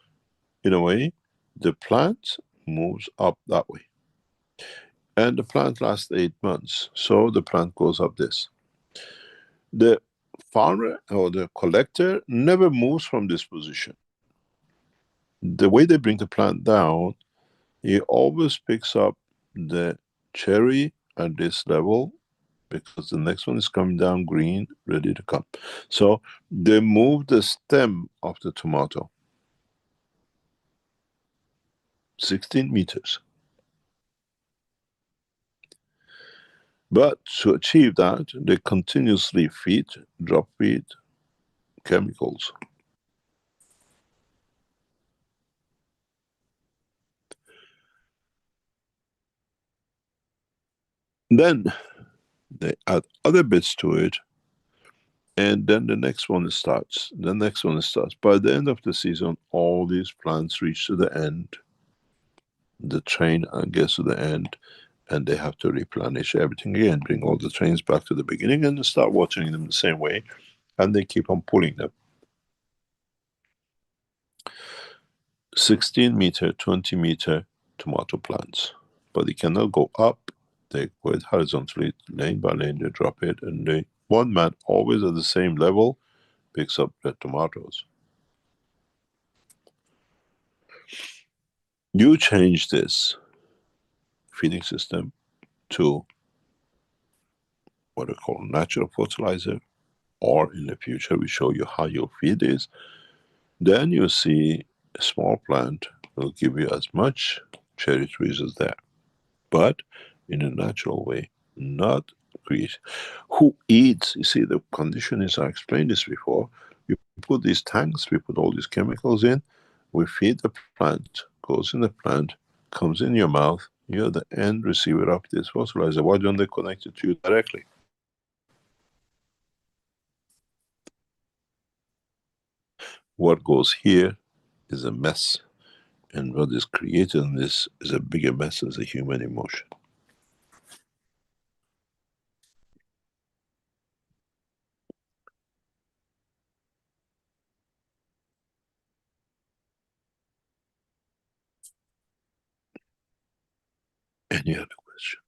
in a way, the plant moves up that way. And the plant lasts 8 months. So the plant goes up this. The farmer or the collector never moves from this position. The way they bring the plant down, he always picks up the cherry at this level because the next one is coming down green, ready to come. So they move the stem of the tomato 16 meters. But to achieve that, they continuously feed, drop feed, chemicals. Then they add other bits to it, and then the next one starts. The next one starts. By the end of the season, all these plants reach to the end. The train gets to the end, and they have to replenish everything again, bring all the trains back to the beginning and start watering them the same way, and they keep on pulling them. 16-meter, 20-meter tomato plants, but they cannot go up. They go it horizontally, lane by lane, they drop it, and one man always at the same level picks up the tomatoes. You change this feeding system to what I call natural fertilizer, or in the future we show you how you feed this, then you see a small plant will give you as much cherry trees as that, but in a natural way, not create. Who eats? You see, the condition is, I explained this before, we put these tanks, we put all these chemicals in, we feed the plant, goes in the plant, comes in your mouth, you're the end receiver of this fertilizer. Why don't they connect it to you directly? What goes here is a mess, and what is created in this is a bigger mess as a human emotion. Any other question?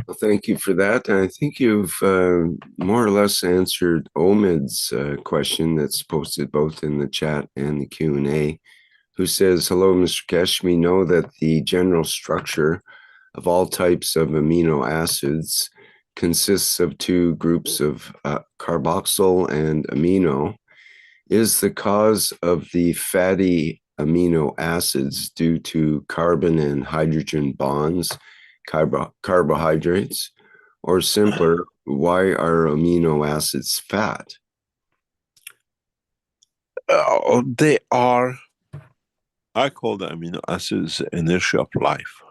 Well, thank you for that. I think you've more or less answered Omid's question that's posted both in the chat and the Q&A, who says, hello, Mr. Keshe. We know that the general structure of all types of amino acids consists of two groups of carboxyl and amino. Is the cause of the fatty amino acids due to carbon and hydrogen bonds, carbohydrates, or simpler, why are amino acids fat? They are, I call the amino acids inertia of life.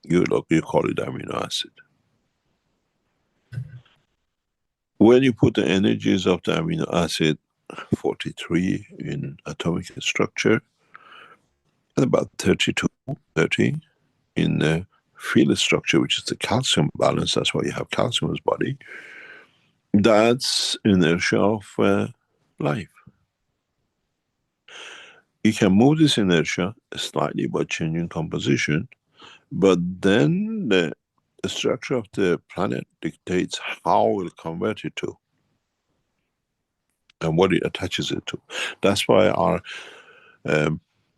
You call it amino acid. When you put the energies of the amino acid 43 in atomic structure, and about 32, 30 in the field structure, which is the calcium balance, that's why you have calcium in the body, that's inertia of life. You can move this inertia slightly by changing composition, but then the structure of the planet dictates how we'll convert it to and what it attaches it to. That's why our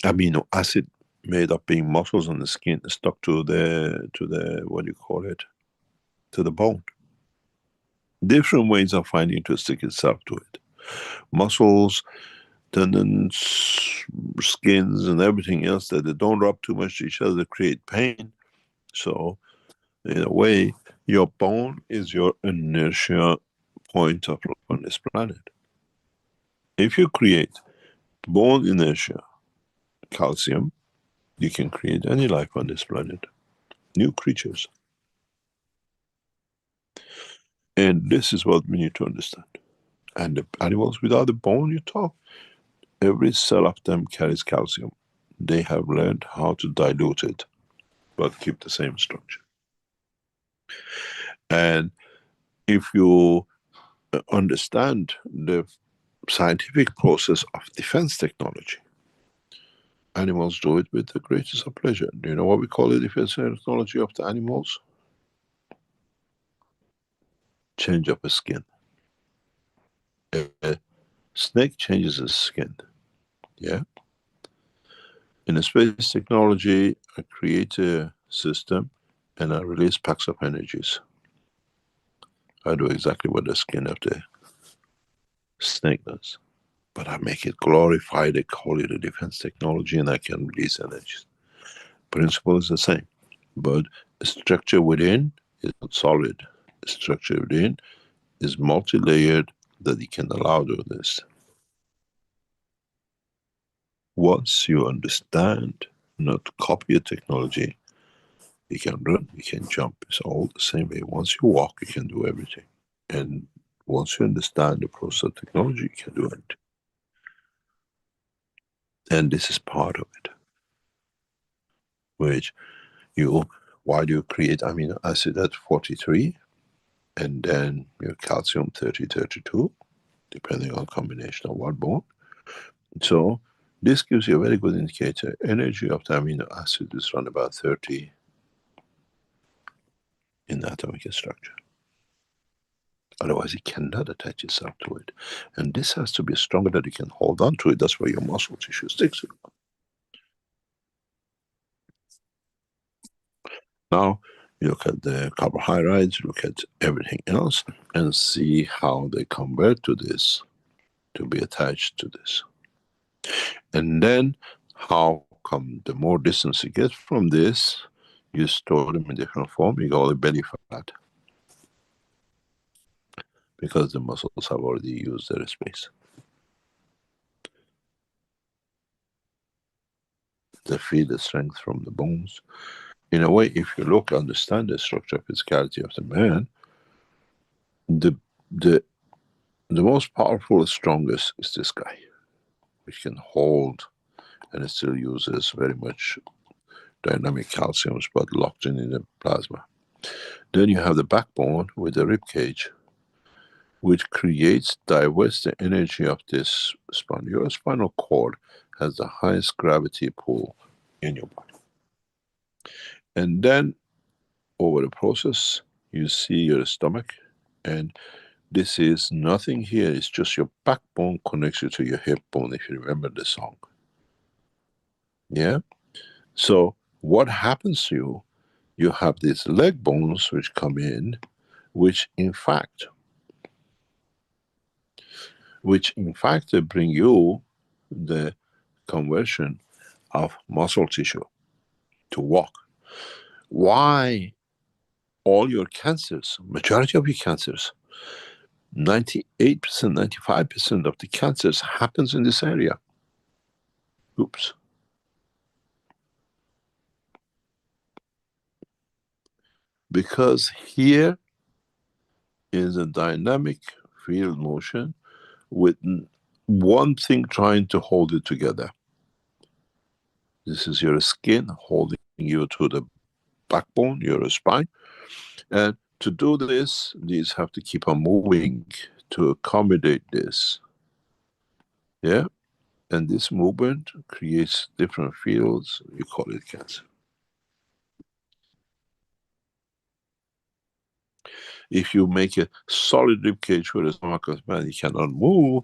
amino acid made up being muscles on the skin stuck to the what do you call it, to the bone. Different ways of finding to stick itself to it. Muscles, tendons, skins, and everything else that they don't rub too much to each other, create pain. So, in a way, your bone is your inertia point of on this planet. If you create bone inertia, calcium, you can create any life on this planet, new creatures. And this is what we need to understand. And the animals without the bone you talk, every cell of them carries calcium. They have learned how to dilute it, but keep the same structure. And if you understand the scientific process of defense technology, animals do it with the greatest of pleasure. Do you know what we call the defense technology of the animals? Change of a skin. A snake changes its skin. Yeah. In the space technology, I create a system and I release packs of energies. I do exactly what the skin of the snake does. But I make it glorified, they call it a defense technology, and I can release energies. Principle is the same. But the structure within is not solid. The structure within is multi-layered that you can allow to this. Once you understand, not copy a technology, you can run, you can jump. It's all the same way. Once you walk, you can do everything. And once you understand the process of technology, you can do it. And this is part of it. which why do you create amino acid at 43 and then your calcium 32, depending on combination of what bond? So this gives you a very good indicator. Energy of the amino acid is around about 30 in the atomic structure. Otherwise, it cannot attach itself to it. And this has to be stronger that you can hold on to it. That's why your muscle tissue sticks to it. Now, you look at the carbohydrates, look at everything else, and see how they convert to this, to be attached to this. And then, how come the more distance you get from this, you store them in different form, you call it belly fat. Because the muscles have already used their space. They feel the strength from the bones. In a way, if you look, understand the structure, physicality of the man, the most powerful, strongest is this guy, which can hold, and it still uses very much dynamic calciums, but locked in the plasma. Then you have the backbone with the rib cage, which diverts the energy of this spine. Your spinal cord has the highest gravity pull in your body. And then over the process, you see your stomach, and this is nothing here, it's just your backbone connects you to your hip bone, if you remember the song. Yeah? So what happens to you? You have these leg bones which come in, which in fact they bring you the conversion of muscle tissue to walk. Why all your cancers, majority of your cancers, 98%, 95% of the cancers happens in this area? Oops. Because here is a dynamic field motion with one thing trying to hold it together. This is your skin holding you to the backbone, your spine. And to do this, these have to keep on moving to accommodate this. Yeah? And this movement creates different fields. You call it cancer. If you make a solid rib cage where the stomach of man, you cannot move,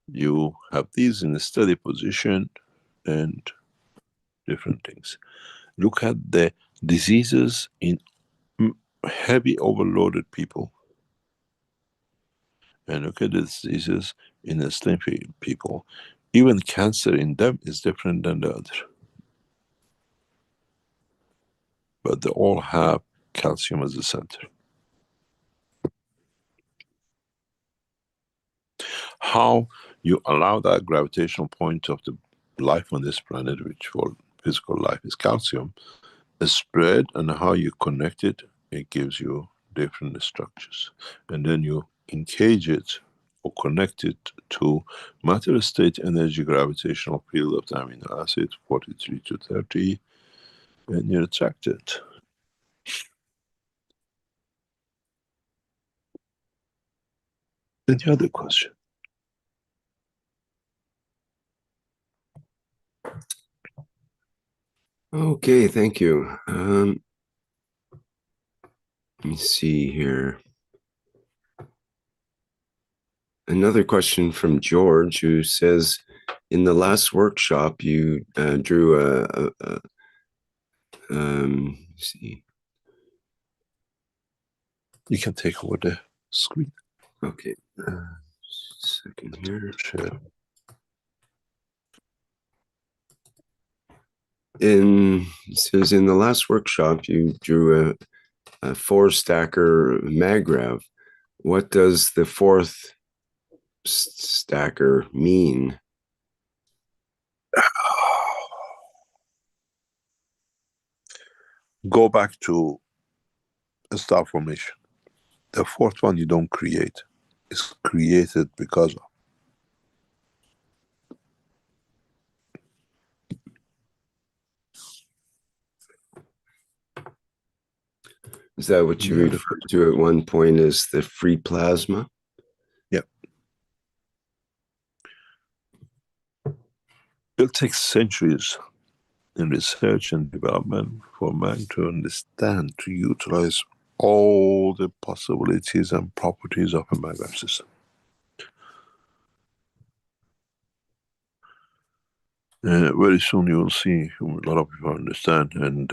you have these in a steady position and different things. Look at the diseases in heavy overloaded people. And look at the diseases in the slim people. Even cancer in them is different than the other. But they all have calcium as the center. How you allow that gravitational point of the life on this planet, which for physical life is calcium, is spread, and how you connect it, it gives you different structures. And then you encage it or connect it to matter state energy gravitational field of the amino acid, 43 to 30, and you attract it. Any other question? Okay, thank you. Let me see here. Another question from George, who says, in the last workshop, you drew let's see. You can take over the screen. Okay, just a second here. Share. It says in the last workshop, you drew a 4-stacker maggrav. What does the 4th stacker mean? Go back to a star formation. The 4th one you don't create. It's created because of. Is that what you referred to at one point as the free plasma? Yeah. It'll take centuries in research and development for man to understand, to utilize all the possibilities and properties of a magnetic system. Very soon you will see a lot of people understand, and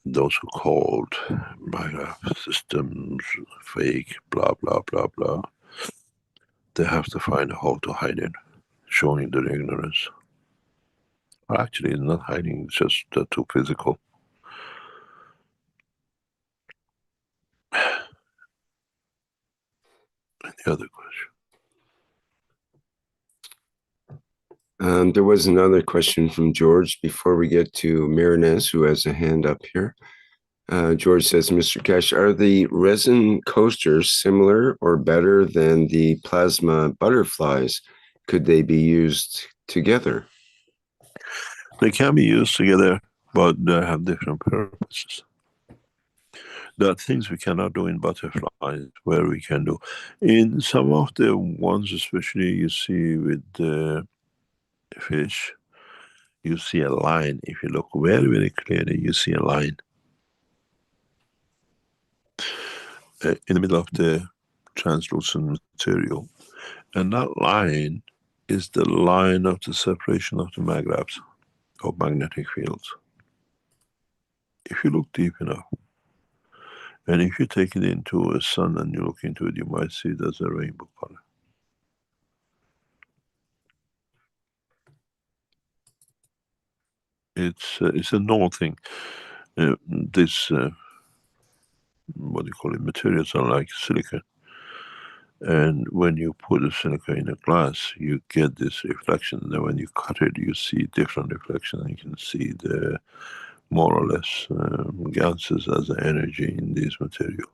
those who called magnetic systems fake, blah, blah, blah, blah, they have to find a hole to hide in, showing their ignorance. Well, actually, it's not hiding, it's just too physical. Any other question? There was another question from George before we get to Miranez, who has a hand up here. George says, Mr. Keshe, are the resin coasters similar or better than the plasma butterflies? Could they be used together? They can be used together, but they have different purposes. There are things we cannot do in butterflies where we can do. In some of the ones, especially you see with the fish, you see a line. If you look very, very clearly, you see a line in the middle of the translucent material. And that line is the line of the separation of the magraphs, of magnetic fields. If you look deep enough, and if you take it into a sun and you look into it, you might see it as a rainbow color. It's a normal thing. This, what do you call it, materials are like silicon. And when you put a silica in a glass, you get this reflection. And then when you cut it, you see different reflection. And you can see the more or less gases as energy in this material.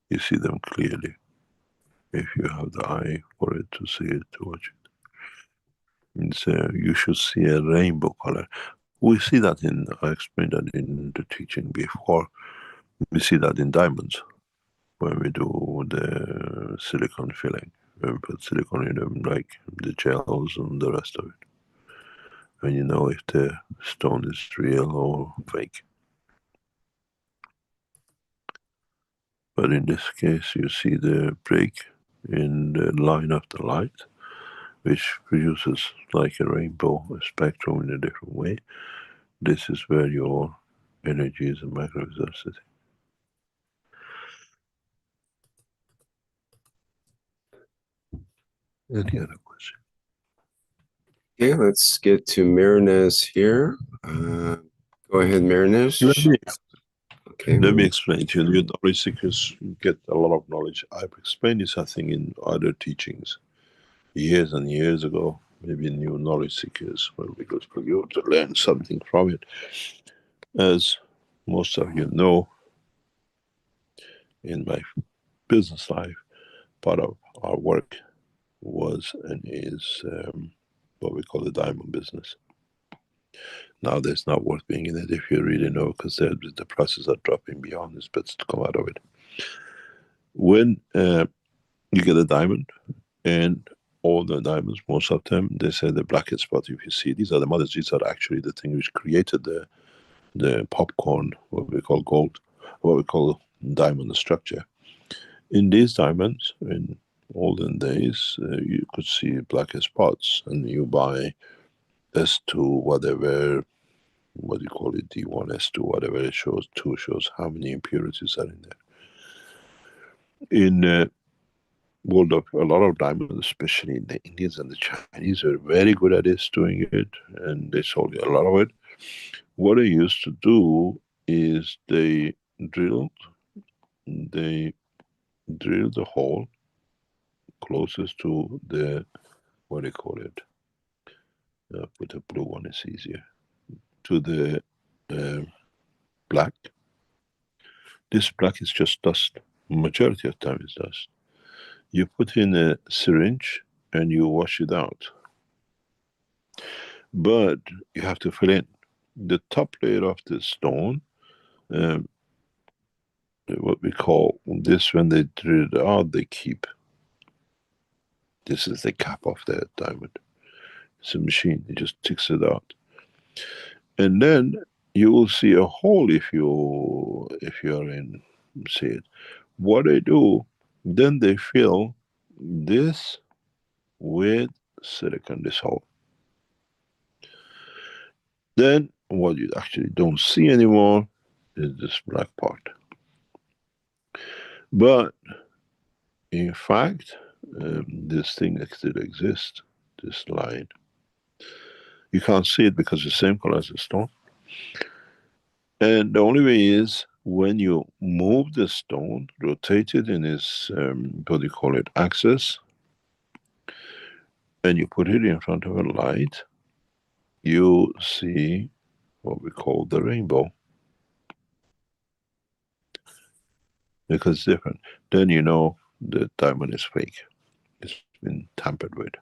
You see them clearly if you have the eye for it to see it, to watch it. You should see a rainbow color. We see that I explained that in the teaching before. We see that in diamonds when we do the silicon filling. When we put silicon in them, like the gels and the rest of it. And you know if the stone is real or fake. But in this case, you see the break in the line of the light, which produces like a rainbow, a spectrum in a different way. This is where your energies and microwaves are sitting. Any other question? Okay, let's get to Miranez here. Go ahead, Miranez. Let me explain to you. You knowledge seekers get a lot of knowledge. I've explained this, I think, in other teachings years and years ago. Maybe new knowledge seekers will be good for you to learn something from it. As most of you know, in my business life, part of our work was and is what we call the diamond business. Now there's not worth being in it if you really know, because the prices are dropping beyond this, but to come out of it. When you get a diamond, and all the diamonds, most of them, they say the blackest spot, if you see, these are the mothers, these are actually the thing which created the popcorn, what we call gold, what we call diamond structure. In these diamonds, in olden days, you could see blackest spots, and you buy S2, whatever, what do you call it, D1, S2, whatever it shows, 2 shows how many impurities are in there. In world of a lot of diamonds, especially the Indians and the Chinese, are very good at this, doing it, and they sold a lot of it. What they used to do is they drilled the hole closest to the, what do you call it, with the blue one is easier, to the black. This black is just dust. Majority of time is dust. You put in a syringe and you wash it out. But you have to fill in. The top layer of the stone what we call this, when they drill it out, they keep. This is the cap of the diamond. It's a machine, it just takes it out. And then you will see a hole if you're in CET. What they do, then they fill this with silicon, this hole. Then what you actually don't see anymore is this black part. But in fact, this thing still exists, this line. You can't see it because it's the same color as the stone. And the only way is when you move the stone, rotate it in its, what do you call it, axis, and you put it in front of a light, you see what we call the rainbow. Because it's different. Then you know the diamond is fake. It's been tampered with.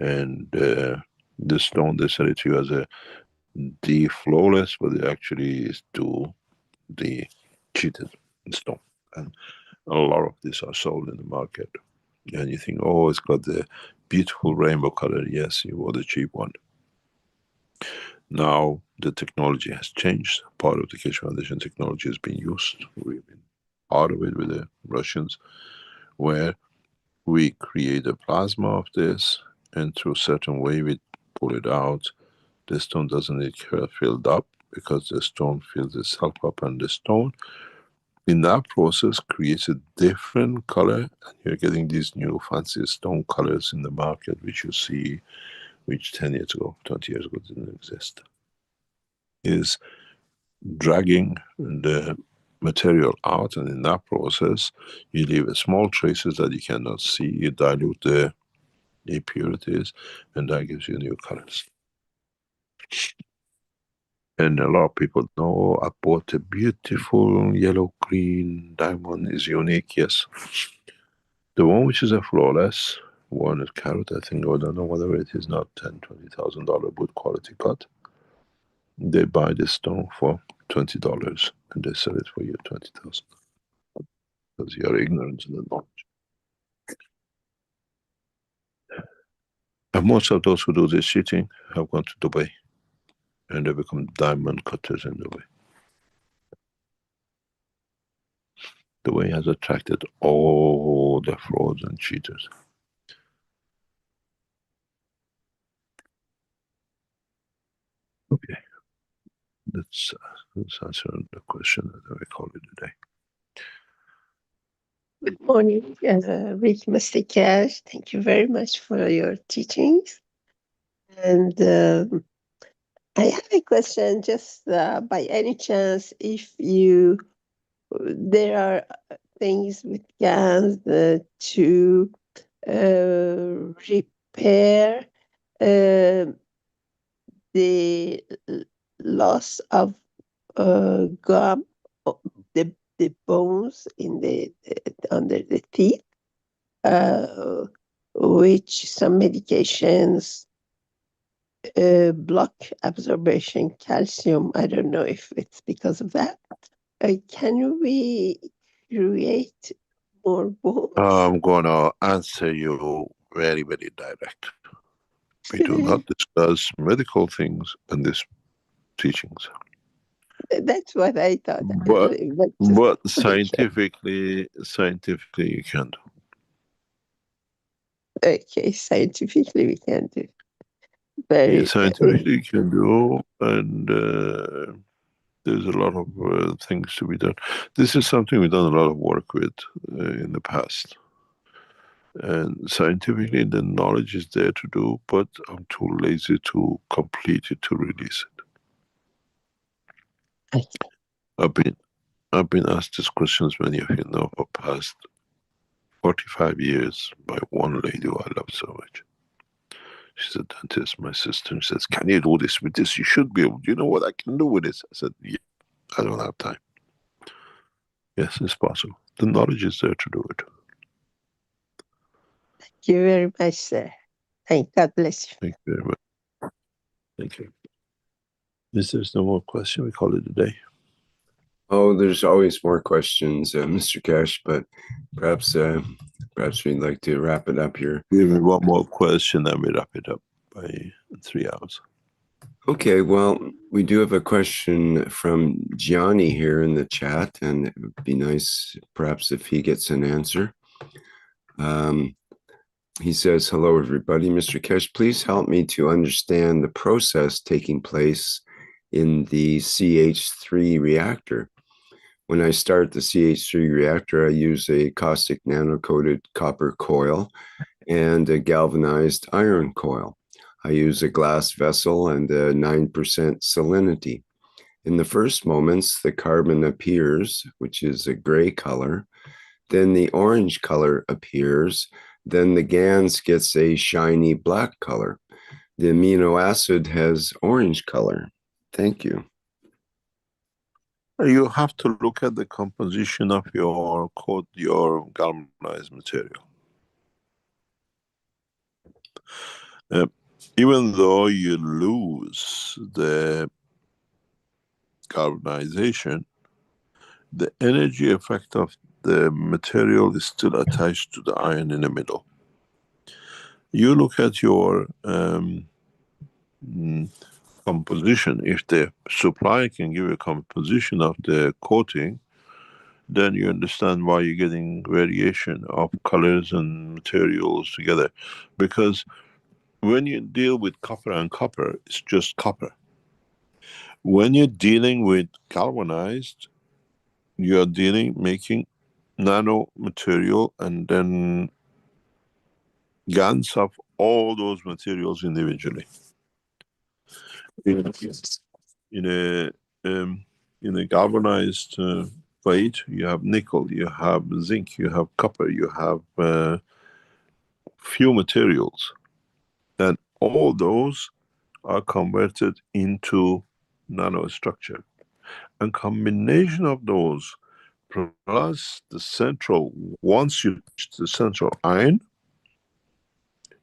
And the stone, they sell it to you as a D flawless, but it actually is the cheated stone. And a lot of these are sold in the market. And you think, oh, it's got the beautiful rainbow color. Yes, you bought a cheap one. Now the technology has changed. Part of the Keshe Foundation technology has been used. We've been part of it with the Russians, where we create a plasma of this, and through a certain way we pull it out. The stone doesn't get filled up because the stone fills itself up, and the stone in that process creates a different color, and you're getting these new fancy stone colors in the market, which you see, which 10 years ago, 20 years ago didn't exist. Is dragging the material out, and in that process you leave a small traces that you cannot see. You dilute the impurities, and that gives you new colors. And a lot of people know, I bought a beautiful yellow green diamond, is unique. Yes, the one which is a flawless one, is carat, I think, I don't know, whatever it is, not $10,000-$20,000 good quality cut. They buy the stone for $20 and they sell it for you $20,000 because you are ignorant in the knowledge. And most of those who do this cheating have gone to Dubai and they become diamond cutters in Dubai. Dubai has attracted all the frauds and cheaters. Okay, let's answer the question that we call it today. Good morning, Rick, Mr. Keshe. Thank you very much for your teachings. And I have a question, just by any chance, if there are things with gas to repair the loss of gum, the bones in the under the teeth, which some medications block absorption calcium. I don't know if it's because of that. Can we create more bones? I'm gonna answer you very, very direct. We do not discuss medical things in these teachings. That's what I thought. But scientifically you can do. Okay, scientifically we can do. Very scientifically you can do, and there's a lot of things to be done. This is something we've done a lot of work with in the past. And scientifically the knowledge is there to do, but I'm too lazy to complete it, to release it. Okay. I've been asked these questions, many of you know, for past 45 years by one lady who I love so much. She's a dentist, my sister, and says, can you do this with this? You should be able. Do you know what I can do with this? I said, yeah, I don't have time. Yes, it's possible. The knowledge is there to do it. Thank you very much, sir. Thank God bless you. Thank you very much. Thank you. If there's no more question, we call it a day. Oh, there's always more questions, Mr. Keshe, but perhaps we'd like to wrap it up here. Give me one more question, and we wrap it up by 3 hours. Okay, well, we do have a question from Gianni here in the chat, and it would be nice perhaps if he gets an answer. He says, hello, everybody. Mr. Keshe, please help me to understand the process taking place in the CH3 reactor. When I start the CH3 reactor, I use a caustic nano-coated copper coil and a galvanized iron coil. I use a glass vessel and a 9% salinity. In the first moments, the carbon appears, which is a gray color. Then the orange color appears. Then the GANS gets a shiny black color. The amino acid has orange color. Thank you. You have to look at the composition of your galvanized material. Even though you lose the galvanization, the energy effect of the material is still attached to the iron in the middle. You look at your composition. If the supply can give you a composition of the coating, then you understand why you're getting variation of colors and materials together. Because when you deal with copper and copper, it's just copper. When you're dealing with galvanized, you're making nano material and then GANs of all those materials individually. In a galvanized plate, you have nickel, you have zinc, you have copper, you have few materials, and all those are converted into nanostructure. And combination of those plus the central, once you reach the central iron,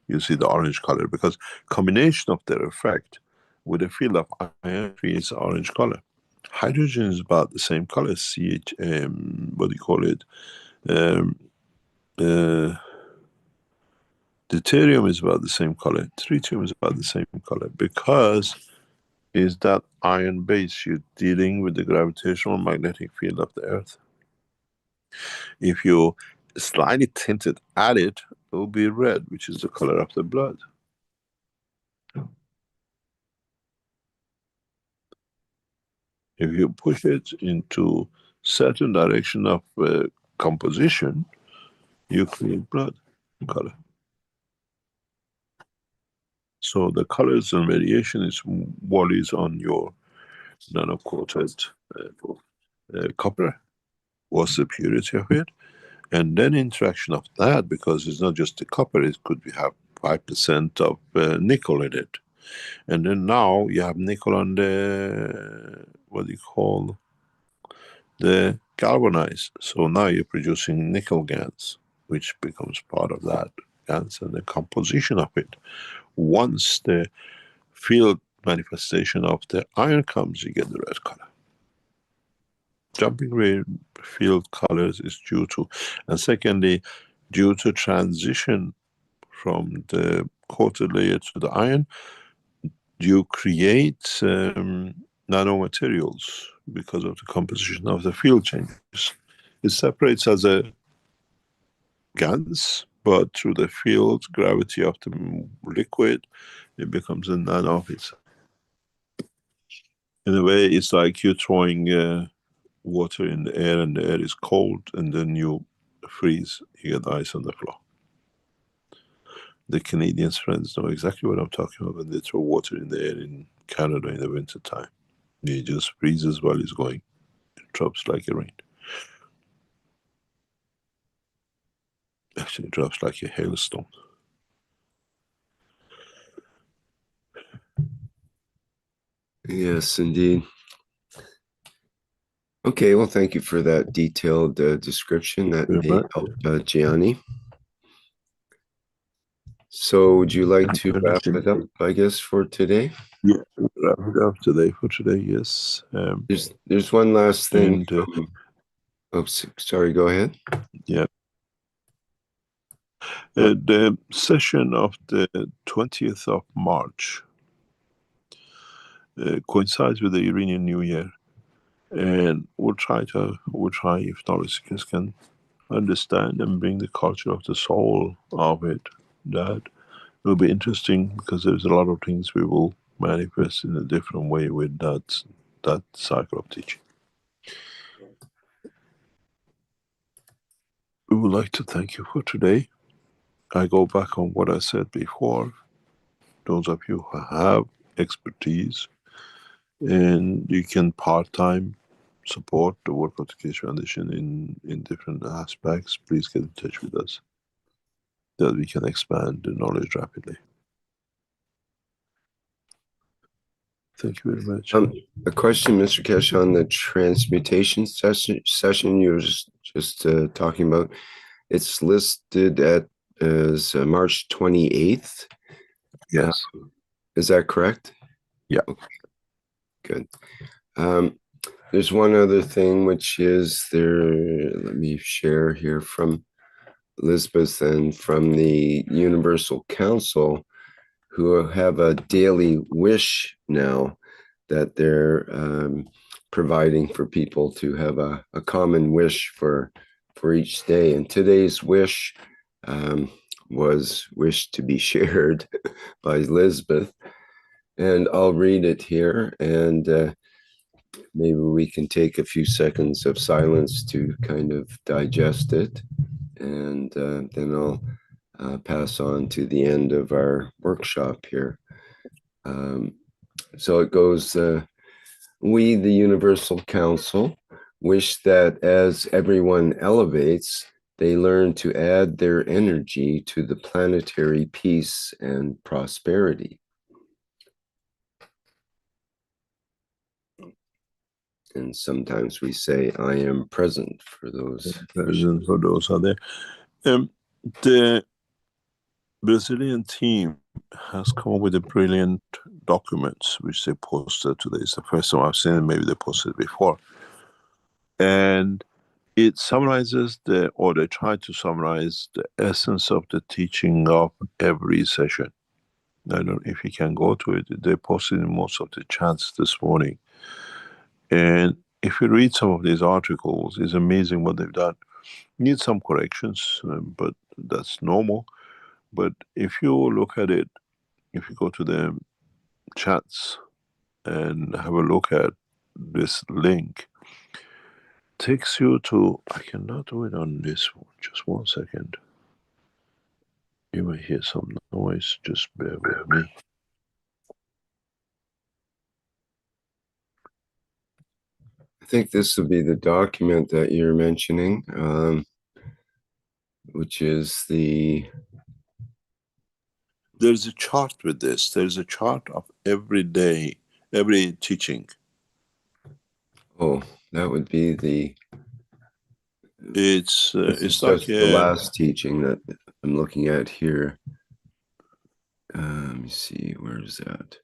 you see the orange color, because combination of their effect with the field of iron creates orange color. Hydrogen is about the same color, what do you call it? Deuterium is about the same color, tritium is about the same color, because is that iron base, you're dealing with the gravitational magnetic field of the earth. If you slightly tinted at it, it will be red, which is the color of the blood. If you push it into certain direction of composition, you create blood color. So the colors and variation is what is on your nano-coated copper. What's the purity of it? And then interaction of that, because it's not just the copper, it could have 5% of nickel in it. And then now you have nickel on the, what do you call, the galvanized. So now you're producing nickel GANs, which becomes part of that GANs and the composition of it. Once the field manifestation of the iron comes, you get the red color. Jumping ray field colors is due to, and secondly, due to transition from the coated layer to the iron, you create nanomaterials because of the composition of the field changes. It separates as a GANs, but through the field gravity of the liquid, it becomes a nano of itself. In a way, it's like you're throwing water in the air and the air is cold, and then you freeze, you get ice on the floor. The Canadians friends know exactly what I'm talking about when they throw water in the air in Canada in the winter time. It just freezes while it's going. It drops like a rain. Actually, it drops like a hailstone. Yes, indeed. Okay, well, thank you for that detailed description. That may help Gianni. So would you like Thank to you very wrap much it up, indeed. I guess, for today? Yeah, we'll wrap it up today for today, yes. There's one last thing. And Oops, sorry, go ahead. yeah, the session of the 20th of March coincides with the Iranian New Year, and we'll try, if knowledge seekers can understand and bring the culture of the soul of it. That will be interesting, because there's a lot of things we will manifest in a different way with that cycle of teaching. We would like to thank you for today. I go back on what I said before. Those of you who have expertise and you can part-time support the work of the Keshe Foundation in different aspects, please get in touch with us, that we can expand the knowledge rapidly. Thank you very much. A question, Mr. Keshe, on the transmutation session you were just talking about. It's listed as March 28th. Yes. Is that correct? Yeah. Okay. Good. There's one other thing, which is let me share here from Elizabeth and from the Universal Council, who have a daily wish now that they're providing for people to have a common wish for each day. And today's wish was wished to be shared by Elizabeth. And I'll read it here, and maybe we can take a few seconds of silence to kind of digest it. And then I'll pass on to the end of our workshop here. So it goes, we, the Universal Council, wish that as everyone elevates, they learn to add their energy to the planetary peace and prosperity. And sometimes we say, I am present for those. Present for those out there. The Brazilian team has come up with a brilliant documents which they posted today. It's the first time I've seen it, maybe they posted it before. And it summarizes or they try to summarize the essence of the teaching of every session. I don't know if you can go to it. They posted in most of the chats this morning. And if you read some of these articles, it's amazing what they've done. Need some corrections, but that's normal. But if you look at it, if you go to the chats and have a look at this link, takes you to, I cannot do it on this one, just 1 second. You may hear some noise, just bear with me. I think this will be the document that you're mentioning, which is the... There's a chart with this. There's a chart of every day, every teaching. Oh, that would be the... It's like the last teaching that I'm looking at here. Let me see, where is that?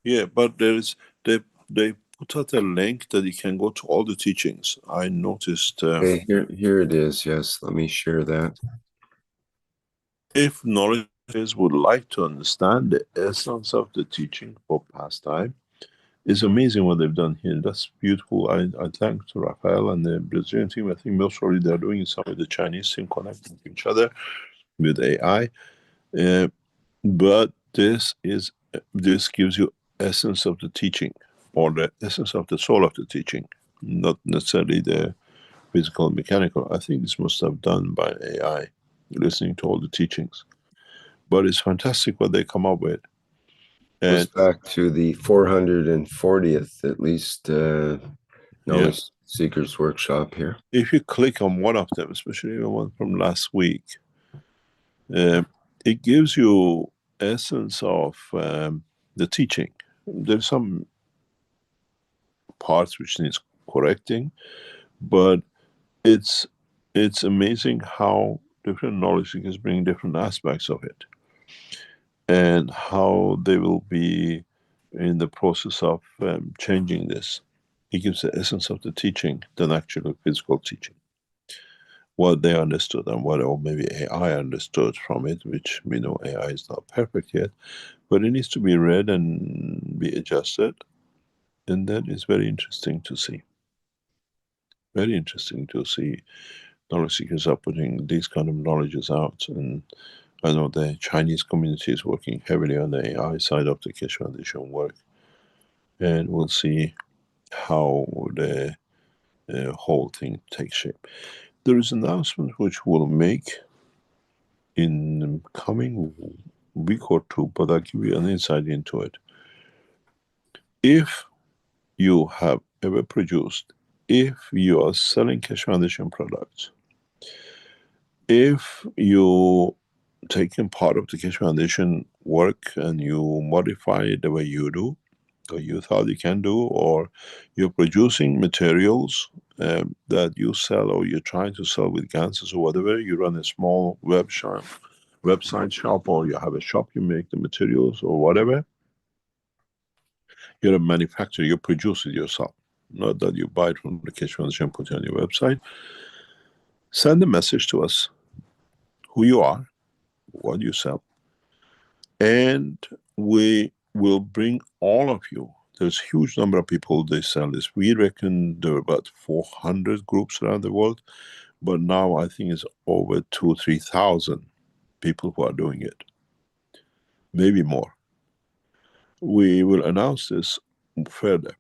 Yeah, but they put out a link that you can go to all the teachings. I noticed. Okay, here it is. Yes, let me share that. If knowledgeers would like to understand the essence of the teaching for pastime, it's amazing what they've done here. That's beautiful. I thank to Rafael and the Brazilian team. I think most probably they're doing some with the Chinese team, connecting to each other with AI. But this gives you essence of the teaching, or the essence of the soul of the teaching, not necessarily the physical and mechanical. I think this must have done by AI, listening to all the teachings. But it's fantastic what they come up with. Goes back to the 440th, at least, Knowledge Seekers Workshop here. If you click on one of them, especially the one from last week, it gives you essence of the teaching. There's some parts which needs correcting, but it's amazing how Different knowledge seekers bring different aspects of it, and how they will be in the process of changing this. It gives the essence of the teaching than actually physical teaching. What they understood and what, or maybe AI understood from it, which we know AI is not perfect yet, but it needs to be read and be adjusted. And that is very interesting to see. Very interesting to see knowledge seekers are putting these kind of knowledges out. And I know the Chinese community is working heavily on the AI side of the Keshe Foundation work. And we'll see how the whole thing takes shape. There is an announcement which we'll make in the coming week or two, but I'll give you an insight into it. If you have ever produced, if you are selling Keshe Foundation products, if you taking part of the Keshe Foundation work and you modify it the way you do, or you thought you can do, or you're producing materials that you sell, or you're trying to sell with ganses or whatever, you run a small website shop, or you have a shop, you make the materials or whatever, you're a manufacturer, you produce it yourself, not that you buy it from the Keshe Foundation and put it on your website. Send a message to us, who you are, what you sell, and we will bring all of you. There's a huge number of people, they sell this. We reckon there are about 400 groups around the world, but now I think it's over 2,000-3,000 people who are doing it, maybe more. We will announce this further.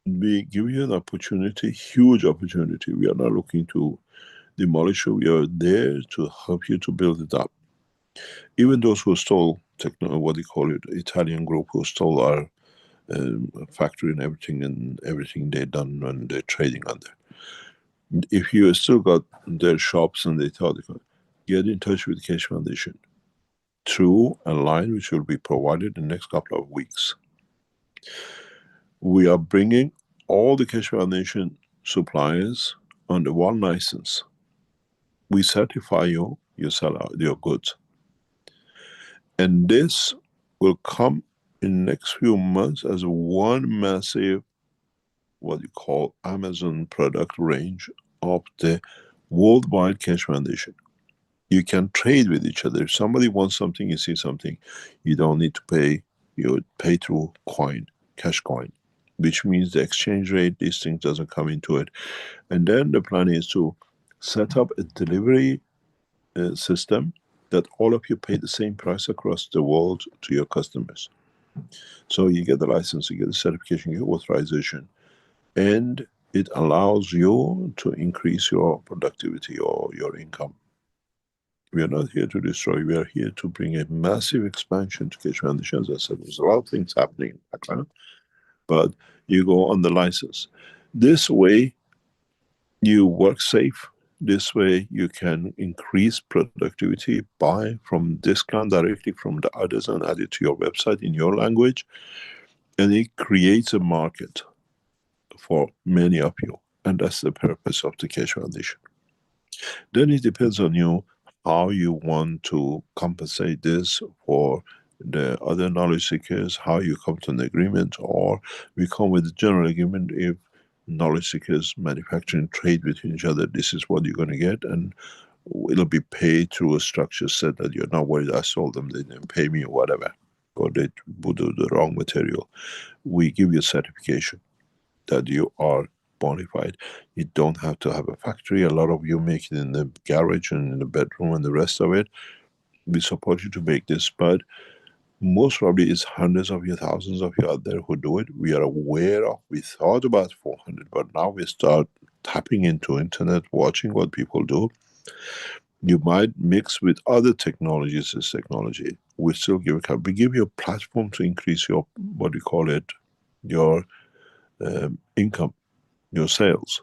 We give you an opportunity, huge opportunity. We are not looking to demolish you. We are there to help you to build it up. Even those who stole what do you call it, Italian group who stole our factory and everything they done when they're trading under. If you still got their shops and they thought they could, get in touch with Keshe Foundation through a line which will be provided in the next couple of weeks. We are bringing all the Keshe Foundation suppliers under one license. We certify you, you sell out your goods. And this will come in the next few months as one massive, what you call Amazon product range of the worldwide Keshe Foundation. You can trade with each other. If somebody wants something, you see something, you don't need to pay, you pay through coin, cash coin, which means the exchange rate, these things doesn't come into it. And then the plan is to set up a delivery system that all of you pay the same price across the world to your customers. So you get the license, you get the certification, you get authorization, and it allows you to increase your productivity or your income. We are not here to destroy, we are here to bring a massive expansion to Keshe Foundation. As I said, there's a lot of things happening in the background, but you go on the license. This way, you work safe. This way you can increase productivity, buy from discount directly from the others and add it to your website in your language. And it creates a market for many of you. And that's the purpose of the Keshe Foundation. Then it depends on you how you want to compensate this for the other knowledge seekers, how you come to an agreement, or we come with a general agreement. If knowledge seekers manufacturing trade between each other, this is what you're going to get, and it'll be paid through a structure set that you're not worried, I sold them, they didn't pay me or whatever, or they would do the wrong material. We give you a certification that you are bona fide. You don't have to have a factory. A lot of you make it in the garage and in the bedroom and the rest of it. We support you to make this, but most probably it's hundreds of you, thousands of you out there who do it. We are aware of, we thought about 400, but now we start tapping into internet, watching what people do. You might mix with other technologies, this technology. We still give a, we give you a platform to increase your, what do you call it, your income, your sales.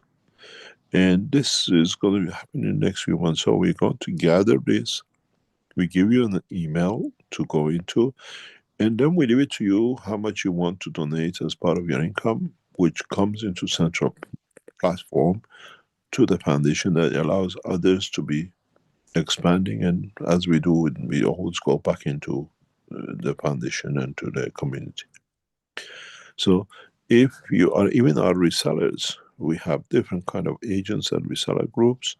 And this is going to happen in the next few months. So we're going to gather this. We give you an email to go into, and then we leave it to you how much you want to donate as part of your income, which comes into central platform to the foundation that allows others to be expanding, and as we do, we always go back into the foundation and to the community. So if you are, even our resellers, we have different kind of agents and reseller groups.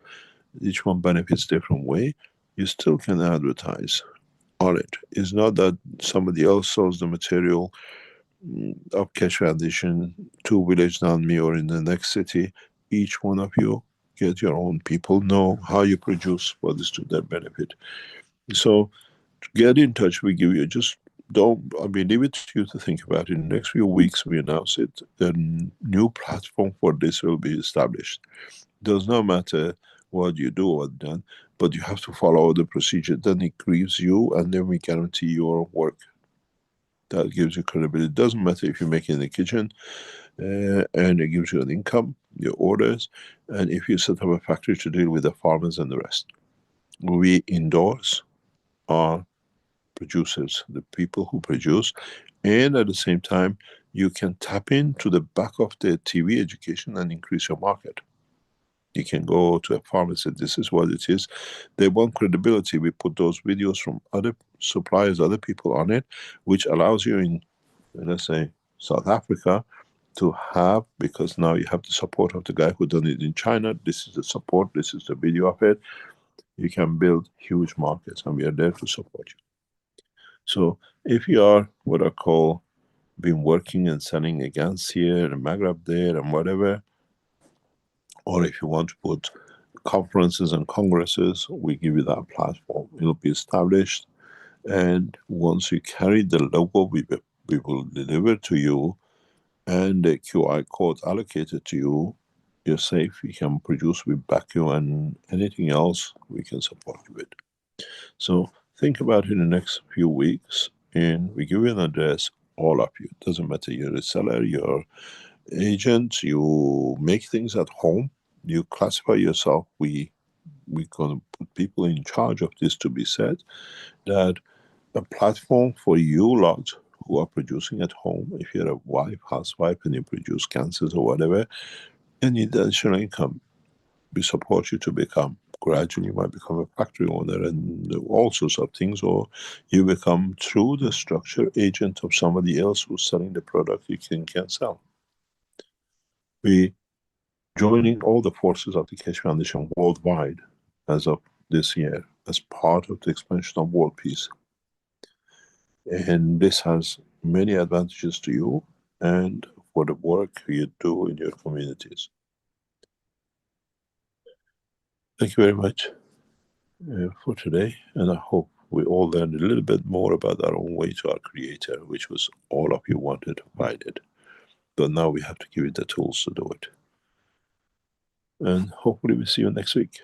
Each one benefits different way. You still can advertise on it. It's not that somebody else sells the material of Keshe Foundation 2 village down me or in the next city. Each one of you get your own people, know how you produce, what is to their benefit. So get in touch, we give you, just don't, I mean, leave it to you to think about it. In the next few weeks, we announce it, the new platform for this will be established. Does not matter what you do or done, but you have to follow the procedure. Then it gives you, and then we guarantee your work. That gives you credibility. It doesn't matter if you make it in the kitchen, and it gives you an income, your orders, and if you set up a factory to deal with the farmers and the rest. We endorse our producers, the people who produce, and at the same time, you can tap into the back of the TV education and increase your market. You can go to a farm and say, this is what it is. They want credibility. We put those videos from other suppliers, other people on it, which allows you in, let's say, South Africa to have, because now you have the support of the guy who done it in China. This is the support, this is the video of it. You can build huge markets, and we are there to support you. So if you are what I call been working and selling against here and Maghreb there and whatever, or if you want to put conferences and congresses, we give you that platform. It'll be established, and once you carry the logo, we will deliver to you, and the QR code allocated to you. You're safe, you can produce, we back you, and anything else we can support you with. So think about it in the next few weeks, and we give you an address, all of you. Doesn't matter, you're a seller, you're agent, you make things at home, you classify yourself. We're gonna put people in charge of this, to be said, that a platform for you lot who are producing at home. If you're a wife, housewife, and you produce cancers or whatever, and need additional income, we support you to become, gradually you might become a factory owner and all sorts of things, or you become, through the structure, agent of somebody else who's selling the product you can sell. We joining all the forces of the Keshe Foundation worldwide as of this year, as part of the expansion of world peace. And this has many advantages to you and for the work you do in your communities. Thank you very much for today, and I hope we all learned a little bit more about our own way to our Creator, which was all of you wanted to find it. But now we have to give it the tools to do it. And hopefully we'll see you next week.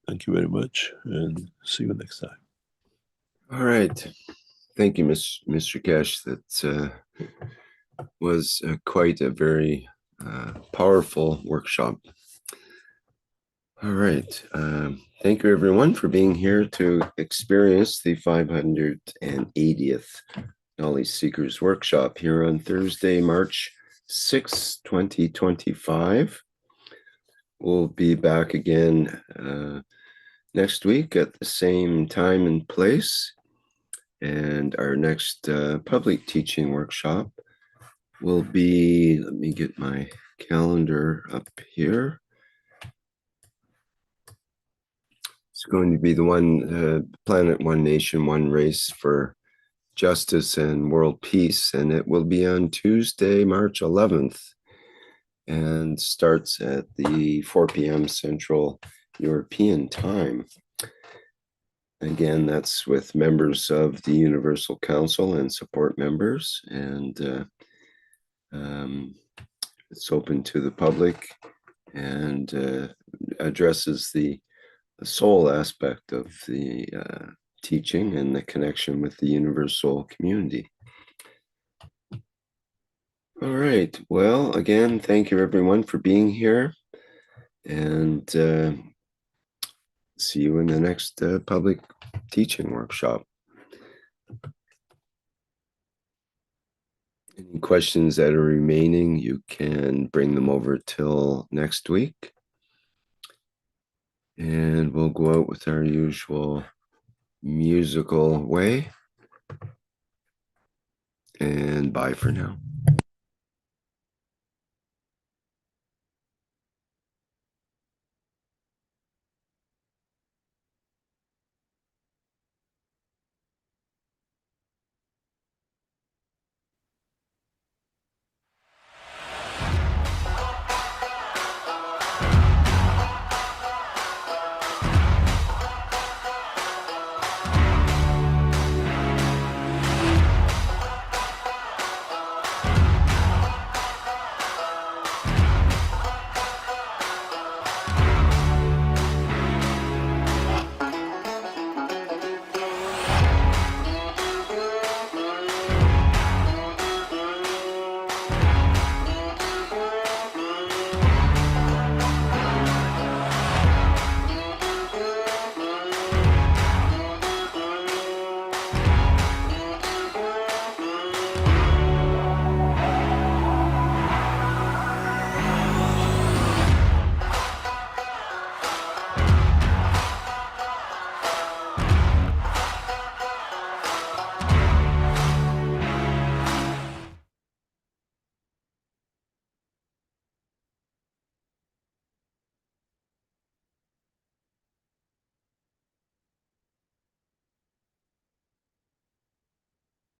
Thank you very much, and see you next time. All right. Thank you, Mr. Keshe. That was quite a very powerful workshop. All right. Thank you, everyone, for being here to experience the 580th Knowledge Seekers Workshop here on Thursday, March 6, 2025. We'll be back again next week at the same time and place. And our next public teaching workshop will be, let me get my calendar up here. It's going to be the one, Planet One Nation, One Race for Justice and World Peace. And it will be on Tuesday, March 11th, and starts at the 4 p.m. Central European Time. Again, that's with members of the Universal Council and support members, and it's open to the public and addresses the soul aspect of the teaching and the connection with the universal community. All right. Well, again, thank you everyone for being here, and see you in the next public teaching workshop. Any questions that are remaining, you can bring them over till next week. And we'll go out with our usual musical way. And bye for now.